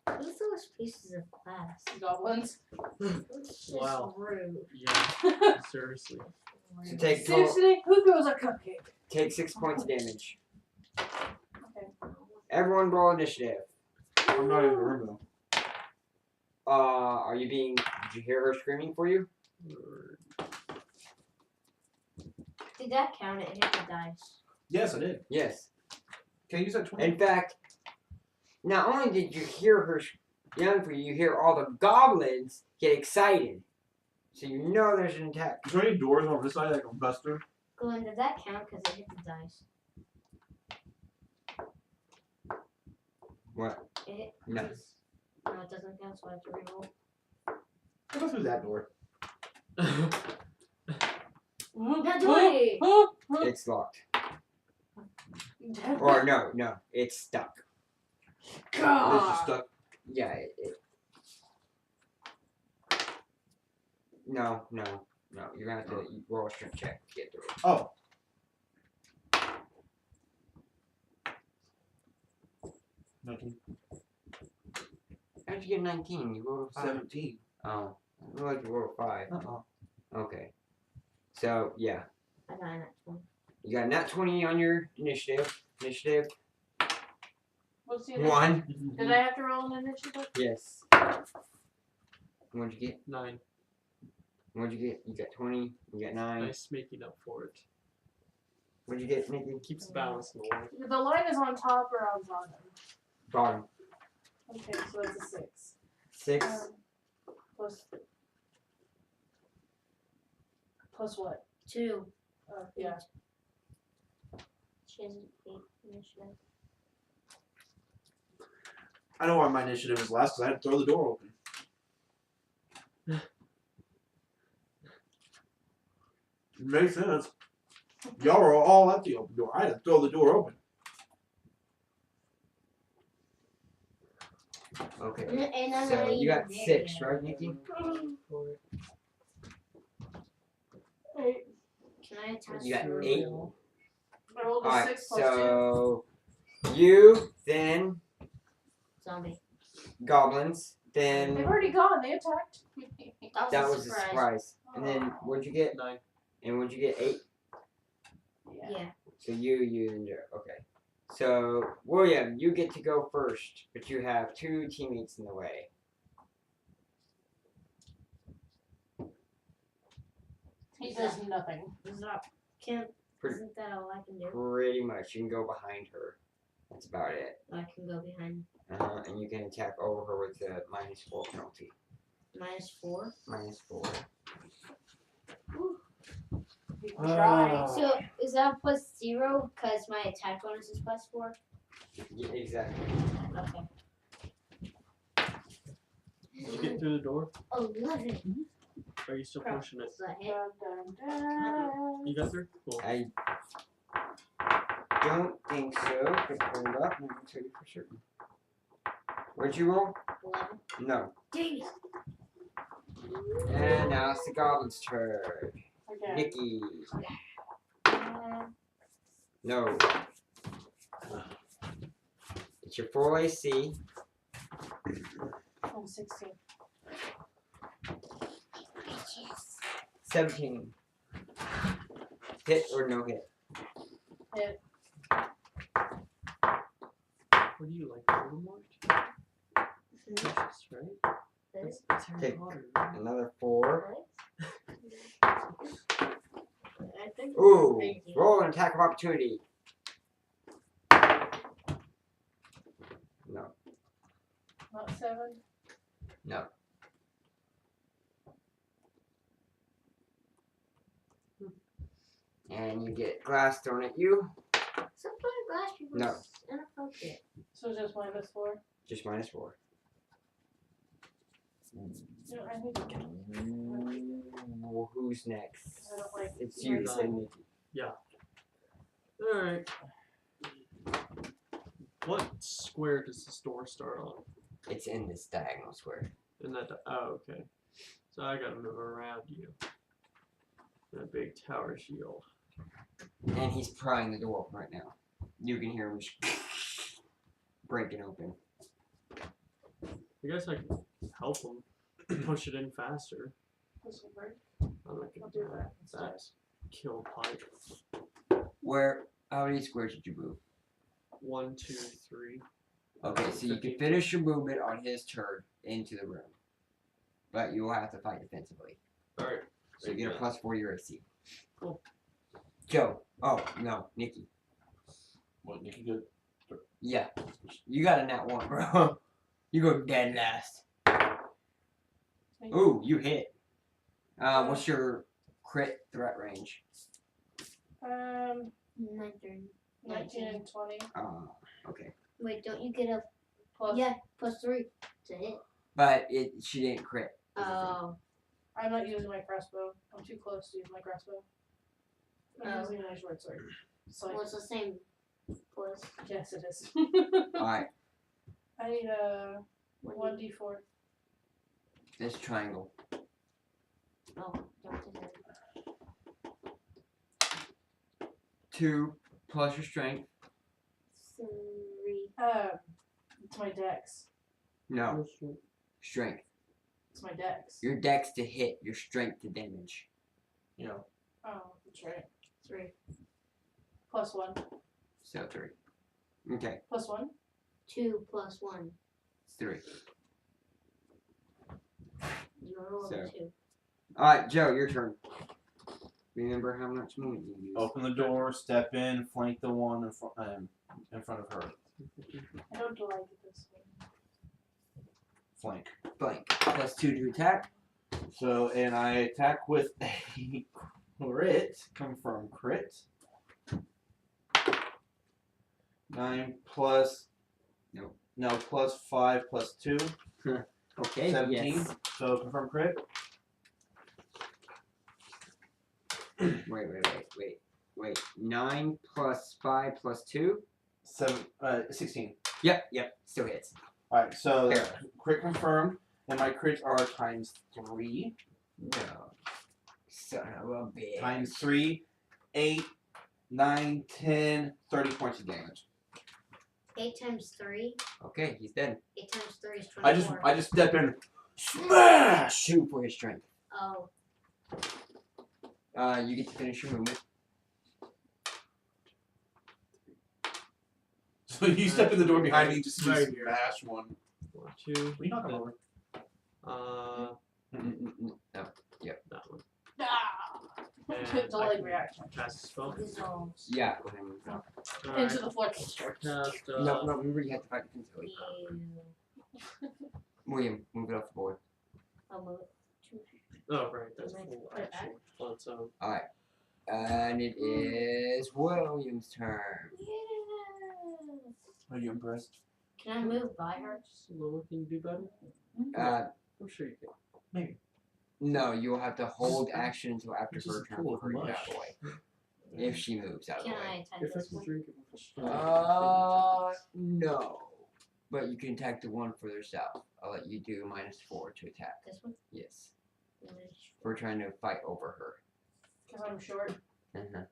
Who throws pieces of glass? Goblins. It's just Wow. rude. Yeah. Seriously. So take total, Seriously, who throws a cupcake? take 6 points of damage. Okay. Everyone roll initiative. I'm not in the room though. Are you being? Did you hear her screaming for you? Did that count? It hit the dice. Yes, I did. Yes. Can you use that 20? In fact, not only did you hear her yelling for you, you hear all the goblins get excited. So you know there's an attack. Is there any doors on this side that I can bust through? Glenn, did that count? Because it hit the dice. What? It No. No, it doesn't count, so I have to reroll. I'll go through that door. Not doing it! It's locked. Or no, it's stuck. It's just God. stuck. Yeah, No. You're gonna have to roll a strength check to get through it. Oh. Nothing. How'd you get 19? You rolled a 5. 17. Oh, I like you rolled a 5. Uh-oh. Okay. So, yeah. I got an actual. You got a nat 20 on your initiative. What's the 1. Did I have to roll an initiative? Yes. What'd you get? 9. What'd you get? You got 20. You got 9. Nice making up for it. What'd you get, Nikki? Keeps the balance in the line. The line is on top or on bottom? Bottom. Okay, so it's a 6. 6. Plus what? 2. Yeah. She has an 8 initiative. I know why my initiative is last, because I had to throw the door open. It makes sense. Y'all were all at the open door. I had to throw the door open. Okay. And I'm So not you got even there 6, yet. right, Nikki? 8. Can I attach You got to 8. reroll? I rolled a Alright, 6 plus 2. so you, then Zombie. goblins, They've then already gone. They attacked. that was a surprise. And then what'd you get? 9. And what'd you get? 8? Yeah. So you, and Joe. Okay. So William, you get to go first, but you have 2 teammates in the way. He does nothing. Is that, isn't that all I can do? Pretty much. You can go behind her. That's about it. I can go behind And you can attack over her with the -4 penalty. -4. -4. You can try. So is that +0 because my attack bonus is +4? Yeah, exactly. Okay. Did you get through the door? 11. Or are you still Crap. pushing it? Is that hit? Dun, dun, dun. You got through? Cool. I don't think so. But hold up, let me tell you for certain. What'd you roll? 11. No. Dang it. And now it's the goblin's turn. Okay. Nikki. Uh, No. It's your full AC. I'm 16. 17. Hit or no hit? Hit. What do you like? Runelords? Delicious, right? That's Harry Take Potter. another 4. I think Ooh. crazy. Roll an attack of opportunity. 7. No. And you get glass thrown at you. Sometimes glass people No. is inappropriate. So just -4. Just -4. No, I need to get Well, who's next? I don't like It's you, Right. then Nikki. Alright. What square does the store start on? It's in this diagonal square. In that. Oh, okay. So I gotta move around you. That big tower shield. And he's prying the door open right now. You can hear him just breaking open. I guess I can help him push it in faster. this will break. I'm not I'll gonna do that instead. That's kill pipe. How many squares did you move? 1, 2, 3. Okay, so you can 15. finish your movement on his turn into the room. But you will have to fight defensively. Alright. So you get a +4 to your AC. Cool. Joe. Oh, no, Nikki. What, Nikki good? Yeah. You got a nat 1, bro. You go dead last. Ooh, you hit. What's your crit threat range? 19. 19 and 20 Okay. Wait, don't you get a plus. yeah +3 to hit? But she didn't crit. Oh. I'm not using my crossbow. I'm too close to use my crossbow. I'm Oh. using my short sword. So Well, it's the same plus yes, it is. Alright, I need a 1. 1d4. this triangle. Oh, don't do that. 2 plus your strength. 3. It's my dex. No, strength. It's my dex. Your dex to hit, your strength to damage. You know. Oh, that's right. 3. +1. So 3. Okay, +1. 2 plus 1. 3. You roll a So- 2. Alright, Joe, your turn. Remember how much movement you use. Open the door, step in, flank the one in front of her. I don't like this one. Flank. Blank. +2 to attack. So, and I attack with a crit. Confirm crit. 9 plus. Nope. No, +5 plus 2. Okay, 17. yes. So confirm crit. Wait. 9 plus 5 plus 2? 16. Yep, still hits. Alright, so There. crit confirmed, and my crits are ×3. No. Son of a bitch. ×3, 8, 9, 10, 30 points of damage. 8 times 3. Okay, he's dead. 8 times 3 is 24. I just step in, smash! 2 for his strength. Oh. You get to finish your movement. So you step in the door behind me, just Right here. smash one. 1, 2. We knock him over. No. That one. Ah! And Delayed I can reaction. cast a spell. Dissolves. Yeah, go ahead and move on. Alright. Into the floor. Cast, No, remember you have to fight defensively. Ew. William, move it off the board. I'll move it. Oh, right, that's Right, full right action on its own. And it is William's turn. Yeah. Are you impressed? Can I move by her? Just a little, can you do better? I'm sure you can. Maybe. No, you'll have to hold action until after This her is turn cool for her to with get mush. out of the way. If she moves out of the Can I way. attack If I this can one? drink it with a straw. No. But you can attack the one further south. I'll let you do -4 to attack. This one? Yes. We're trying to fight over her. Because I'm short. Nat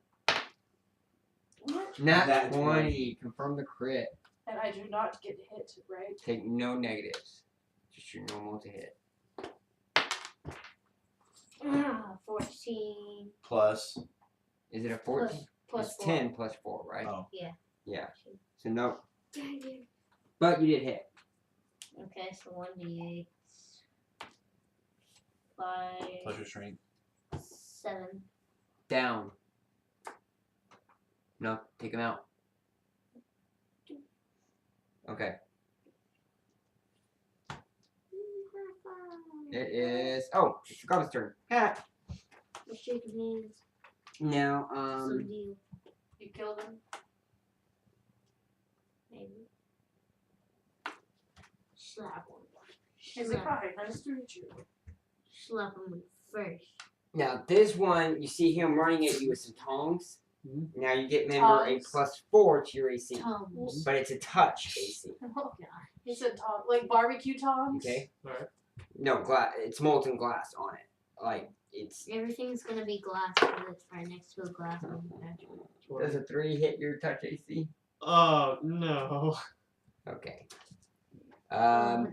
Nat 20. Confirm the crit. And I do not get hit, right? Take no negatives. Just your normal to hit. 14. Plus. Is it a 14? Plus It's 4. 10 plus 4, right? Oh. Yeah. Yeah. So no. Dang it. But you did hit. Okay, so 1d8. 5. Plus your strength. 7. Down. No, take him out. It is. Oh, it's the Goblin's turn. Ha. We're shaking hands. Now, So do you, You killed him. maybe. Slap one. He's like, hi, nice to meet you. Slap him first. now this one, you see him running at you with some tongs. Mhm. Now you get member a Tongs. +4 to your AC, Tongues. but it's a touch AC. He said tong, like barbecue tongs. Okay. Alright. No glass. It's molten glass on it. Like it's. Everything's gonna be glass because it's right next to a glass manufacturer. Does a 3 hit your touch AC? Oh no. Okay. No.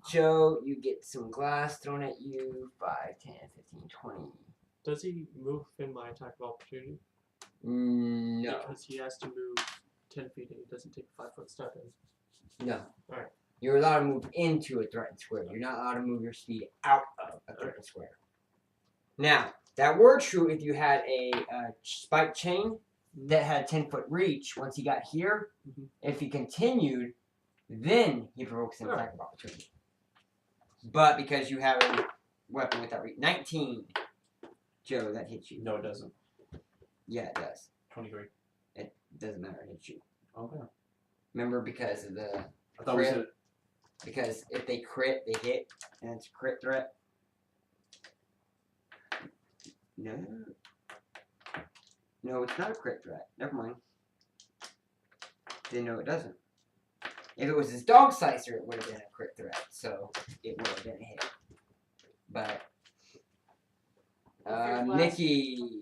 Joe, you get some glass thrown at you. 5, 10, 15, 20. Does he move in my attack of opportunity? No. Because he has to move 10 feet and he doesn't take a 5-foot step in. No. Alright. You're allowed to move into a threatened square. You're not allowed to move your speed out of a threatened square. Now, that were true if you had a spike chain that had 10-foot reach. Once he got here, Mhm. if he continued, then he provokes an Alright. attack of opportunity. But because you have a weapon with that reach, 19, Joe, that hits you. No, it doesn't. Yeah, it does. 23. It doesn't matter. It hits you. Okay. Remember, because of the I thought we Crit. said because if they crit, they hit, and it's a crit threat. No. No, it's not a crit threat. Never mind. Then no, it doesn't. If it was his dog slicer, it would have been a crit threat, so it would have been a hit. But Your glass- Nikki,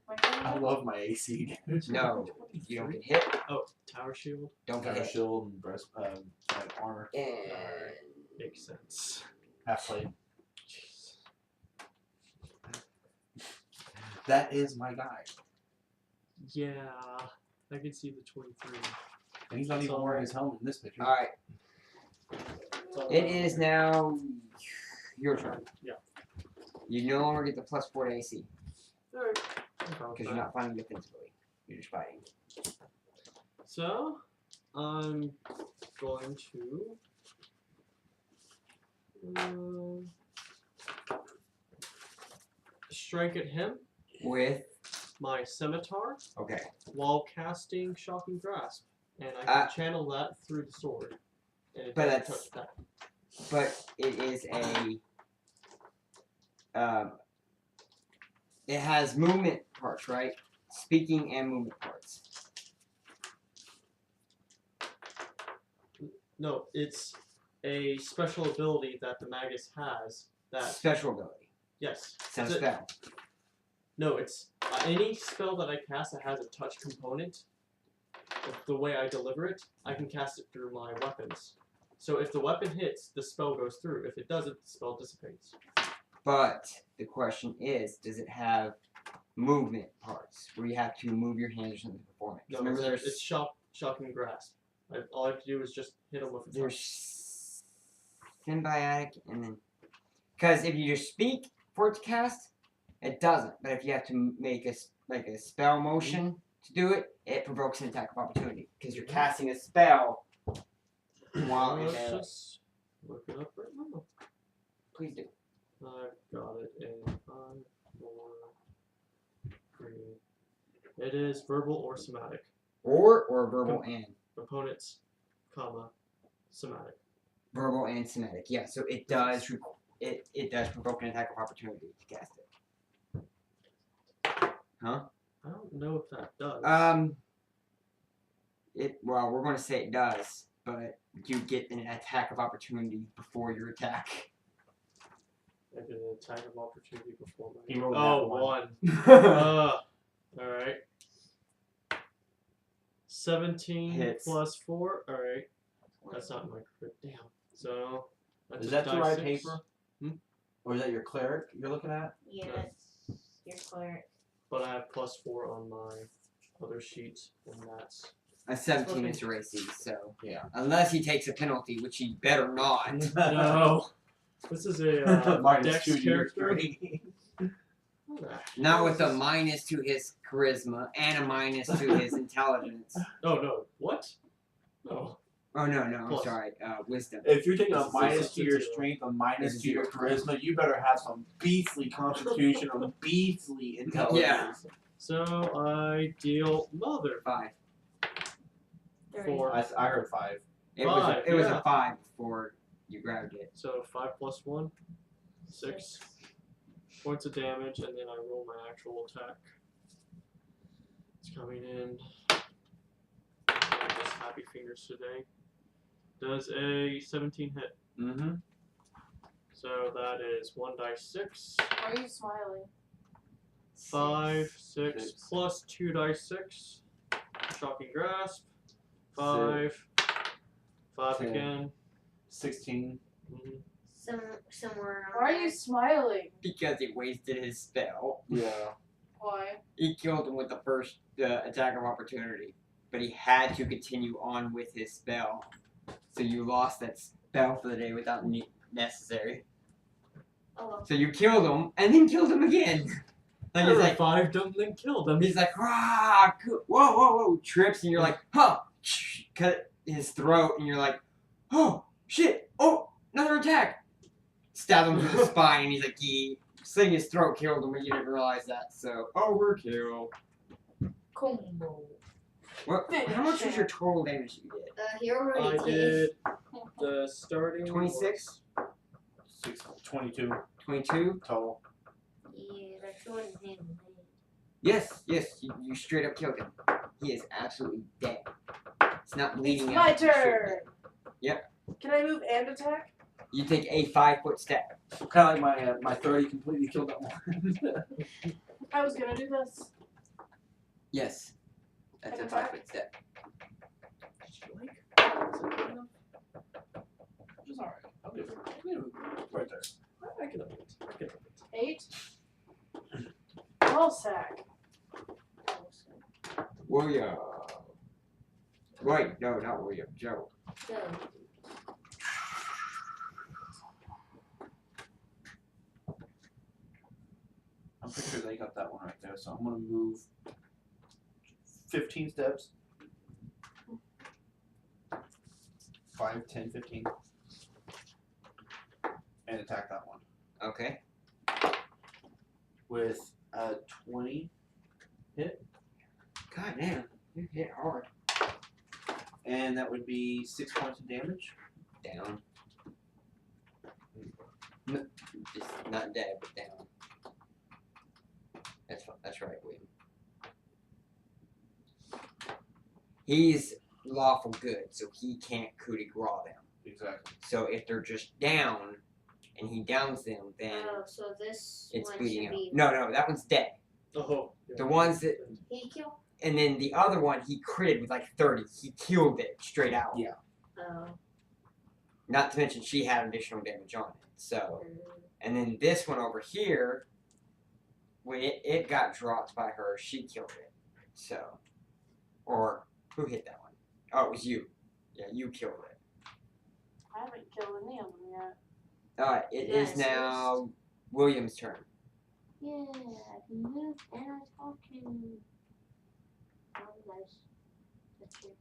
I love my AC. no, you don't get hit. Oh, tower shield? Don't get Got a hit. shield and breast, armor, And Makes sense. half plate. Jeez. That is my guy, Yeah, I can see the 23. and he's not even wearing his helmet in this picture. all right, It's all it about is here. now your turn. Yeah. You no longer get the +4 to AC Alright. I'm fine with because you're that. not fighting defensively. You're just fighting. So, I'm going to. Strike at him, With my scimitar, okay, while casting Shocking Grasp. And I can channel that through the sword. And it But doesn't that's- touch that. but it is a it has movement parts, right? Speaking and movement parts. No, it's a special ability that the Magus has. That Special ability. yes. It's not a It's a- spell. No, it's any spell that I cast that has a touch component. The way I deliver it, I can cast it through my weapons. So if the weapon hits, the spell goes through. If it doesn't, the spell dissipates. But the question is, does it have movement parts where you have to move your hands or something to perform it? 'Cause No, remember, there's it's shocking grasp. All I have to do is just hit him with a touch. there's symbiotic and then because if you just speak for it to cast, it doesn't. But if you have to make a spell motion to do it, it provokes an attack of opportunity because you're casting a spell while in Let's melee. just look it up right now. Please do. I've got it in 5, 4, 3. It is verbal or somatic. Or verbal and Opponents, comma, somatic. verbal and somatic. Yeah, so it does it does provoke an attack of opportunity to cast it. Huh? I don't know if that does. Well, we're gonna say it does, but you get an attack of opportunity before your attack. I did an attack of opportunity before my. He rolled Oh, that 1. Alright. 17 Hits. plus 4. Alright. That's not my crit. Damn. So. That's Is a that the die right 6. paper? Or is that your cleric you're looking at? Yeah, Yeah. that's your cleric. But I have plus 4 on my other sheet, and that's. A 17 Okay. is your AC, so Yeah. unless he takes a penalty, which he better not. No! This is a Minus Dex 2 to your character. 3. What the Not hell with is a this? minus to his charisma and a minus to his intelligence. Oh, no. What? No. Oh no, I'm Plus. sorry. Wisdom. If you're taking a This is minus to your 0. strength, a minus It's to your 0. charisma, you better have some beastly constitution or beastly intelligence. So I deal 5. 3. 4. I heard 5. It was Five, it was yeah. a 5 before you grabbed it. So 5 plus 1, 6 points of damage, and then I roll my actual attack. It's coming in. Just happy fingers today. Does a 17 hit? Mm-hmm. So that is 1 dice 6. Why are you smiling? 5, 6 Six. plus 2 dice 6. Shocking grasp. 5. 5 10. again. 16. Mhm. Somewhere around Why are you there. smiling? Because he wasted his spell. Yeah. Why? He killed him with the first attack of opportunity, but he had to continue on with his spell. So you lost that spell for the day without necessary. Oh well. So you killed him and then killed him again. Like he's like, Revived him, then killed him. he's like, ah, whoa, trips, and you're like, huh, cut his throat, and you're like, oh, shit, oh, another attack. Stab him through the spine, and he's like, sling his throat, killed him, and you didn't realize that, so, overkill. Combo. What, how much was your total damage you did? He already I did the starting 26? 22 22? total. Yeah, that's what him. Yes, you straight up killed him. He is absolutely dead. It's not It's bleeding my out. You should- turn. Yep. Can I move and attack? You take a 5-foot step. Kind of like my 30 completely killed that one. I was gonna do this. Yes. That's a And attack? 5-foot step. Which is alright. I'll do it. Right there. I can up it. I can up it. 8. Ball sack. William. Wait, no, not William. Joe. Go. I'm pretty sure they got that one right there, so I'm gonna move 15 steps. 5, 10, 15. And attack that one. Okay. With a 20. God damn. You hit hard. And that would be 6 points of damage. Down. Just not dead, but down. That's right, William. He's lawful good, so he can't coup de grace them. Exactly. So if they're just down, and he downs them, then Oh, so this it's one bleeding should out. be. No, that one's dead. Oh. The ones that, He killed. and then the other one, he critted with like 30. He killed it straight out. Yeah. Oh. Not to mention she had additional damage on it. So, and then this one over here, when it got dropped by her, she killed it. So, or who hit that one? Oh, it was you. Yeah, you killed it. I haven't killed any of them yet. It Yes, is now William's turn. Yeah, I can move and I talk to. Oh, nice. That's good.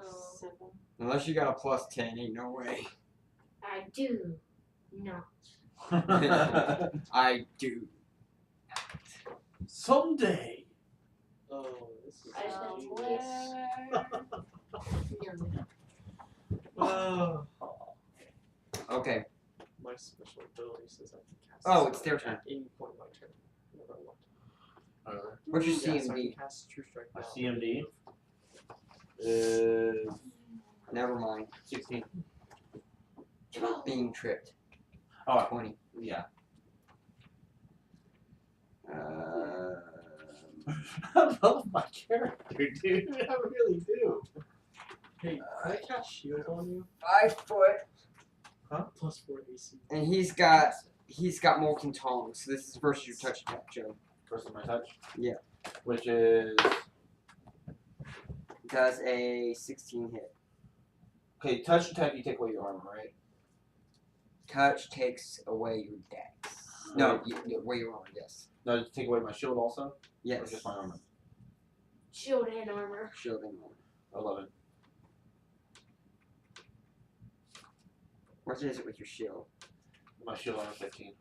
Oh, 7. Unless you got a plus 10, ain't no way. I do not. I do. Someday. Oh, this is. I just got genius. Yum. Oh. Okay. My special ability says I can cast. Oh, it's their turn. At any point in my turn, whenever I want. What's your Yeah, so I CMD? can cast True Strike My now. CMD is Never mind. 16. Being tripped. Oh, 20. yeah. Um, I love my character, dude. I really do. Hey, can I cast Shield on you? 5 foot. Plus 4 AC. And he's got molten tongs. So this is versus your touch attack, Joe. Versus my touch? Yeah. Which is. Does a 16 hit. Okay, touch attack, you take away your armor, right? Touch takes away your dex. No, away your armor, yes. No, to take away my shield also? Or Yes. just my armor? Shield and armor. Shield and armor. 11. What is it with your shield? My shield on 15.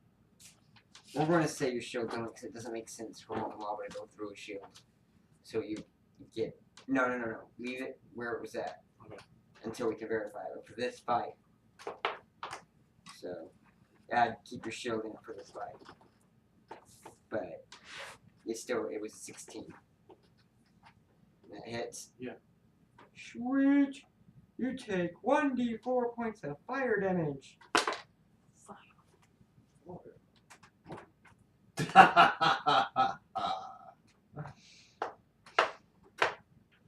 We're going to say your shield don't because it doesn't make sense for one lava to go through a shield. So you get no. Leave it where it was at until we can verify it. But for this fight, so I'd keep your shield in for this fight. But it was 16. That hits. Yeah. Sweet. You take 1d4 points of fire damage.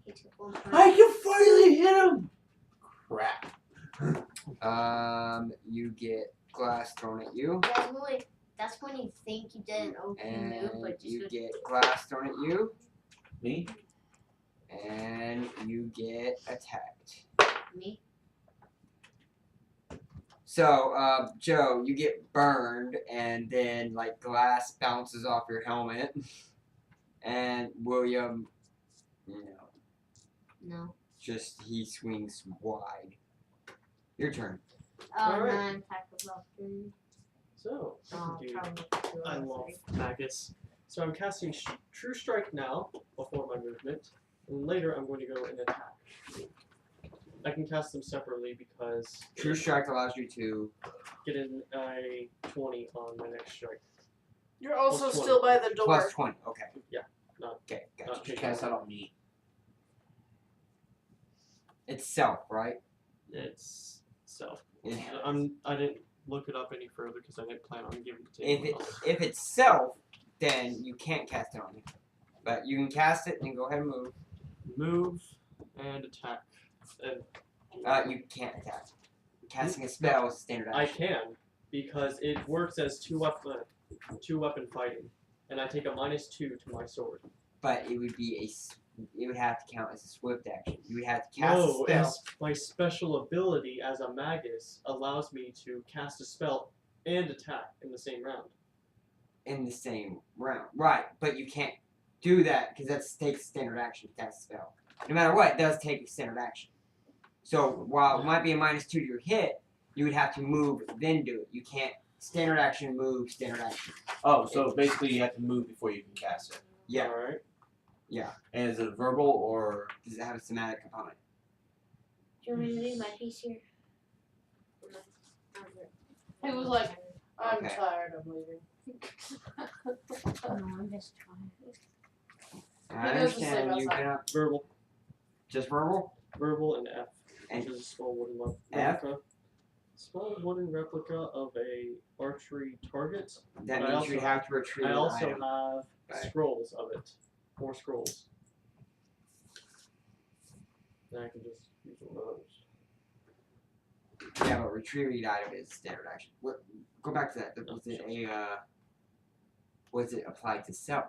He took 1 point. I can finally hit him. Crap. You get glass thrown at you, That's when you think you did an OP move, and but just you get glass thrown at you, Me? and you get attacked. me. So, Joe, you get burned, and then like glass bounces off your helmet, and William, No. just he swings wide. Your turn. Alright. 9 attack of level 3. So, I can do. Probably I love Magus. So I'm casting True Strike now, before my movement, and later I'm going to go and attack. I can cast them separately because True Strike allows you to. get in a 20 on my next strike. You're also Plus 20. still by the door. Plus 20. Okay. Yeah, not- Okay, gotcha. not taking Cast that on me. It's self, right? It's self. Yeah. I didn't look it up any further because I didn't plan on giving it to If anyone else. if it's self, then you can't cast it on you. But you can cast it and go ahead and move. Move and attack. And You can't attack. Casting a spell is a standard I action. can because it works as two weapon fighting, and I take a -2 to my sword. But it would be it would have to count as a swift action. You would have to cast No, a spell as my special ability as a magus allows me to cast a spell and attack in the same round. in the same round. Right, but you can't do that because that takes standard action to cast a spell. No matter what, it does take a standard action. So while it might be a -2 to your hit, you would have to move then do it. You can't standard action move standard action. Oh, so basically you have to move before you can cast it. Yeah. Alright. Yeah. And is it verbal or? Does it have a somatic component? Do you want me to leave my piece here? He was like, I'm Okay. tired of leaving. No, I'm just trying. I He goes to sleep understand you outside. cannot Verbal. just verbal. Verbal and F. And which is a small wooden F? replica. Small wooden replica of a archery target. That I means you also- have to retrieve I an also item. have Right. scrolls of it. 4 scrolls. And I can just use one of those. Yeah, but retrieving an item is standard action. What? Go back to that. Was it was it applied to self?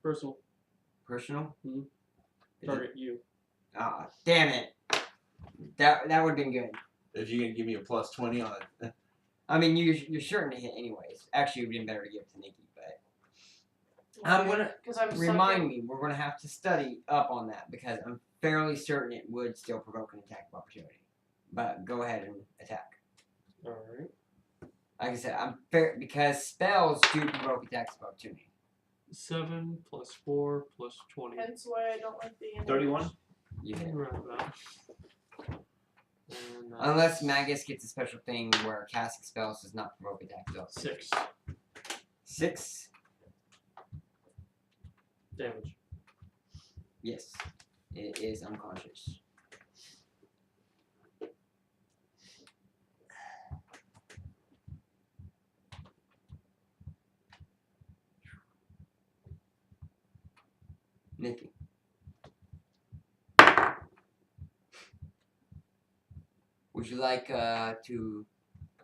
Personal. Personal? Mhm. Is it- Target you. Ah, damn it. That would have been good. If you can give me a +20 on it. I mean, you're certain to hit anyways. Actually, it would have been better to give it to Nikki, but I'm gonna Because I'm remind me. We're gonna have to study up on that because I'm fairly certain it would still provoke an attack of opportunity. But go ahead and attack. Alright. Like I said, I'm fair because spells do provoke attacks of opportunity. 7 plus 4 plus 20. Hence why I don't like being 31? You hit. Right about. And Unless Magus gets a special thing where casting spells does not provoke attacks of opportunity. 6 6. damage. Yes. It is unconscious. Nikki. Would you like to...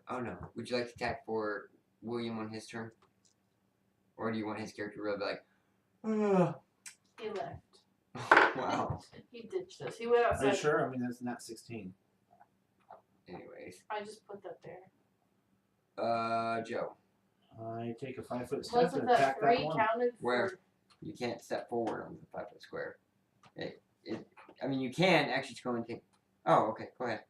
Oh no. Would you like to attack for William on his turn? Or do you want his character to really be like... Ugh. He left. Wow. He ditched us. He went Are outside. you sure? I mean, that's not 16. Anyways. I just put that there. Joe. I take a 5-foot step Wasn't and that attack 3 that one. counted Where? for... You can't step forward on the 5-foot square. It I mean, you can actually just go and take. Oh, okay. Go ahead.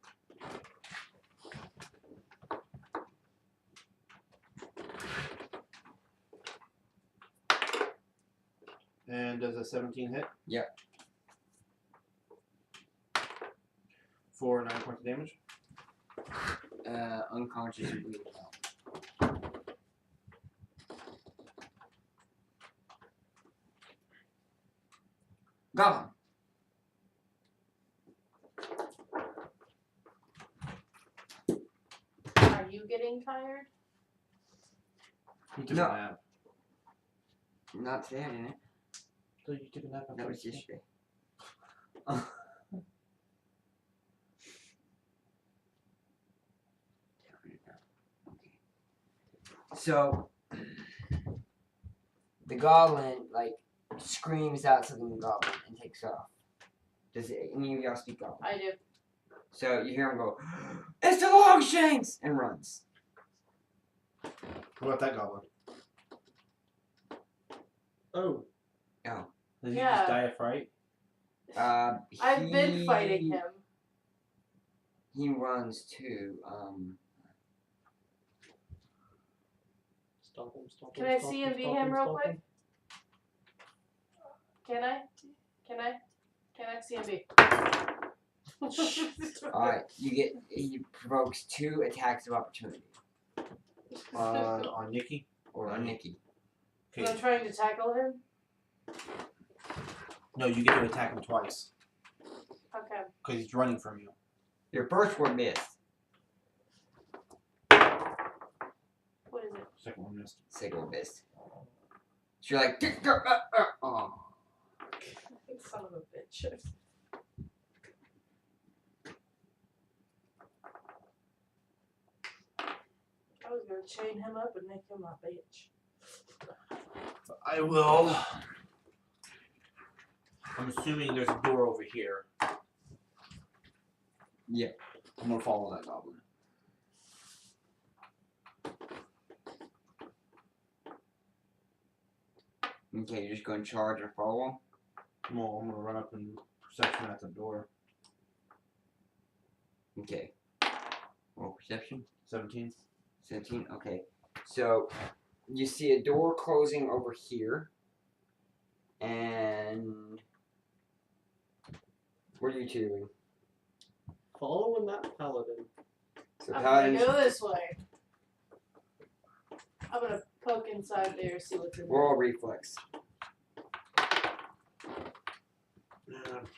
And does a 17 hit? Yep. For 9 points of damage. Unconscious bleed out. Goblin. Are you getting tired? He took No. a nap. Not today, I didn't. So you took a nap That was yesterday. So the goblin like screams out something in goblin and takes off. Does any of y'all speak goblin? I do. So you hear him go, "It's the Longshanks!" and runs. What about that goblin? Oh, Oh. Did he Yeah. just die of fright? I've been fighting him. He runs too. stomp him, stomp Can him, I stomp see him, him beat stomp him real stomp quick? him. Can I? Can I? Can I see him be? Alright, he provokes 2 attacks of opportunity On Nikki? Or on Nikki. I'm Okay. trying to tackle him. No, you get to attack him twice. Okay. Because he's running from you. Your first one missed. What is it? Second one missed. Second one missed. So you're like, oh. Son of a bitch. I was gonna chain him up and make him my bitch. I will. I'm assuming there's a door over here. Yeah. I'm gonna follow that goblin. Okay, you're just going to charge and follow him? Well, I'm gonna run up and perception at the door. Okay. Roll perception. 17. 17? Okay. So, you see a door closing over here. And... what are you two doing? Following that paladin. So I'm gonna Paladin's... go this way. I'm gonna poke inside there, see what's in there. roll reflex.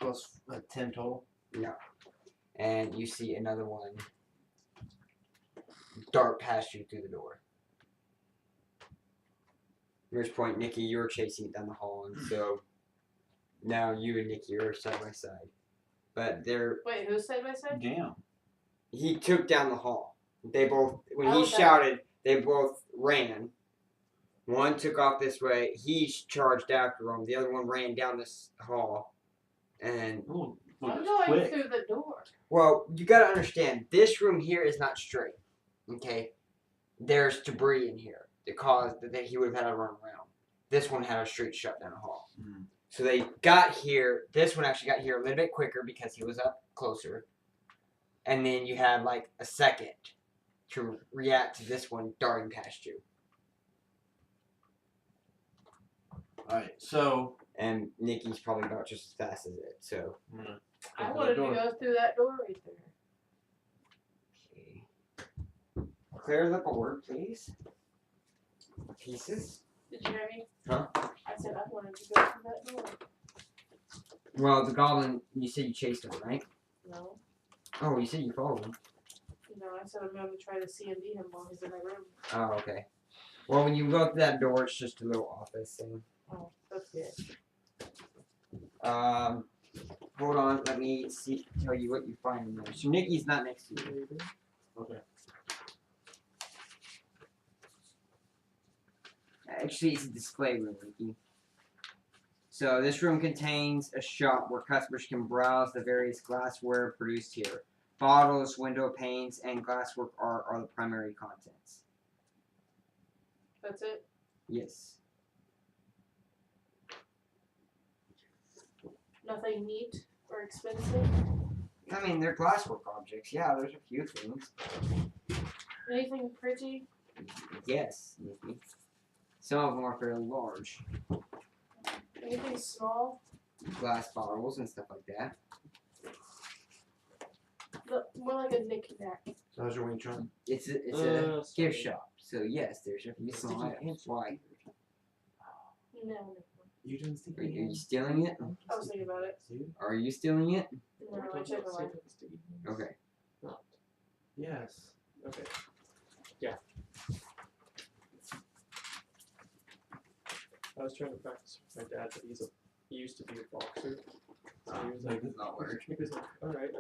Plus 10 total. And you see another one dart past you through the door. At which point, Nikki, you're chasing it down the hall, and so now you and Nikki are side by side. But they're Wait, who's side by side? Damn. he took down the hall. They both when How he was that? shouted, they both ran. One took off this way. He charged after him. The other one ran down this hall. And Ooh, I'm that's going quick. through the door. well, you gotta understand, this room here is not straight. Okay? There's debris in here that caused that he would have had to run around. This one had a straight shut down the hall. Mm. So they got here. This one actually got here a little bit quicker because he was up closer. And then you had like a second to react to this one darting past you. Alright, so And Nikki's probably about just as fast as it. So I'm gonna I open the wanted to door. go through that door right there. okay. Clear the board, please. Pieces. Did you hear me? Huh? I said I wanted to go through that door. Well, the goblin. You said you chased him, right? No. Oh, you said you followed him. No, I said I'm going to try to see and beat him while he's in my room. Oh, okay. Well, when you go through that door, it's just a little office thing. Oh, that's good. Hold on. Let me tell you what you find in there. So Nikki's not next to you. Okay. Actually, it's a display room, Nikki. So this room contains a shop where customers can browse the various glassware produced here. Bottles, window panes, and glasswork are the primary contents. That's it? Yes. Nothing neat or expensive? I mean, they're glasswork objects. Yeah, there's a few things. Anything pretty? Yes, maybe. Some of them are fairly large. Anything small? Glass bottles and stuff like that. More like a knick-knack. So how's your Wing Chun? It's a sorry. gift shop. So yes, there's a few small items. Why? No. You doing Are you stealing it? I was thinking about it. Are you stealing it? No, I checked my life. Okay. Yes. Okay. Yeah. I was trying to practice with my dad, but he used to be a boxer. So he was like, That does not work. he was like, alright,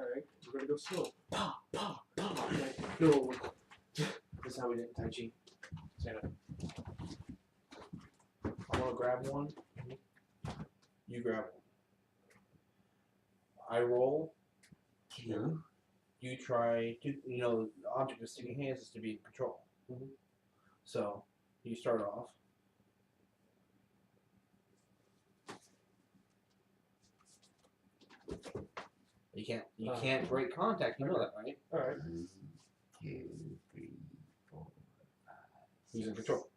we're gonna go slow. Pa, pa, pa. I'm like, no. That's how we did Tai Chi. Stand up. I want to grab one. You grab one. I roll. Okay. You try to, the object of sticking hands is to be in control. So, you start off. You can't break contact. You know that, right? Alright. 1, 2, 3, 4, 5. He's in control.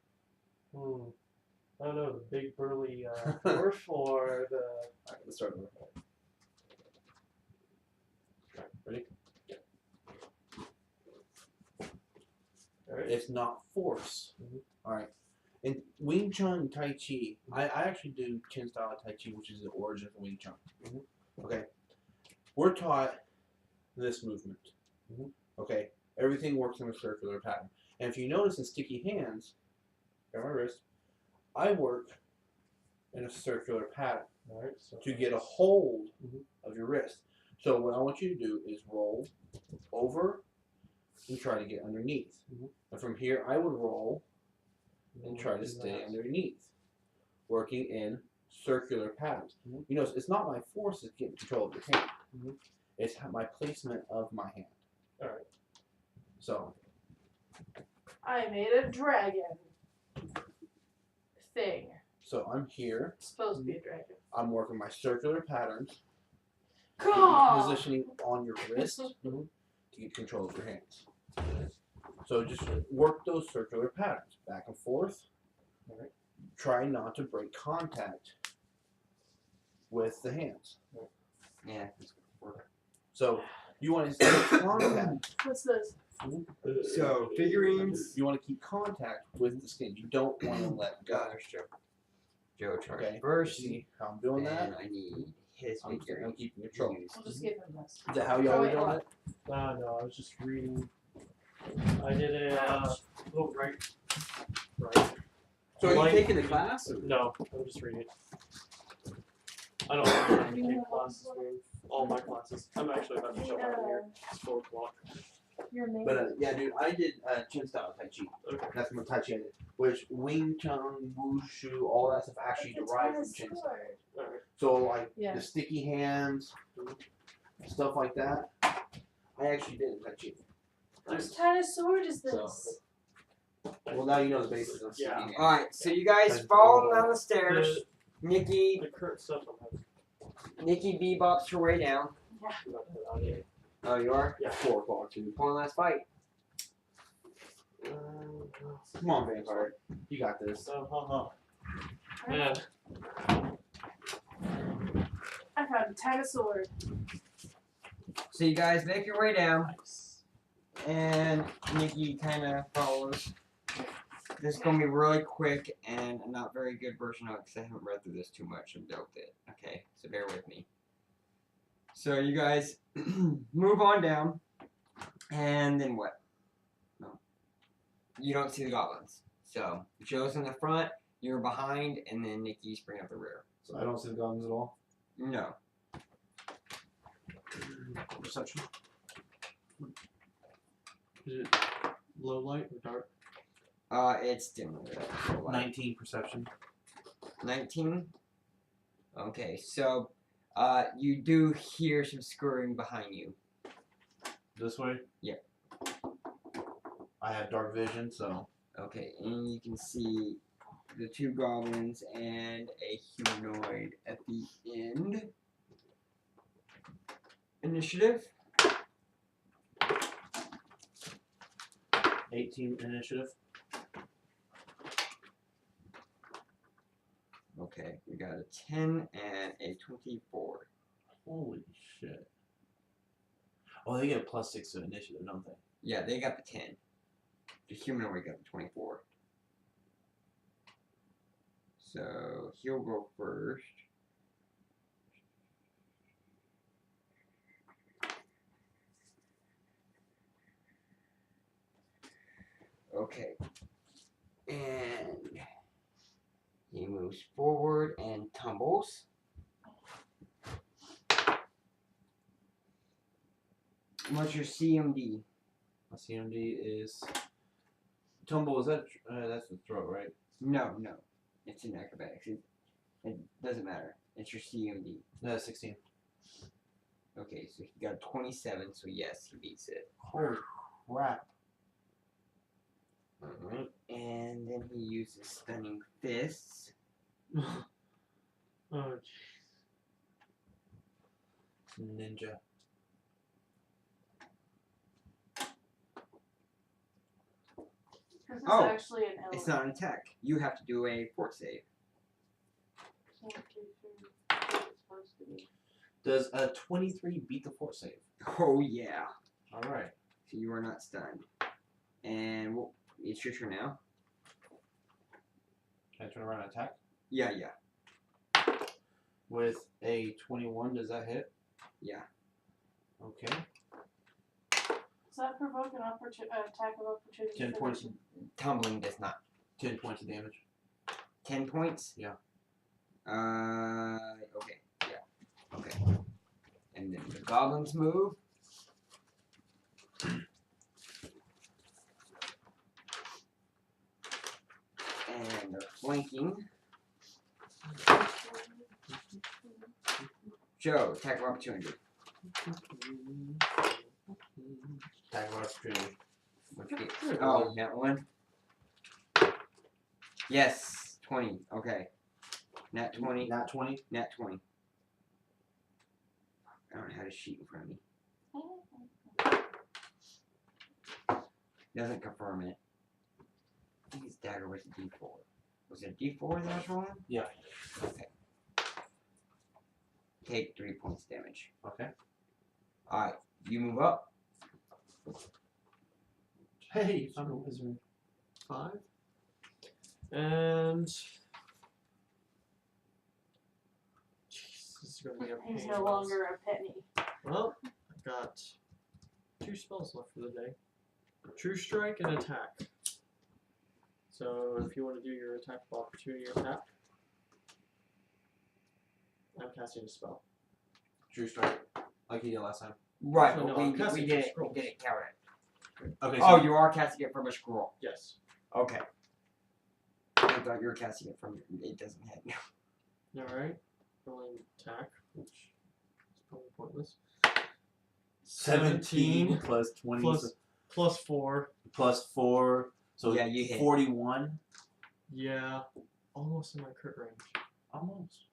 I don't know, the big burly dwarf or the. Alright, let's start over. Alright, ready? Alright. It's not force. Alright. In Wing Chun and Tai Chi, I actually do Chin style Tai Chi, which is the origin of Wing Chun. Okay. We're taught this movement. Okay. Everything works in a circular pattern. And if you notice in sticky hands, got my wrist, I work in a circular pattern Alright, so to get a hold of your wrist. So what I want you to do is roll over and try to get underneath. And from here, I would roll and try to stay underneath, working in circular patterns. You know, it's not my force that's getting control of your hand. It's my placement of my hand. Alright. So, I made a dragon thing. so I'm here. It's supposed to be a dragon. I'm working my circular patterns, God! positioning on your wrist to get control of your hands. So just work those circular patterns back and forth. Alright. Try not to break contact with the hands. Yeah. So you want to stay contact. What's this? So figurines. You want to keep contact with the skin. You don't want to let go. There's Joe. Joe charge Okay. first. See how I'm doing And that? I need his I'm figurine. keeping control. used. We'll just give him this. Is that how y'all were wait, doing hold it? No, I was just reading. I did a right. So are you Like- taking the class? Or? No, I'm just reading. I don't have time to take classes, man. All my classes. I'm actually about to jump out of here. It's 4 o'clock. You're amazing. But yeah, dude, I did Chin style Tai Chi. Okay. That's what Tai Chi I did. Which Wing Chun, Wushu, all that stuff actually derived from Chin style. Alright. So like Yeah. the sticky hands, stuff like that, I actually did in Tai Chi. Whose kind of sword is this? So- Well, now you know the basics of sticky Yeah. hands. Alright, so you guys fall down the stairs. Nikki The current stuff I'm having. Nikki bebops her way down. I'm not put on yet. Oh, you are? Yeah. 4 o'clock too. One last fight. Come on, Vanguard. You got this. Man, I found a tiny sword. So you guys make your way down, nice. and Nikki kind of follows. This is going to be really quick and a not very good version of it because I haven't read through this too much and dealt with it. Okay, so bear with me. So you guys move on down, and then what? No. You don't see the goblins. So Joe's in the front, you're behind, and then Nikki's bringing up the rear. So I don't see the goblins at all. No. Perception. Is it low light or dark? It's dim lit. So like 19 perception. 19? Okay, so you do hear some scurrying behind you. This way? Yep. I have dark vision, so. Okay, and you can see the 2 goblins and a humanoid at the end. Initiative. 18 initiative. Okay, we got a 10 and a 24. Holy shit. Oh, they get a +6 to initiative, don't they? Yeah, they got the 10. The humanoid got the 24. So he'll go first. Okay. And he moves forward and tumbles. What's your CMD? My CMD is tumble. Is that that's the throw, right? No. It's in acrobatics. It doesn't matter. It's your CMD. No, 16. Okay, so he got a 27, so yes, he beats it. Holy crap! Alright, and then he uses Stunning Fists. Oh, jeez. Ninja. This is Oh, actually an element. It's not an attack. You have to do a fort save. Can't do what it's supposed to be. Does a 23 beat the fort save? Oh, yeah. All right. So you are not stunned. And it's your turn now. Can I turn around and attack? Yeah. With a 21, does that hit? Yeah. Okay. Does that provoke an attack of opportunity? 10 for points. them? Tumbling does not. 10 points of damage. 10 points? Yeah. Okay. Yeah. Okay. And then the goblins move. And they're flanking. Joe, attack of opportunity. Attack of opportunity. What'd you get? Oh, that one. Yes, 20. Okay. Nat 20. Not 20. Nat 20. I don't have a sheet in front of me. Doesn't confirm it. I think his dagger was a D4. Was it a D4 that I was rolling? Yeah. Okay. Take 3 points damage. Okay. Alright, you move up. Hey, I'm a wizard. 5. And jeez, this is gonna be a pain. He's no longer a penny. Well, I've got 2 spells left for the day. True Strike and Attack. So if you want to do your attack of opportunity attack, I'm casting a spell. True strike. Like you did last time. Right, Actually, but no, I'm we casting didn't scrolls. count it. Okay. Oh, you are casting it from a scroll. Yes. Okay. I thought you were casting it from it doesn't hit. Alright. Rolling attack, which is probably pointless. 17 plus 20 Plus 4. plus 4. So Yeah, you hit. 41. Yeah. Almost in my crit range. Almost.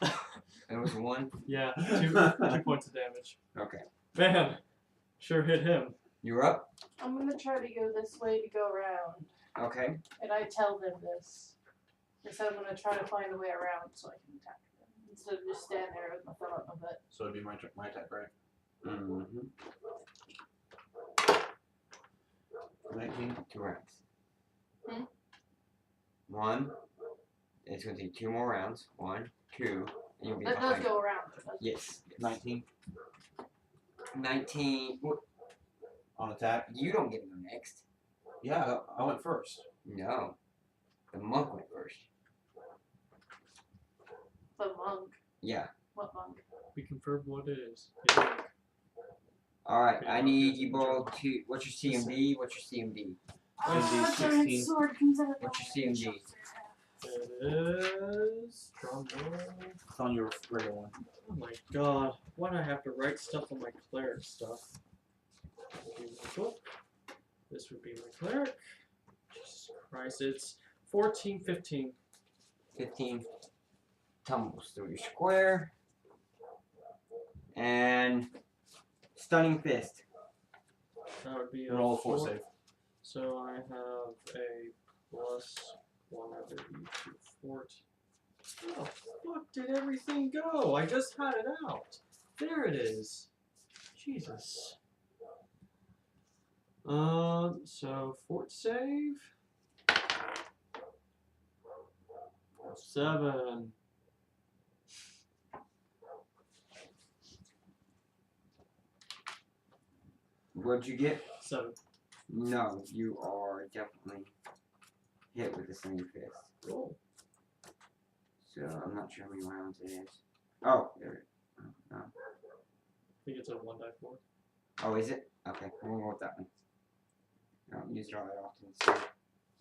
It was 1. Yeah, 2 points of damage. Okay. Man, sure hit him. You're up. I'm gonna try to go this way to go around, Okay. and I tell them this. I said I'm gonna try to find a way around so I can attack them instead of just stand there with my thumb up my butt. So it'd be my attack, right? Mm-hmm. 19. 2 rounds. Hmm? 1. It's going to take 2 more rounds. 1, 2, and you'll be That does behind. go around. Doesn't it? Yes. 19 19. on attack. You don't get to go next. Yeah, I went first. No. The monk went first. The monk. Yeah. What monk? We confirmed what it is. It's like Alright, I need you both to. What's your CMD? What's your CMD? Ah, CMD giant 16. sword comes out of What's my your hand. CMD? it is. Drum roll. It's on your regular one. Oh my god. Why do I have to write stuff on my cleric stuff? Would be my book. This would be my cleric. Jesus Christ, it's 14, 15. 15. tumbles through your square. And stunning fist. That would be a Roll a 4 4. save. So I have a +1 ability to fort. Where the fuck did everything go? I just had it out. There it is. Jesus. So fort save. 7. What'd you get? 7. No, you are definitely hit with the stunning fist. Cool. So I'm not sure how many rounds it is. Oh, there it is. Oh, no. I think it's a 1die4. Oh, is it? Okay, we'll go with that one. I don't use it all that often. So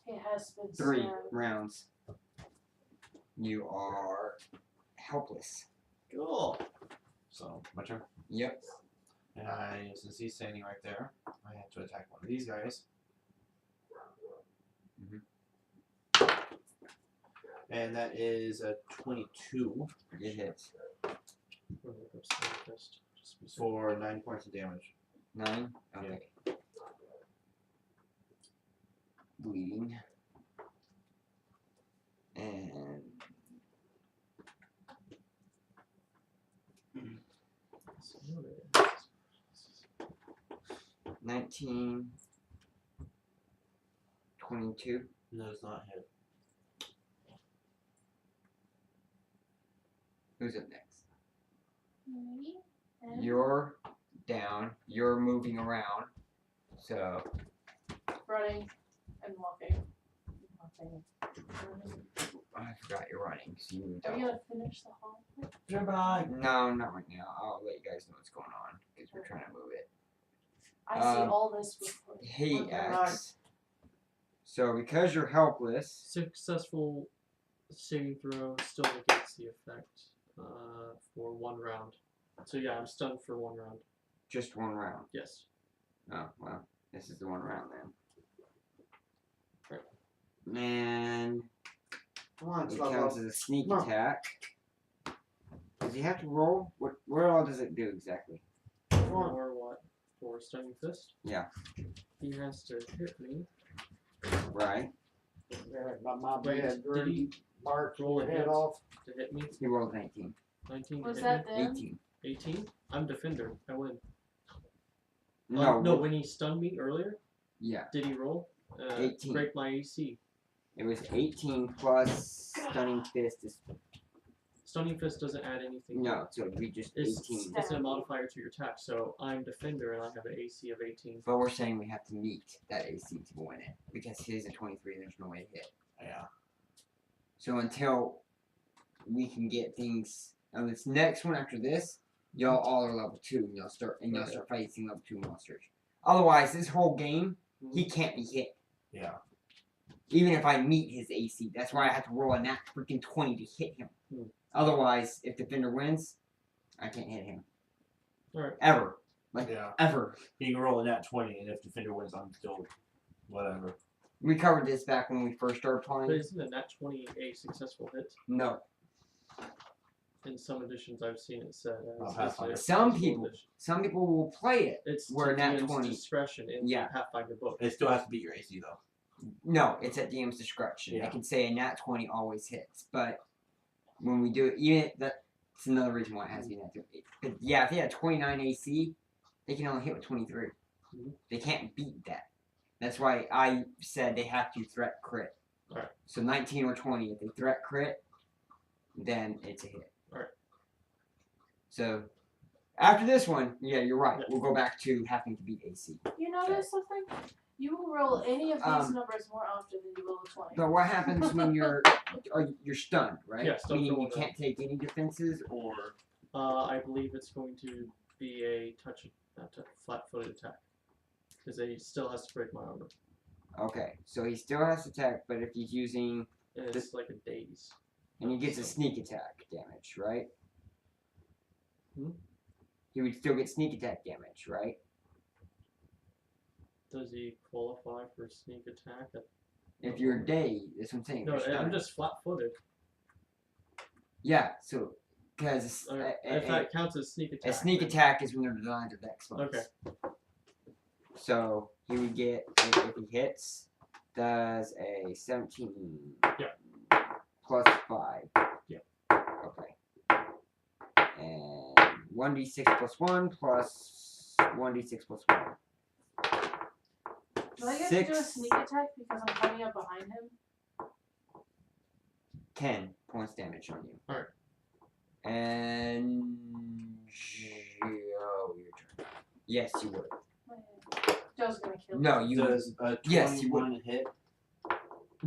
It has been 3 stabbed. rounds. You are helpless. Cool. So, my turn. Yep. And since he's standing right there, I have to attack one of these guys. And that is a 22 It hits. We'll look up Stunning Fist. Just be certain. for 9 points of damage. 9? Okay. Bleeding. And 19. 22. No, it's not hit. Who's up next? Me? And You're down. You're moving around. So Running and walking. I forgot you're running. So you moved Are out. you gonna finish the hall? Goodbye. No, not right now. I'll let you guys know what's going on because we're trying to move it. I see all this before. Hey, Okay. X. So because you're helpless, Successful saving throw still negates the effect for 1 round. So yeah, I'm stunned for 1 round. just 1 round. Yes. Oh, well, this is the 1 round then. Right. And Come on, it counts as a sneak Come on. attack. Does he have to roll? What all does it do exactly? For what? For Stunning Fist? Yeah. He has to hit me. Right. My Wait, bad. did he Mark, roll a your head hit off. to hit me? He rolled an 18. 19 to Was hit that me? then? 18. 18? I'm defender. I win. No. No, when he stunned me earlier, Yeah. did he roll? 18. Break my AC. It was 18 plus stunning fist is Stunning Fist doesn't add anything. no, so it'd be just It's, 18. it's a modifier to your attack, so I'm defender and I have an AC of 18. But we're saying we have to meet that AC to win it because his is a 23 and there's no way to hit. Yeah. So until we can get things on this next one after this, y'all all are level 2 and y'all start fighting level 2 monsters. Otherwise, this whole game he can't be hit. Yeah. Even if I meet his AC, that's why I have to roll a nat freaking 20 to hit him. Otherwise, if defender wins, I can't hit him. Alright. Ever. Like Yeah. ever. You can roll a nat 20, and if defender wins, I'm still whatever. We covered this back when we first started But playing. isn't a nat 20 a successful hit? No. In some editions I've seen it said Oh, as Pathfinder. a Some successful people- edition. Some people will play it. It's where to nat DM's 20 discretion in Yeah. the Pathfinder book. It still has to beat your AC though. No, it's at DM's discretion. Yeah. They can say a nat 20 always hits, but when we do it, even that's another reason why it has to be nat 20. But yeah, if they had 29 AC, they can only hit with 23. Mhm. They can't beat that. That's why I said they have to threat crit. Alright. So 19 or 20, if they threat crit, then it's a hit. Alright. So after this one, yeah, you're right. Yeah. We'll go back to having to beat AC. You notice something? You will roll any of these Um, numbers more often than you will a 20. But what happens when you're stunned, right? Yeah, stunned Meaning for you 1 can't take any defenses, or I believe it's going to be a flat-footed attack. Because he still has to break my armor. okay. So he still has to attack, but if he's using And it's like a daze. and he gets a sneak attack damage, right? Hmm? He would still get sneak attack damage, right? Does he qualify for sneak attack? If you're dazed, that's what I'm saying. No, you're I'm stunned. just flat-footed. Yeah, so because if that counts as sneak attack. a sneak then- attack is when they're designed to dex bonus. Okay. So he would get if he hits, does a 17. Yeah. Plus 5. Yeah. Okay. And 1d6 plus 1 plus 1d6 plus 1. Do I get to do a sneak attack because I'm coming up behind him? 10 points damage on you. Alright. And Joe, your turn. Yes, you would. Joe's gonna kill me. No, you. Does a 21 Yes, you would. hit?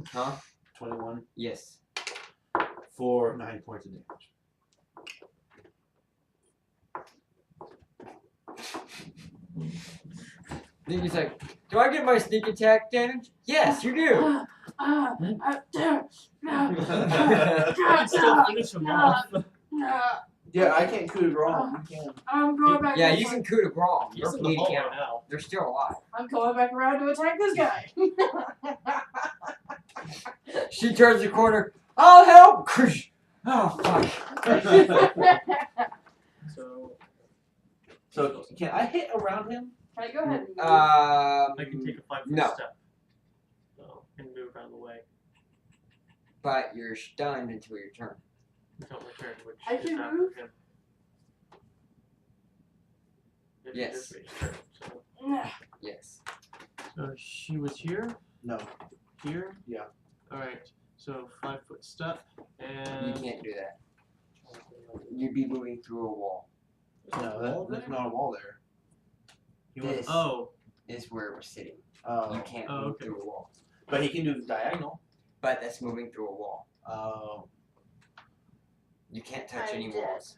Huh? 21 Yes. for 9 points of damage. Then he's like, do I get my sneak attack damage? Yes, you do. You can still finish him off. Yeah, I can't coup de grace. You can. I'm going back. Yeah, you can coup de grace. He's You're in the hall bleeding right out. now. They're still alive. I'm going back around to attack this guy. She turns the corner. I'll help. Oh fuck. So So can I hit around him? Can I go ahead and move? I can take a 5-foot no. step. So and move out of the way. But you're stunned until your turn. Until my turn, which I is can after move? him. If Yes. this way, sure. So, Yes. so she was here, No. here. Yeah. All right. So 5-foot step, You and can't do that. You'd be moving through a wall. No, there's not a wall there. He went, This oh, is where we're sitting. Oh. You can't Oh, move okay. through a wall. But he can do the diagonal. But that's moving through a wall. Oh. You can't touch I'm any dead. walls.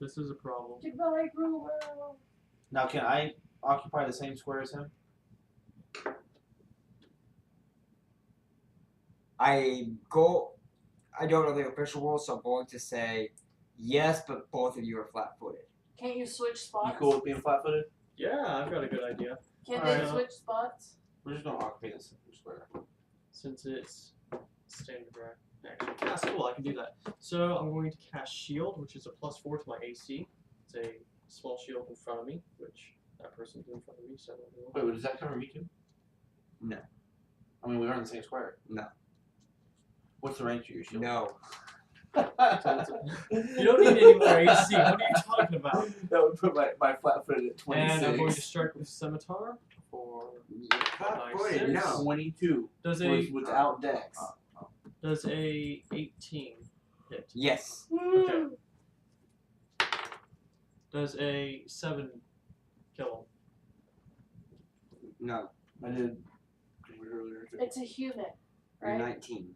This is a problem. Goodbye, Gruel. Now can I occupy the same square as him? I don't know the official rules, so I'm going to say yes, but both of you are flat-footed. Can't you switch You spots? cool with being flat-footed? Yeah, I've got a good idea. Can Alright. they switch spots? We're just gonna occupy the same square. Since it's standard action. That's cool, I can do that. So I'm going to cast Shield, which is a +4 to my AC. It's a small shield in front of me, which that person's in front of me, so I don't know. Wait, does that cover me too? No. I mean, we are in the same square. No. What's the range of your shield? No. You don't need any more AC. What are you talking about? That would put my flat-footed at 26. And I'm going to strike with Scimitar for You're flat-footed, Nice. no. 22 does without dex. a 18 hit. Yes. Okay. Does a 7 kill No. I did earlier. Too. It's a human, You're right? 19.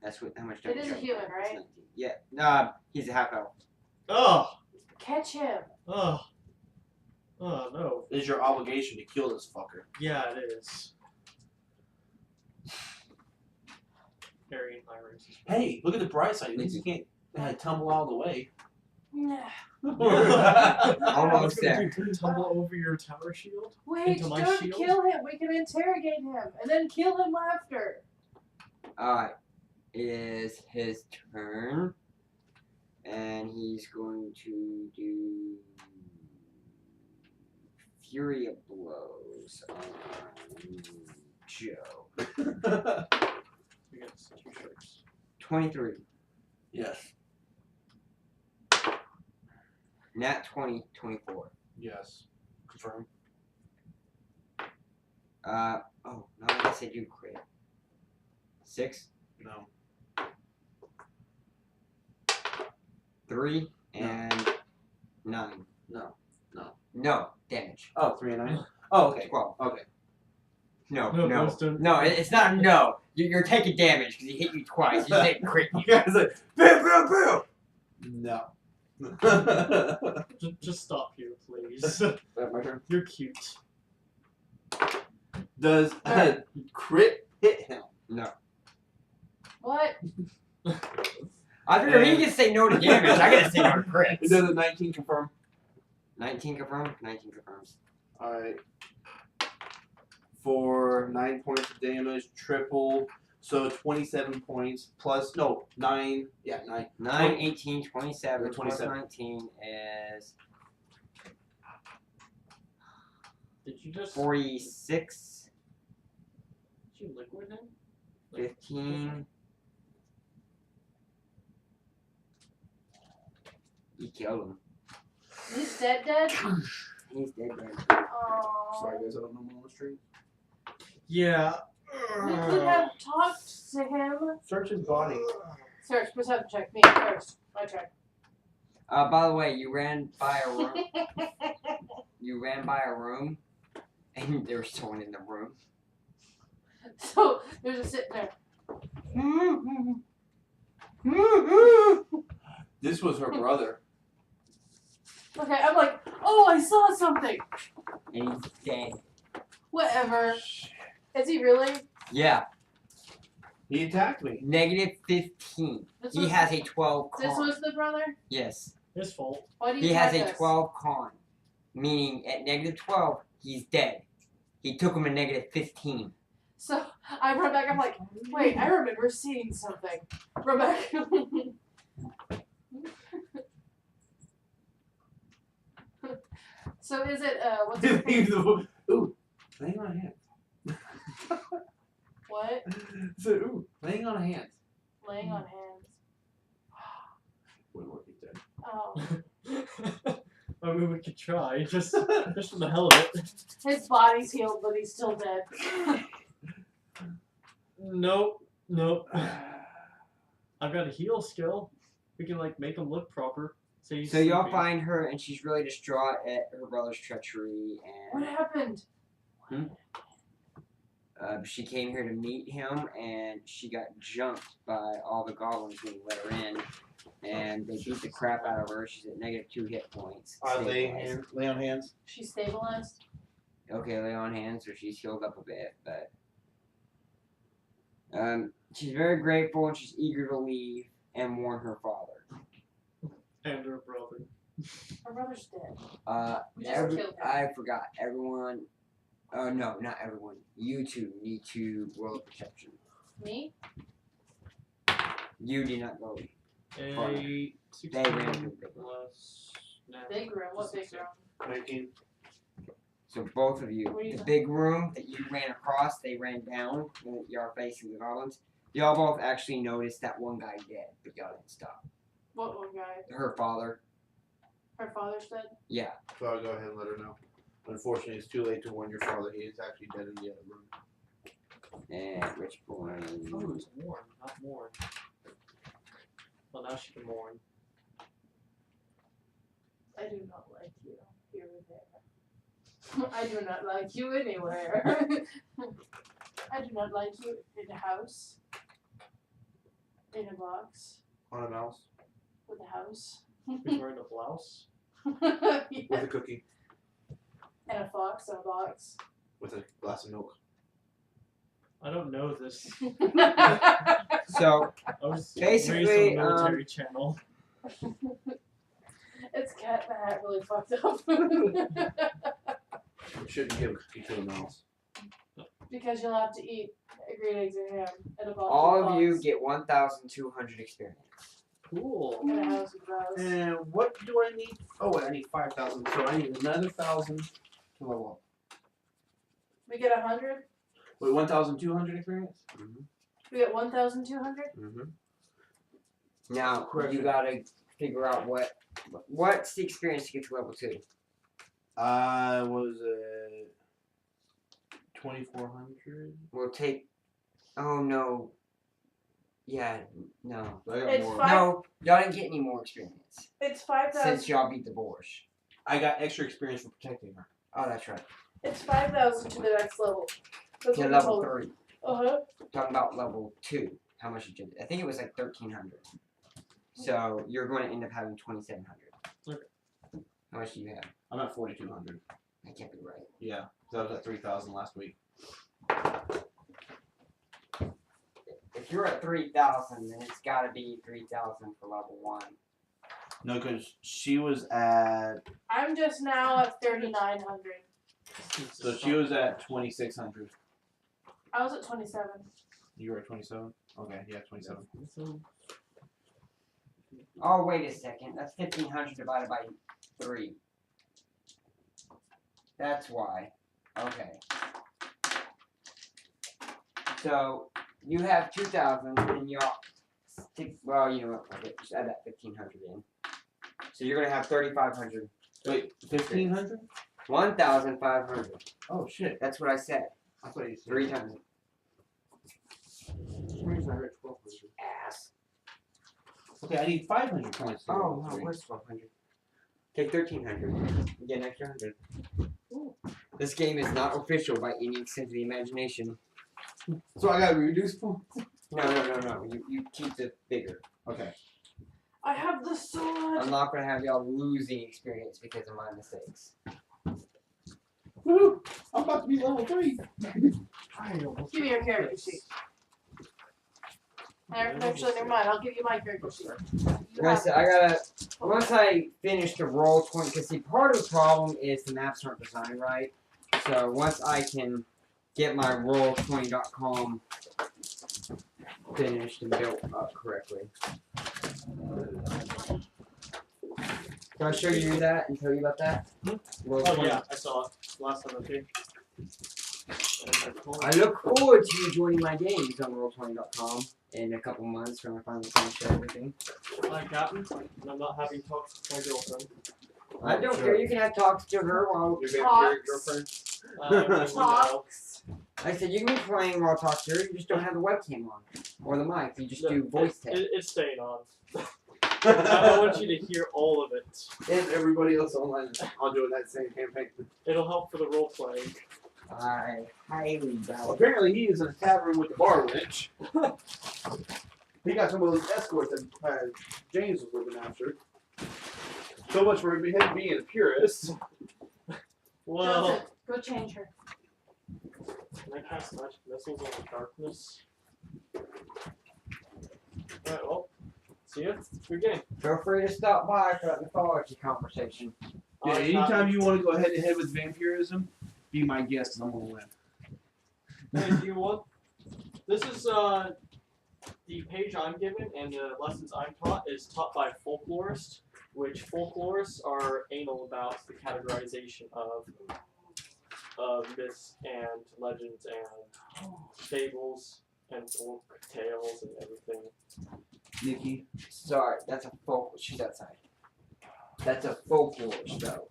That's what. How much It damage? is a you have. human, It's right? 19. Yeah. Nah. He's a half elf. him? Oh! Catch him. Oh. Oh no. It is your obligation to kill this fucker. Yeah, it is. Very in high races. Hey, look at the bright side. At least you can't tumble out of the way. Almost there. Tumble over your tower shield? Wait, Into my don't shield? kill him. We can interrogate him and then kill him after. Alright. It is his turn. And he's going to do Fury of Blows on Joe. You get 2 strikes. 23. Yes. Nat 20, 24. Yes. Confirm. Oh, no, I guess I do crit. 6, No. 3, and 9. No. No, damage. Oh, 3 and 9? Oh, okay. 12. Okay. No, No, no. those don't- No, it's not a no. You're taking damage because he hit you twice. You didn't crit. You guys like, boo, boo, boo! No. Just stop here, please. My turn. You're cute. Does a crit hit him? No. What? I figure he can say no to damage. I gotta say no to It crits. does a 19 confirm. 19 confirmed? 19 confirms. Alright. For 9 points of damage, triple So 27 points plus 9. Yeah, 9. 9, 18, 27, Or 27. plus 19 is Did you just 46, did you liquid him? 15. You killed him. He's dead. He's dead, man. Oh. Sorry guys, I don't know my own stream. Yeah. We could have talked to him. Search his body. Search, perception check. Me first. My turn. By the way, you ran by a room. You ran by a room, and there was someone in the room. So there's just sitting there. This was her brother. Okay, I'm like, oh, I saw something. And he's dead. Whatever. Is he really? Yeah, He attacked me. negative 15. This He was, has a 12 con. This was the brother? Yes. His fault. Why do you He has attack a us? 12 con. Meaning at negative 12, he's dead. He took him a negative 15. So I run back, I'm like, wait, I remember seeing something. Run back. So is it, what's it called? Ooh, laying on a hand. What? So, ooh, laying on a hand. Laying on hands. Wouldn't work, he's dead. Oh. I mean, we could try, just for the hell of it. His body's healed, but he's still dead. Nope. I've got a heal skill. We can like make him look proper. So y'all find her, and she's really distraught at her brother's treachery, What and happened? she came here to meet him, and she got jumped by all the goblins when he let her in, and they beat the crap out of her. She's at negative 2 hit points. Stabilized. Lay on hands. She's stabilized? Okay, lay on hands, so she's healed up a bit, but she's very grateful, and she's eager to leave and warn her father. And her brother. Her brother's dead. We just killed him. I forgot. Everyone. Oh no, not everyone. You two need to roll perception. Me? You did not go. A They ran through the plus. Nah. Big room. What big room? 19. So both of you, What are you the talking- big room that you ran across, they ran down. And y'all facing the goblins. Y'all both actually noticed that one guy dead, but y'all didn't stop. What one guy? Her father. Her father's dead? Yeah. So I'll go ahead and let her know. Unfortunately, it's too late to warn your father. He is actually dead in the other room. And which one? Oh, it's mourn, not mourn. Well, now she can mourn. I do not like you here or there. I do not like you anywhere. I do not like you in a house. In a box. On a mouse. With a house. He's wearing a blouse. Yeah. With a cookie. And a fox in a box. With a glass of milk. I don't know this. So I was Basically, raised on a military channel. It's Cat in the Hat really fucked up. You shouldn't give a cookie to a mouse. Because you'll have to eat a green eggs and ham and a box all of of you fox get 1,200 experience. Cool. in a house with rose. And what do I need? Oh, wait, I need 5,000. So I need another 1,000 to level up. We get 100. Wait, 1,200 experience? We get 1,200. Now you gotta figure out what's the experience to get to level 2. I was at 2,400. We'll take. Oh no. Yeah, no. I got It's more. five- No, y'all didn't get any more experience It's 5,000. since y'all beat the boars. I got extra experience for protecting her. Oh, that's right. It's 5,000 to the next level. That's To what we level told her. 3. Uh-huh. Talking about level 2. How much did you? I think it was like 1,300. So you're going to end up having 2,700. Okay. How much do you have? I'm at 4,200. That can't be right. Yeah, because I was at 3,000 last week. If you're at 3,000, then it's got to be 3,000 for level 1. No, because she was at. I'm just now at 3,900. So she was at 2,600. I was at 27. You were at 27? Okay, yeah, 27. Oh, wait a second. That's 1,500 divided by 3. That's why. Okay. So, you have 2,000 and you're... Well, you know what? Okay, just add that 1,500 in. So you're going to have 3,500. Wait, 1,500? 1,500. Oh, shit. That's what I said. I thought you said 3 times. Where's I heard 1,200? Ass. Okay, I need 500 points. to Oh, roll no, three. where's 1,200? Take 1,300. You get an extra 100. This game is not official by any extent of the imagination. So I got reduce points? No. You keep it bigger. Okay. I have the sword. I'm not gonna have y'all losing experience because of my mistakes. Woohoo! I'm about to be level 3. Give me your character sheet. Actually, never mind. I'll give you my character sheet. You Like I have- said, I gotta. Once I finish the roll 20, because see, part of the problem is the maps aren't designed right. So once I can get my roll20.com finished and built up correctly. Can I show you that and tell you about that? Roll Oh 20. yeah, I saw it last time. Okay. I look forward to you joining my games on roll20.com in a couple months when I finally finish everything. Hi, Captain. And I'm not having talks with my girlfriend. I don't care. You can have talks to her while Your Talks. girlfriend? Talks. I said you can be playing while talking to her. You just don't have the webcam on or the mic. You just do voice text. It's staying on. I want you to hear all of it. And everybody else online is all doing that same campaign. It'll help for the role playing. I highly doubt it. Apparently he is in a tavern with the bar wench. He got some of those escorts that James was looking after. So much for him being a purist. Well, Joseph, go change her. can I cast magic missiles on the darkness? Alright, well, see ya. Good game. Feel free to stop by for that mythology conversation. Yeah, anytime you want to go head to head with vampirism, be my guest and I'm gonna win. Hey, do you want? This is the page I'm given, and the lessons I'm taught is taught by folklorists, which folklorists are anal about the categorization of myths and legends and fables and folk tales and everything. Nikki. Sorry, that's a folk. She's outside. That's a folklorist, though.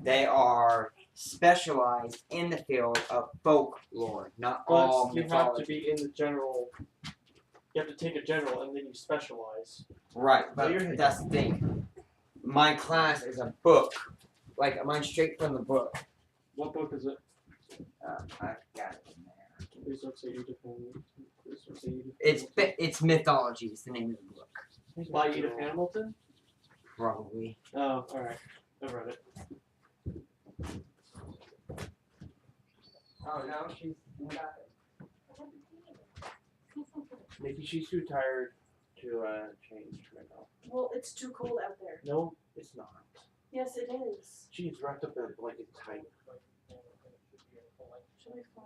They are specialized in the field of folklore, not all But you have mythology. to be in the general. You have to take a general and then you specialize. Right, but Clear head. that's the thing. My class is a book. Like, mine's straight from the book. What book is it? I got it in there. Please don't say Edith Hamilton. Please don't say Edith It's mythology. Is the name of the book. Hamilton. By Edith Hamilton? Probably. Oh, alright. I've read it. Oh no, she's got it. Nikki, she's too tired to change right now. Well, it's too cold out there. No, it's not. Yes, it is. She's wrapped up in a blanket tight. She'll be fine.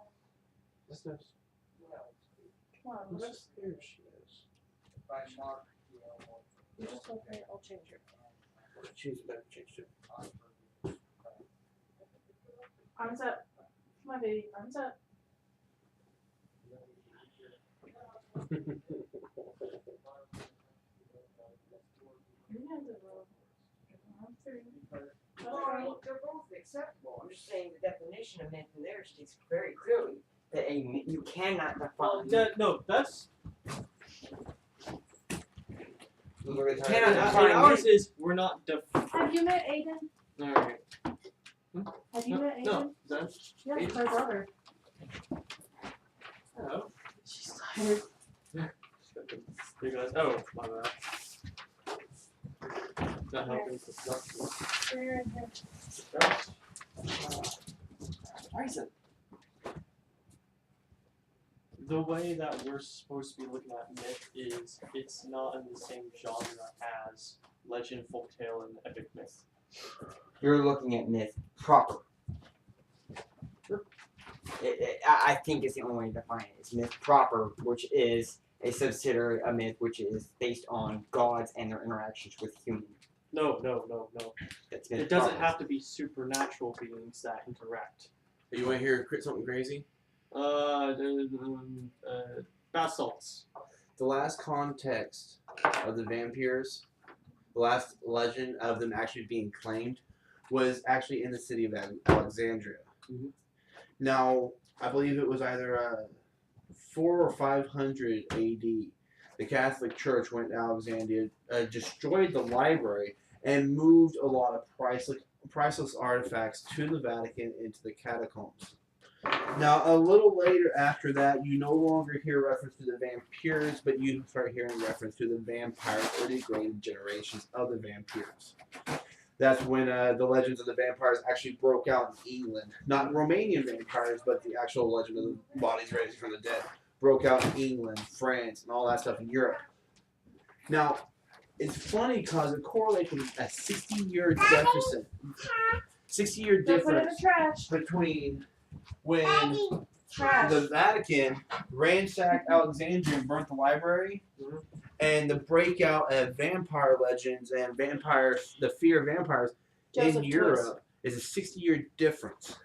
That's nice. Come on, Who's let's there she is. you just okay. I'll change her. She's better changed it. Arms up. Come on, baby. Arms up. You have the roll. Arm through. Well, they're both acceptable. I'm just saying the definition of myth in there states very clearly that you cannot Well, define. no, that's. You cannot And define ours myth. is we're not Have you met Aiden? Alright. Have you met Aiden? No, that's. Yes, my brother. Oh. She's tired. You guys. Oh, my bad. Not helping construction. There, Isaac. The way that we're supposed to be looking at myth is it's not in the same genre as legend, folktale, and epic myth. You're looking at myth proper. I think it's the only way to define it. It's myth proper, which is a subsidiary of myth, which is based on gods and their interactions with humans. No. That's myth It doesn't proper. have to be supernatural beings that interact. You want to hear something crazy? Basalts. The last context of the vampires, the last legend of them actually being claimed, was actually in the city of Alexandria. Mhm. Now, I believe it was either 400 or 500 AD. The Catholic Church went to Alexandria, destroyed the library, and moved a lot of priceless artifacts to the Vatican into the catacombs. Now, a little later after that, you no longer hear reference to the vampires, but you start hearing reference to the vampires or degraded generations of the vampires. That's when the legends of the vampires actually broke out in England. Not Romanian vampires, but the actual legend of the bodies raised from the dead broke out in England, France, and all that stuff in Europe. Now, it's funny because it correlates with a 60-year deficit. 60-year Don't put it in difference the trash. between when Trash. the Vatican ransacked Alexandria and burnt the library, and the breakout of vampire legends and vampires, the fear of vampires Joseph in Europe is a 60-year difference.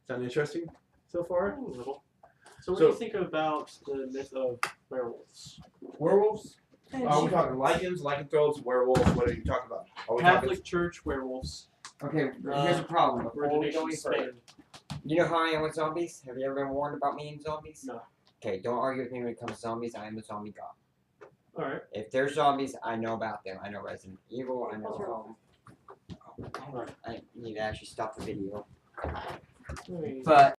Sound interesting so far? A little. So what So- do you think about the myth of werewolves? Werewolves? And Are we she- talking lichens, lycanthropes, werewolves? What are you talking about? Are we Catholic Church werewolves. Okay, here's the problem. Before we Origination go any Spain. further, you know how I am with zombies? Have you ever been warned about me and zombies? No. Okay, don't argue with me when it comes to zombies. I am a zombie god. Alright. If there's zombies, I know about them. I know Resident Evil. I know. I need to actually stop the video. Alright. But